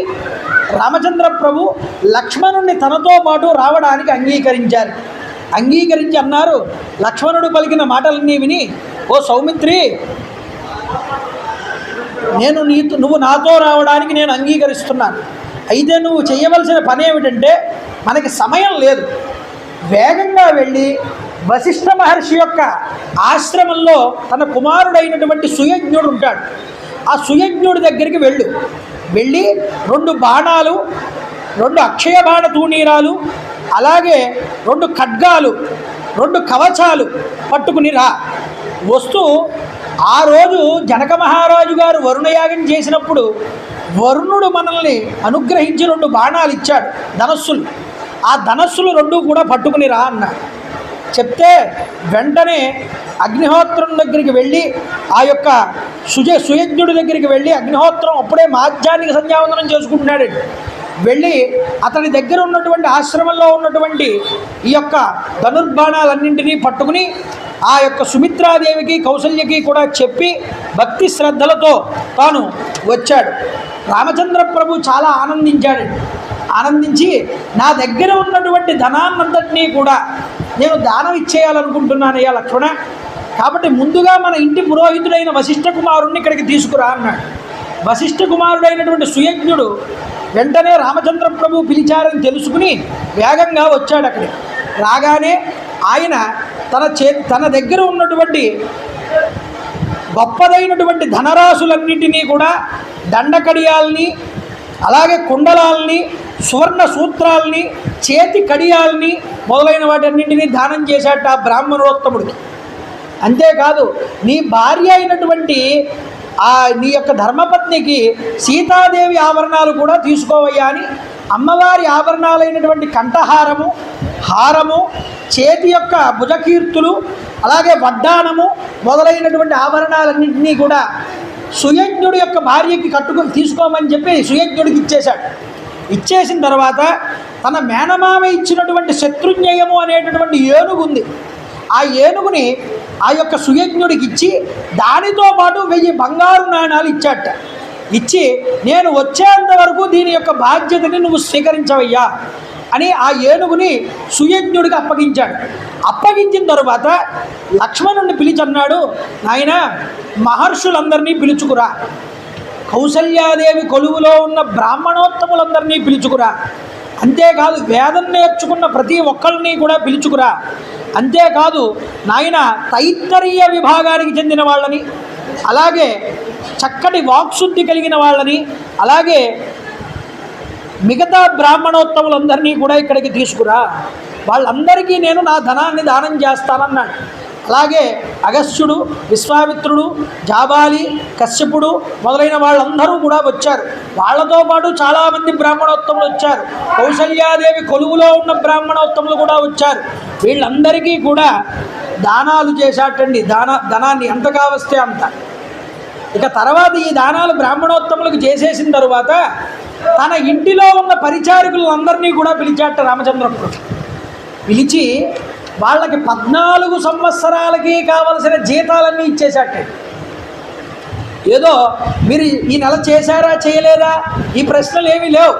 రామచంద్ర ప్రభు లక్ష్మణుణ్ణి తనతో పాటు రావడానికి అంగీకరించారు. అంగీకరించి అన్నారు, లక్ష్మణుడు పలికిన మాటలన్నీ విని, ఓ సౌమిత్రి, నువ్వు నాతో రావడానికి నేను అంగీకరిస్తున్నాను. అయితే నువ్వు చేయవలసిన పని ఏమిటంటే, మనకి సమయం లేదు, వేగంగా వెళ్ళి వశిష్ఠ మహర్షి యొక్క ఆశ్రమంలో తన కుమారుడైనటువంటి సుయజ్ఞుడు ఉంటాడు. ఆ సుయజ్ఞుడి దగ్గరికి వెళ్ళి 2 బాణాలు, 2 అక్షయ బాణ తూణీరాలు, అలాగే 2 ఖడ్గాలు, 2 కవచాలు పట్టుకుని రా. వస్తూ ఆ రోజు జనక మహారాజు గారు వరుణయాగం చేసినప్పుడు వరుణుడు మనల్ని అనుగ్రహించి 2 బాణాలు ఇచ్చాడు, ధనస్సులు. ఆ ధనస్సులు 2 కూడా పట్టుకుని రా అన్నాడు. చెప్తే వెంటనే అగ్నిహోత్రం దగ్గరికి వెళ్ళి ఆ యొక్క సుయజ్ఞుడి దగ్గరికి వెళ్ళి, అగ్నిహోత్రం అప్పుడే మాధ్యాన్నిక సంధ్యావందనం చేసుకుంటున్నాడు. వెళ్ళి అతని దగ్గర ఉన్నటువంటి ఆశ్రమంలో ఉన్నటువంటి ఈ యొక్క ధనుర్బాణాలన్నింటినీ పట్టుకుని ఆ యొక్క సుమిత్రాదేవికి కౌసల్యకి కూడా చెప్పి భక్తి శ్రద్ధలతో తాను వచ్చాడు. రామచంద్ర ప్రభు చాలా ఆనందించి నా దగ్గర ఉన్నటువంటి ధనాన్నంతటినీ కూడా నేను దానం ఇచ్చేయాలనుకుంటున్నానయ్యా లక్ష్మణ. కాబట్టి ముందుగా మన ఇంటి పురోహితుడైన వశిష్ఠ కుమారుణ్ణి ఇక్కడికి తీసుకురా అన్నాడు. వశిష్ఠ కుమారుడైనటువంటి సుయజ్ఞుడు వెంటనే రామచంద్ర ప్రభు పిలిచారని తెలుసుకుని వేగంగా వచ్చాడు. అక్కడికి రాగానే ఆయన తన దగ్గర ఉన్నటువంటి గొప్పదైనటువంటి ధనరాశులన్నింటినీ కూడా, దండకడియాల్ని, అలాగే కుండలాల్ని, సువర్ణ సూత్రాల్ని, చేతి కడియాల్ని మొదలైన వాటన్నింటినీ దానం చేశాట ఆ బ్రాహ్మణోత్తముడికి. అంతేకాదు, నీ భార్య అయినటువంటి నీ యొక్క ధర్మపత్నికి సీతాదేవి ఆభరణాలు కూడా తీసుకోవయ్యా అని అమ్మవారి ఆభరణాలైనటువంటి కంఠహారము, హారము, చేతి యొక్క భుజకీర్తులు, అలాగే వడ్డానము మొదలైనటువంటి ఆభరణాలన్నింటినీ కూడా సుయజ్ఞుడి యొక్క భార్యకి తీసుకోమని చెప్పి సుయజ్ఞుడికి ఇచ్చేశాడు. ఇచ్చేసిన తర్వాత తన మేనమామ ఇచ్చినటువంటి శత్రుజ్ఞయము అనేటటువంటి ఏనుగు ఉంది. ఆ ఏనుగుని ఆ యొక్క సుయజ్ఞుడికి ఇచ్చి దానితో పాటు 1000 బంగారు నాణాలు ఇచ్చాట. ఇచ్చి నేను వచ్చేంత వరకు దీని యొక్క బాధ్యతని నువ్వు స్వీకరించవయ్యా అని ఆ ఏనుగుని సుయజ్ఞుడికి అప్పగించాడు. అప్పగించిన తరువాత లక్ష్మణుడిని పిలిచన్నాడు, నాయన మహర్షులందరినీ పిలుచుకురా, కౌసల్యాదేవి కొలువులో ఉన్న బ్రాహ్మణోత్తములందరినీ పిలుచుకురా, అంతేకాదు వేదం నేర్చుకున్న ప్రతి ఒక్కరిని కూడా పిలుచుకురా, అంతేకాదు నాయన తైత్తరీయ విభాగానికి చెందిన వాళ్ళని, అలాగే చక్కటి వాక్శుద్ధి కలిగిన వాళ్ళని, అలాగే మిగతా బ్రాహ్మణోత్తములందరినీ కూడా ఇక్కడికి తీసుకురా, వాళ్ళందరికీ నేను నా ధనాన్ని దానం చేస్తానన్నాడు. అలాగే అగస్త్యుడు, విశ్వామిత్రుడు, జాబాలి, కశ్యపుడు మొదలైన వాళ్ళందరూ కూడా వచ్చారు. వాళ్ళతో పాటు చాలామంది బ్రాహ్మణోత్తములు వచ్చారు. కౌసల్యాదేవి కొలువులో ఉన్న బ్రాహ్మణోత్తములు కూడా వచ్చారు. వీళ్ళందరికీ కూడా దానాలు చేశాటండి. ధనాన్ని ఎంతగా వస్తే అంత. ఇక తర్వాత ఈ దానాలు బ్రాహ్మణోత్తములకు చేసేసిన తరువాత తన ఇంటిలో ఉన్న పరిచారకులందరినీ కూడా పిలిచాట రామచంద్రప్రభు. పిలిచి వాళ్ళకి 14 సంవత్సరాలకి కావలసిన జీతాలన్నీ ఇచ్చేశాట. ఏదో మీరు ఈ నెల చేశారా చేయలేదా ఈ ప్రశ్నలు ఏమీ లేవు.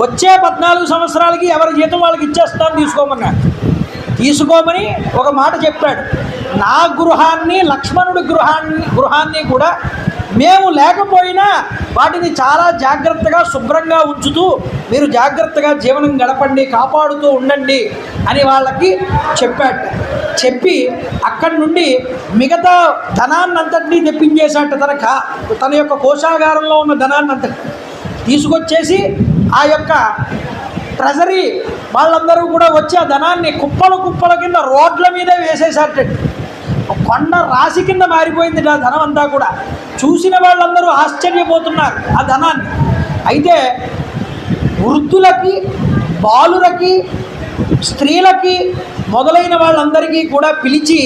వచ్చే 14 సంవత్సరాలకి ఎవరి జీతం వాళ్ళకి ఇచ్చేస్తాను, తీసుకోమని ఒక మాట చెప్పాడు. నా గృహాన్ని, లక్ష్మణుడి గృహాన్ని కూడా మేము లేకపోయినా వాటిని చాలా జాగ్రత్తగా శుభ్రంగా ఉంచుతూ మీరు జాగ్రత్తగా జీవనం గడపండి, కాపాడుతూ ఉండండి అని వాళ్ళకి చెప్పాట. చెప్పి అక్కడి నుండి మిగతా ధనాన్నంతటినీ తెప్పించేశాట. తన యొక్క కోశాగారంలో ఉన్న ధనాన్నంతటి తీసుకొచ్చేసి ఆ యొక్క ట్రెజరీ వాళ్ళందరూ కూడా వచ్చి ఆ ధనాన్ని కుప్పల కింద రోడ్ల మీద వేసేసారటండి. కొండ రాశి కింద మారిపోయింది ఆ ధనం అంతా కూడా. చూసిన వాళ్ళందరూ ఆశ్చర్యపోతున్నారు ఆ ధనాన్ని. అయితే వృద్ధులకి, బాలులకి, స్త్రీలకి మొదలైన వాళ్ళందరికీ కూడా పిలిచి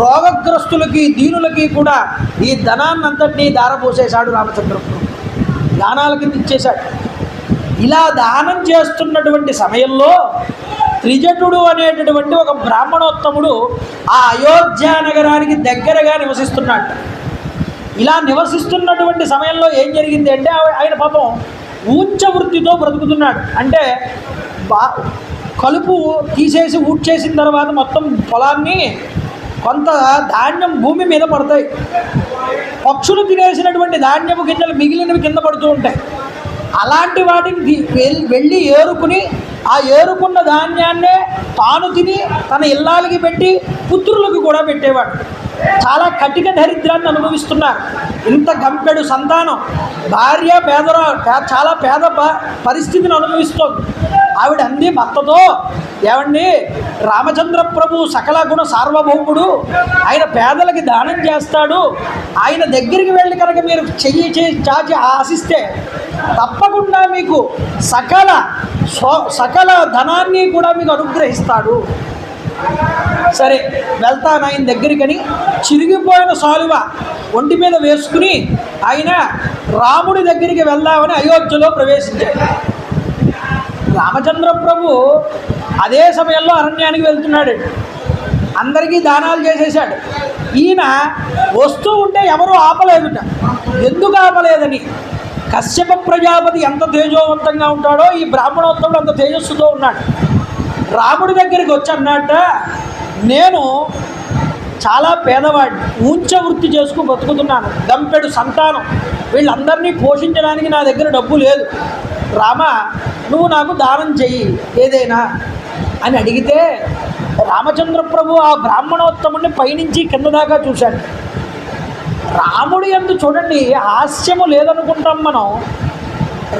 రోగగ్రస్తులకి, దీనులకి కూడా ఈ ధనాన్నంతటినీ దారపోసేశాడు రామచంద్రపురం. దానాల కింద ఇచ్చేశాడు. ఇలా దానం చేస్తున్నటువంటి సమయంలో త్రిజటుడు అనేటటువంటి ఒక బ్రాహ్మణోత్తముడు ఆ అయోధ్య నగరానికి దగ్గరగా నివసిస్తున్నాడు. ఇలా నివసిస్తున్నటువంటి సమయంలో ఏం జరిగింది అంటే ఆయన పాపం ఊంచ వృత్తితో బ్రతుకుతున్నాడు. అంటే కలుపు తీసేసి ఊడ్చేసిన తర్వాత మొత్తం పొలాన్ని కొంత ధాన్యం భూమి మీద పడతాయి. పక్షులు తినేసినటువంటి ధాన్యపు గింజలు మిగిలినవి కింద పడుతూ ఉంటాయి. అలాంటి వాటిని వెళ్ళి ఏరుకుని ఆ ఏరుకున్న ధాన్యాన్నే తాను తిని తన ఇల్లాలకి పెట్టి పుత్రులకు కూడా పెట్టేవాడు. చాలా కటిక దరిద్రాన్ని అనుభవిస్తున్నారు. ఇంత గంపెడు సంతానం, భార్య చాలా పేద పరిస్థితిని అనుభవిస్తోంది. ఆవిడ అంది భర్తతో, ఏమండి, రామచంద్ర ప్రభు సకల గుణ సార్వభౌముడు, ఆయన పేదలకి దానం చేస్తాడు. ఆయన దగ్గరికి వెళ్ళి కనుక మీరు చెయ్యి చాచి ఆశిస్తే తప్పకుండా మీకు సకల ధనాన్ని కూడా మీకు అనుగ్రహిస్తాడు. సరే వెళ్తాను ఆయన దగ్గరికని చిరిగిపోయిన సాలువ ఒంటి మీద వేసుకుని ఆయన రాముడి దగ్గరికి వెళ్దామని అయోధ్యలో ప్రవేశించాడు. రామచంద్ర ప్రభు అదే సమయంలో అరణ్యానికి వెళ్తున్నాడు. అందరికీ దానాలు చేసేసాడు. ఈయన వస్తూ ఉంటే ఎవరూ ఆపలేదుట. ఎందుకు ఆపలేదని, కశ్యప ప్రజాపతి ఎంత తేజోవంతంగా ఉంటాడో ఈ బ్రాహ్మణోత్తముడు అంత తేజస్సుతో ఉన్నాడు. రాముడి దగ్గరికి వచ్చి అన్నట్ట, నేను చాలా పేదవాడిని, ఊంచ వృత్తి చేసుకుని బతుకుతున్నాను, గంపెడు సంతానం, వీళ్ళందరినీ పోషించడానికి నా దగ్గర డబ్బు లేదు. రామ, నువ్వు నాకు దానం చెయ్యి ఏదైనా అని అడిగితే రామచంద్ర ప్రభు ఆ బ్రాహ్మణోత్తముడిని పైనుంచి కింద దాకా చూశాడు. రాముడి యందు చూడండి హాస్యము లేదనుకుంటాం మనం.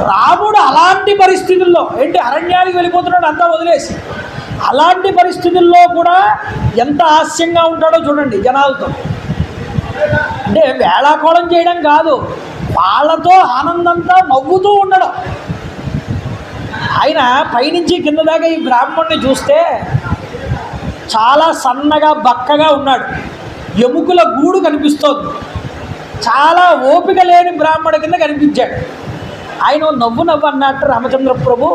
రాముడు అలాంటి పరిస్థితుల్లో అరణ్యానికి వెళ్ళిపోతున్నాడు అంతా వదిలేసి, అలాంటి పరిస్థితుల్లో కూడా ఎంత హాస్యంగా ఉంటాడో చూడండి జనాలతో. అంటే వేళాకోళం చేయడం కాదు, వాళ్ళతో ఆనందంతో నవ్వుతూ ఉండడం. ఆయన పైనుంచి కింద దాకా ఈ బ్రాహ్మణుని చూస్తే చాలా సన్నగా బక్కగా ఉన్నాడు, ఎముకల గూడు కనిపిస్తోంది. చాలా ఓపిక లేని బ్రాహ్మణ కింద కనిపించాడు. ఆయన నవ్వు అన్నట్టు రామచంద్ర ప్రభు,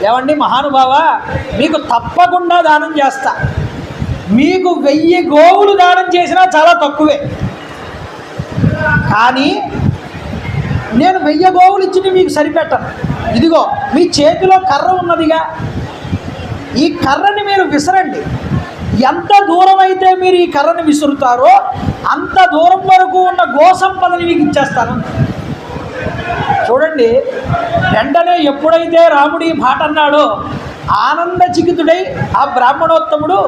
ఏమండి మహానుభావ, మీకు తప్పకుండా దానం చేస్తా. మీకు 1000 గోవులు దానం చేసినా చాలా తక్కువే. కానీ నేను 1000 గోవులు ఇచ్చి మీకు సరిపెట్టను. ఇదిగో మీ చేతిలో కర్ర ఉన్నదిగా, ఈ కర్రని మీరు విసరండి. ఎంత దూరం అయితే మీరు ఈ కర్రని విసురుతారో అంత దూరం వరకు ఉన్న గోసంపదని మీకు ఇచ్చేస్తాను. చూడండి, వెంటనే ఎప్పుడైతే రాముడు ఈ మాట అన్నాడో ఆనంద చికితుడై ఆ బ్రాహ్మణోత్తముడు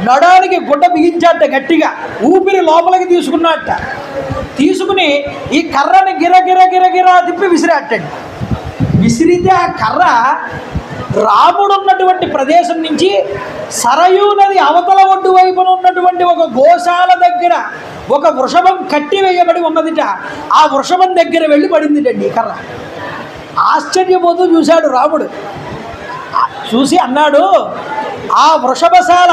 నడానికి గుడ్డ బిగించాట, గట్టిగా ఊపిరి లోపలికి తీసుకున్నట్ట. తీసుకుని ఈ కర్రని గిరగిర తిప్పి విసిరాటండి. విసిరితే ఆ కర్ర రాముడు ఉన్నటువంటి ప్రదేశం నుంచి సరయూ నది అవతల ఒడ్డు వైపున ఉన్నటువంటి ఒక గోశాల దగ్గర ఒక వృషభం కట్టి వేయబడి ఉన్నదిట. ఆ వృషభం దగ్గర వెళ్ళి పడిందిటండి ఈ కర్ర. ఆశ్చర్యపోతూ చూశాడు రాముడు. చూసి అన్నాడు, ఆ వృషభశాల,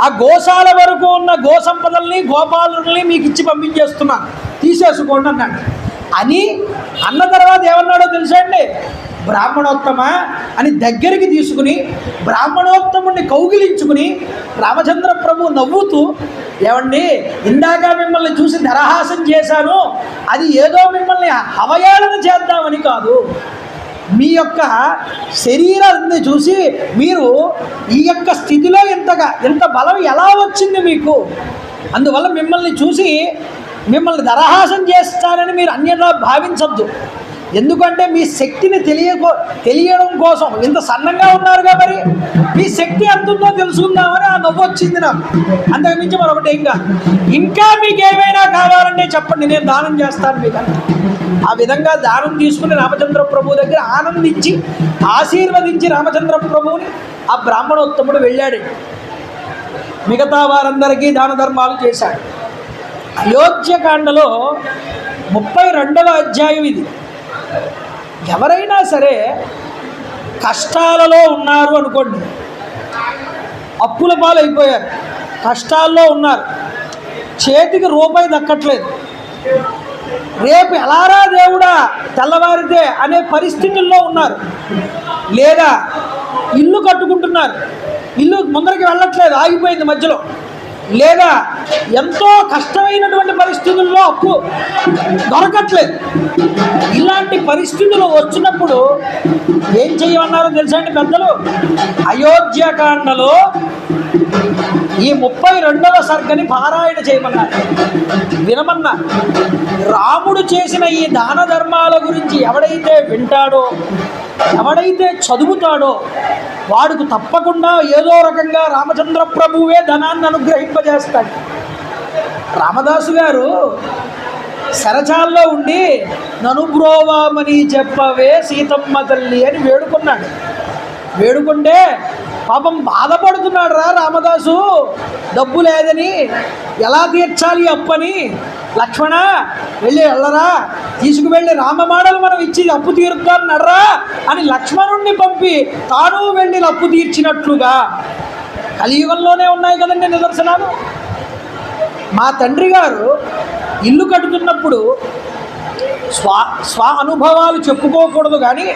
ఆ గోశాల వరకు ఉన్న గోసంపదల్ని, గోపాలుల్ని మీకు ఇచ్చి పంపించేస్తున్నాను, తీసేసుకోండి అన్నాడు. అని అన్న తర్వాత ఏమన్నాడో తెలుసా అండి, బ్రాహ్మణోత్తమ అని దగ్గరికి తీసుకుని బ్రాహ్మణోత్తముడిని కౌగిలించుకుని రామచంద్ర ప్రభు నవ్వుతూ, ఏమండి, ఇందాక మిమ్మల్ని చూసి ధరహాసం చేశాను, అది ఏదో మిమ్మల్ని అవహేళన చేద్దామని కాదు, మీ యొక్క శరీరాన్ని చూసి మీరు ఈ యొక్క స్థితిలో ఇంత బలం ఎలా వచ్చింది మీకు, అందువల్ల మిమ్మల్ని చూసి మిమ్మల్ని దరహాసం చేస్తానని మీరు అన్యథా భావించద్దు. ఎందుకంటే మీ శక్తిని తెలియడం కోసం ఇంత సన్నంగా ఉన్నారుగా, మరి మీ శక్తి ఎంతుందో తెలుసుకుందామని ఆ నవ్వు వచ్చింది నాకు. అంతకుమించి మరొకటి ఇంకా మీకు ఏమైనా కావాలంటే చెప్పండి, నేను దానం చేస్తాను మీకు. ఆ విధంగా దానం తీసుకుని రామచంద్ర ప్రభు దగ్గర ఆనందించి ఆశీర్వదించి రామచంద్ర ప్రభువుని ఆ బ్రాహ్మణోత్తముడు వెళ్ళాడు. మిగతా వారందరికీ దాన ధర్మాలు చేశాడు. అయోధ్యకాండలో 32వ అధ్యాయం ఇది. ఎవరైనా సరే కష్టాలలో ఉన్నారు అనుకోండి, అప్పుల పాలైపోయారు, కష్టాల్లో ఉన్నారు, చేతికి రూపాయి దక్కట్లేదు, రేపు ఎలారా దేవుడా తెల్లవారితే అనే పరిస్థితుల్లో ఉన్నారు, లేదా ఇల్లు కట్టుకుంటున్నారు, ఇల్లు ముందరికి వెళ్ళట్లేదు, ఆగిపోయింది మధ్యలో, లేదా ఎంతో కష్టమైనటువంటి పరిస్థితుల్లో అప్పు దొరకట్లేదు, ఇలాంటి పరిస్థితులు వచ్చినప్పుడు ఏం చేయమన్నారో తెలుసా అండి పెద్దలు? అయోధ్యకాండలో ఈ 32వ సర్గని పారాయణ చేయమన్నారు, వినమన్నారు. రాముడు చేసిన ఈ దాన ధర్మాల గురించి ఎవడైతే వింటాడో, ఎవడైతే చదువుతాడో వాడికి తప్పకుండా ఏదో రకంగా రామచంద్ర ప్రభువే ధనాన్ని అనుగ్రహింపజేస్తాడు. రామదాసు గారు శరచాల్లో ఉండి ననుబ్రోవామని చెప్పవే సీతమ్మ తల్లి అని వేడుకున్నాడు. వేడుకుంటే పాపం బాధపడుతున్నాడు రామదాసు, డబ్బు లేదని, ఎలా తీర్చాలి అప్పని. లక్ష్మణ వెళ్ళరా, తీసుకువెళ్ళి రామమాడలు మనం ఇచ్చి అప్పు తీరుతాను నడరా అని లక్ష్మణుణ్ణి పంపి తాను వెళ్ళి అప్పు తీర్చినట్లుగా కలియుగంలోనే ఉన్నాయి కదండి నిదర్శనాలు. మా తండ్రి గారు ఇల్లు కట్టుతున్నప్పుడు స్వ అనుభవాలు చెప్పుకోకూడదు, కానీ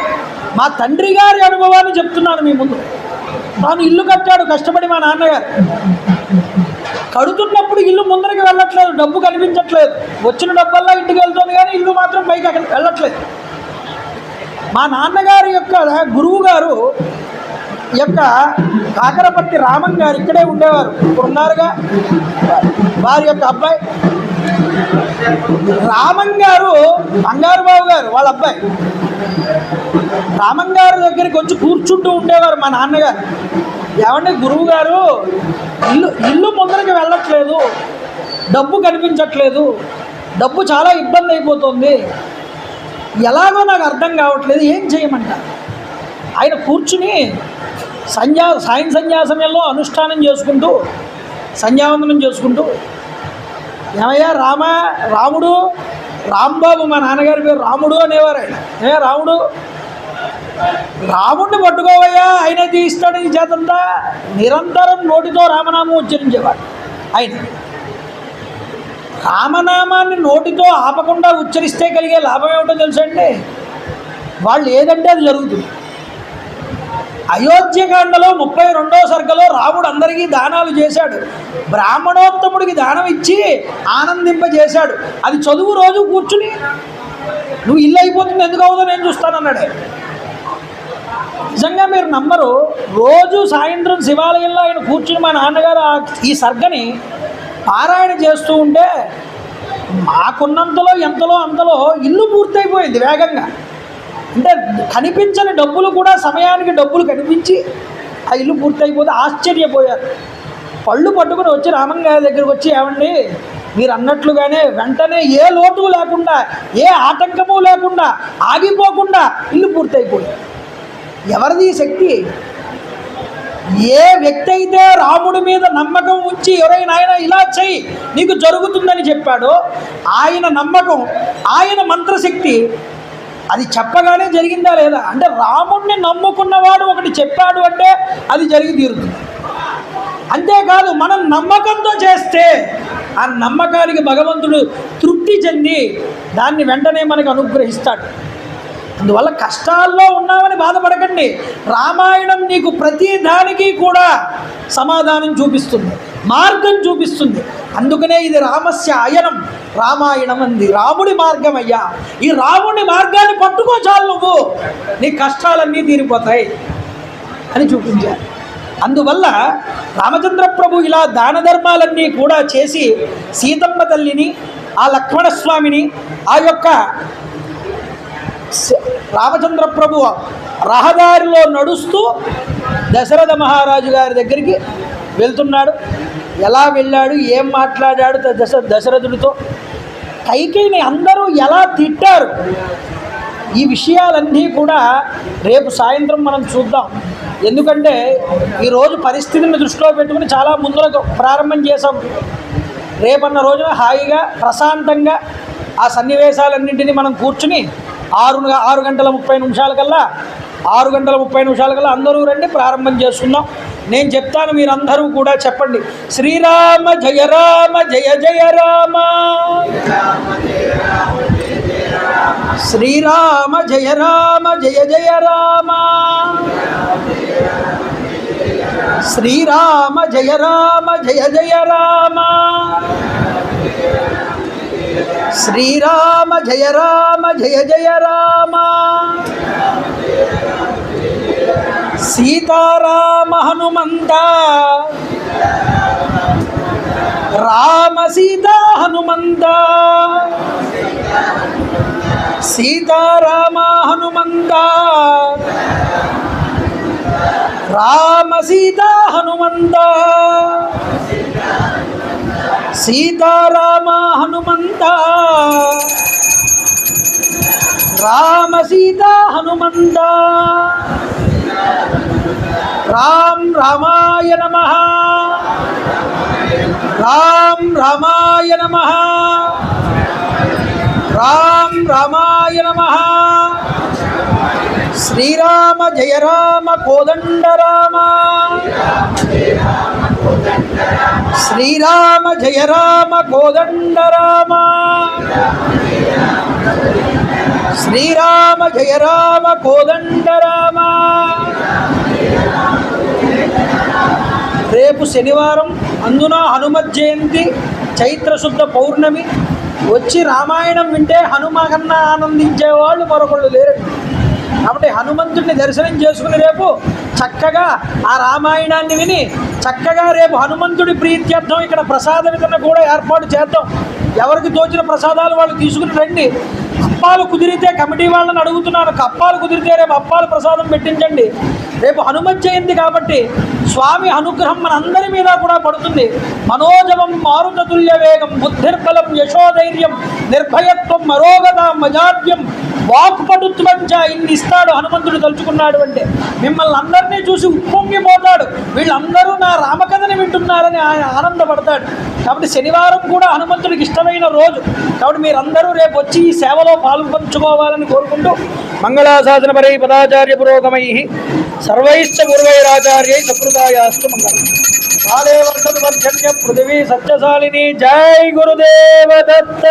మా తండ్రి గారి అనుభవాన్ని చెప్తున్నాను మీ ముందు. తాను ఇల్లు కట్టాడు కష్టపడి. మా నాన్నగారు కడుతున్నప్పుడు ఇల్లు ముందరికి వెళ్ళట్లేదు, డబ్బు కనిపించట్లేదు, వచ్చిన డబ్బల్లా ఇంటికి వెళ్తుంది కానీ ఇల్లు మాత్రం పైకి వెళ్ళట్లేదు. మా నాన్నగారి యొక్క గురువు గారు యొక్క కాకరపర్తి రామన్ గారు ఇక్కడే ఉండేవారు, ఇప్పుడు ఉన్నారుగా, వారి యొక్క అబ్బాయి రామన్ గారు, బంగారు బాబు గారు వాళ్ళ అబ్బాయి. రామన్ గారు దగ్గరికి వచ్చి కూర్చుంటూ ఉండేవారు మా నాన్నగారు. ఏమంటే గురువు గారు ఇల్లు ముందరికి వెళ్ళట్లేదు, డబ్బు కనిపించట్లేదు, డబ్బు చాలా ఇబ్బంది అయిపోతుంది, ఎలాగో నాకు అర్థం కావట్లేదు, ఏం చేయమంటారు? ఆయన కూర్చుని సాయం సంధ్యా సమయంలో అనుష్ఠానం చేసుకుంటూ సంధ్యావందనం చేసుకుంటూ, ఏమయ్యా రాముడు రాంబాబు, మా నాన్నగారి పేరు రాముడు అనేవారు. ఆయన రాముడిని పట్టుకోవయ్యా, ఆయనే తీయిస్తాడు ఈ చేతంతా. నిరంతరం నోటితో రామనామం ఉచ్చరించేవాడు ఆయన. రామనామాన్ని నోటితో ఆపకుండా ఉచ్చరిస్తే కలిగే లాభం ఏమిటో తెలుసండి? వాళ్ళు ఏదంటే అది జరుగుతుంది. అయోధ్యకాండలో 32వ సర్గలో రాముడు అందరికీ దానాలు చేశాడు, బ్రాహ్మణోత్తముడికి దానం ఇచ్చి ఆనందింపజేశాడు. అది చదువు రోజు కూర్చుని, నువ్వు ఇల్లు అయిపోతుంది ఎందుకు అవుతుందో నేను చూస్తానన్నాడే. నిజంగా మీరు నమ్మరు, రోజు సాయంత్రం శివాలయంలో ఆయన కూర్చుని మా నాన్నగారు ఈ సర్గని పారాయణ చేస్తూ ఉంటే మాకున్నంతలో ఎంతలో అంతలో ఇల్లు పూర్తయిపోయింది వేగంగా. అంటే కనిపించని డబ్బులు కూడా సమయానికి డబ్బులు కనిపించి ఆ ఇల్లు పూర్తయిపోతే ఆశ్చర్యపోయారు. పళ్ళు పట్టుకుని వచ్చి రామన్ గారి దగ్గరికి వచ్చి, ఏమండి మీరు అన్నట్లుగానే వెంటనే ఏ లోటు లేకుండా, ఏ ఆటంకము లేకుండా, ఆగిపోకుండా ఇల్లు పూర్తయిపోయింది. ఎవరిది శక్తి? ఏ వ్యక్తి అయితే రాముడి మీద నమ్మకం ఉంచి ఎవరైనా ఆయన ఇలా చెయ్యి నీకు జరుగుతుందని చెప్పాడో ఆయన నమ్మకం, ఆయన మంత్రశక్తి అది చెప్పగానే జరిగిందా లేదా? అంటే రాముడిని నమ్ముకున్నవాడు ఒకటి చెప్పాడు అంటే అది జరిగి తీరుతుంది. అంతేకాదు మనం నమ్మకంతో చేస్తే ఆ నమ్మకానికి భగవంతుడు తృప్తి చెంది దాన్ని వెంటనే మనకు అనుగ్రహిస్తాడు. అందువల్ల కష్టాల్లో ఉన్నామని బాధపడకండి. రామాయణం నీకు ప్రతి దానికి కూడా సమాధానం చూపిస్తుంది, మార్గం చూపిస్తుంది. అందుకనే ఇది రామస్య అయనం, రామాయణం అంది రాముడి మార్గం. అయ్యా, ఈ రాముడి మార్గాన్ని పట్టుకో చాలు, నువ్వు నీ కష్టాలన్నీ తీరిపోతాయి అని చూపించారు. అందువల్ల రామచంద్ర ప్రభు ఇలా దాన ధర్మాలన్నీ కూడా చేసి సీతమ్మ తల్లిని ఆ లక్ష్మణస్వామిని ఆ యొక్క రామచంద్ర ప్రభు రహదారిలో నడుస్తూ దశరథ మహారాజు గారి దగ్గరికి వెళ్తున్నాడు. ఎలా వెళ్ళాడు, ఏం మాట్లాడాడు దశరథుడితో, కైకేయిని అందరూ ఎలా తిట్టారు, ఈ విషయాలన్నీ కూడా రేపు సాయంత్రం మనం చూద్దాం. ఎందుకంటే ఈరోజు పరిస్థితిని దృష్టిలో పెట్టుకుని చాలా ముందులకు ప్రారంభం చేసాం. రేపన్న రోజున హాయిగా ప్రశాంతంగా ఆ సన్నివేశాలన్నింటినీ మనం కూర్చుని 6 గంటల 30 నిమిషాలకల్లా అందరూ రండి, ప్రారంభం చేసుకుందాం. నేను చెప్తాను, మీరందరూ కూడా చెప్పండి. శ్రీరామ జయ రామ జయ జయ రామ, శ్రీరామ జయ రామ జయ జయ రామ, శ్రీరామ జయ రామ జయ జయ రామ, శ్రీరామ జయ రామ జయ జయ రామ, సీతారామ హనుమంత, రామ సీతా హనుమంత, సీతారామ హనుమంత, రామ సీతా హనుమంత, సీతారామ హనుమంత, రామ సీతా హనుమంత. రామ్ రామాయ నమః, రామ్ రామాయ నమః, రామ్ రామాయ నమః. శ్రీరామ జయ రామ కోదండ రామ, శ్రీరామ జయ రామ కోదండ రామ, శ్రీరామ జయ రామ కోదండ రామ. రేపు శనివారం, అందున హనుమత్ జయంతి, చైత్రశుద్ధ పౌర్ణమి. వచ్చి రామాయణం వింటే హనుమ కన్నా ఆనందించే వాళ్ళు మరొకళ్ళు లేరు. కాబట్టి హనుమంతుడిని దర్శనం చేసుకుని రేపు చక్కగా ఆ రామాయణాన్ని విని చక్కగా రేపు హనుమంతుడి ప్రీత్యర్థం ఇక్కడ ప్రసాద వితరణ కూడా ఏర్పాటు చేద్దాం. ఎవరికి తోచిన ప్రసాదాలు వాళ్ళు తీసుకుని రండి. అప్పాలు కుదిరితే కమిటీ వాళ్ళని అడుగుతున్నాను, అప్పాలు కుదిరితే రేపు అప్పాలు ప్రసాదం పెట్టించండి. రేపు హనుమత్ జయంతి కాబట్టి స్వామి అనుగ్రహం మనందరి మీద కూడా పడుతుంది. మనోజవం మారుతతుల్య వేగం, బుద్ధిర్బలం యశోధైర్యం, నిర్భయత్వం మరోగత మజాడ్యం, వాక్పటుత్వంచ. ఇన్ని ఇస్తాడు హనుమంతుడు తలుచుకున్నాడు అంటే. మిమ్మల్ని అందరినీ చూసి ఉప్పొంగిపోతాడు, వీళ్ళందరూ నా రామకథని వింటున్నారని ఆయన ఆనందపడతాడు. కాబట్టి శనివారం కూడా హనుమంతుడికి ఇష్టమైన రోజు. కాబట్టి మీరందరూ రేపు వచ్చి ఈ సేవలో పాల్పంచుకోవాలని కోరుకుంటూ, మంగళాశాసన పరై పదాచార్య పురోగమై సర్వైశ్చ పూర్వైరాచార్యై సకృతాయాస్తు మంగళం. కాలే వర్షతు వర్షణ్య పృథివీ సత్యశాలిని. జై గురుదేవ దత్త.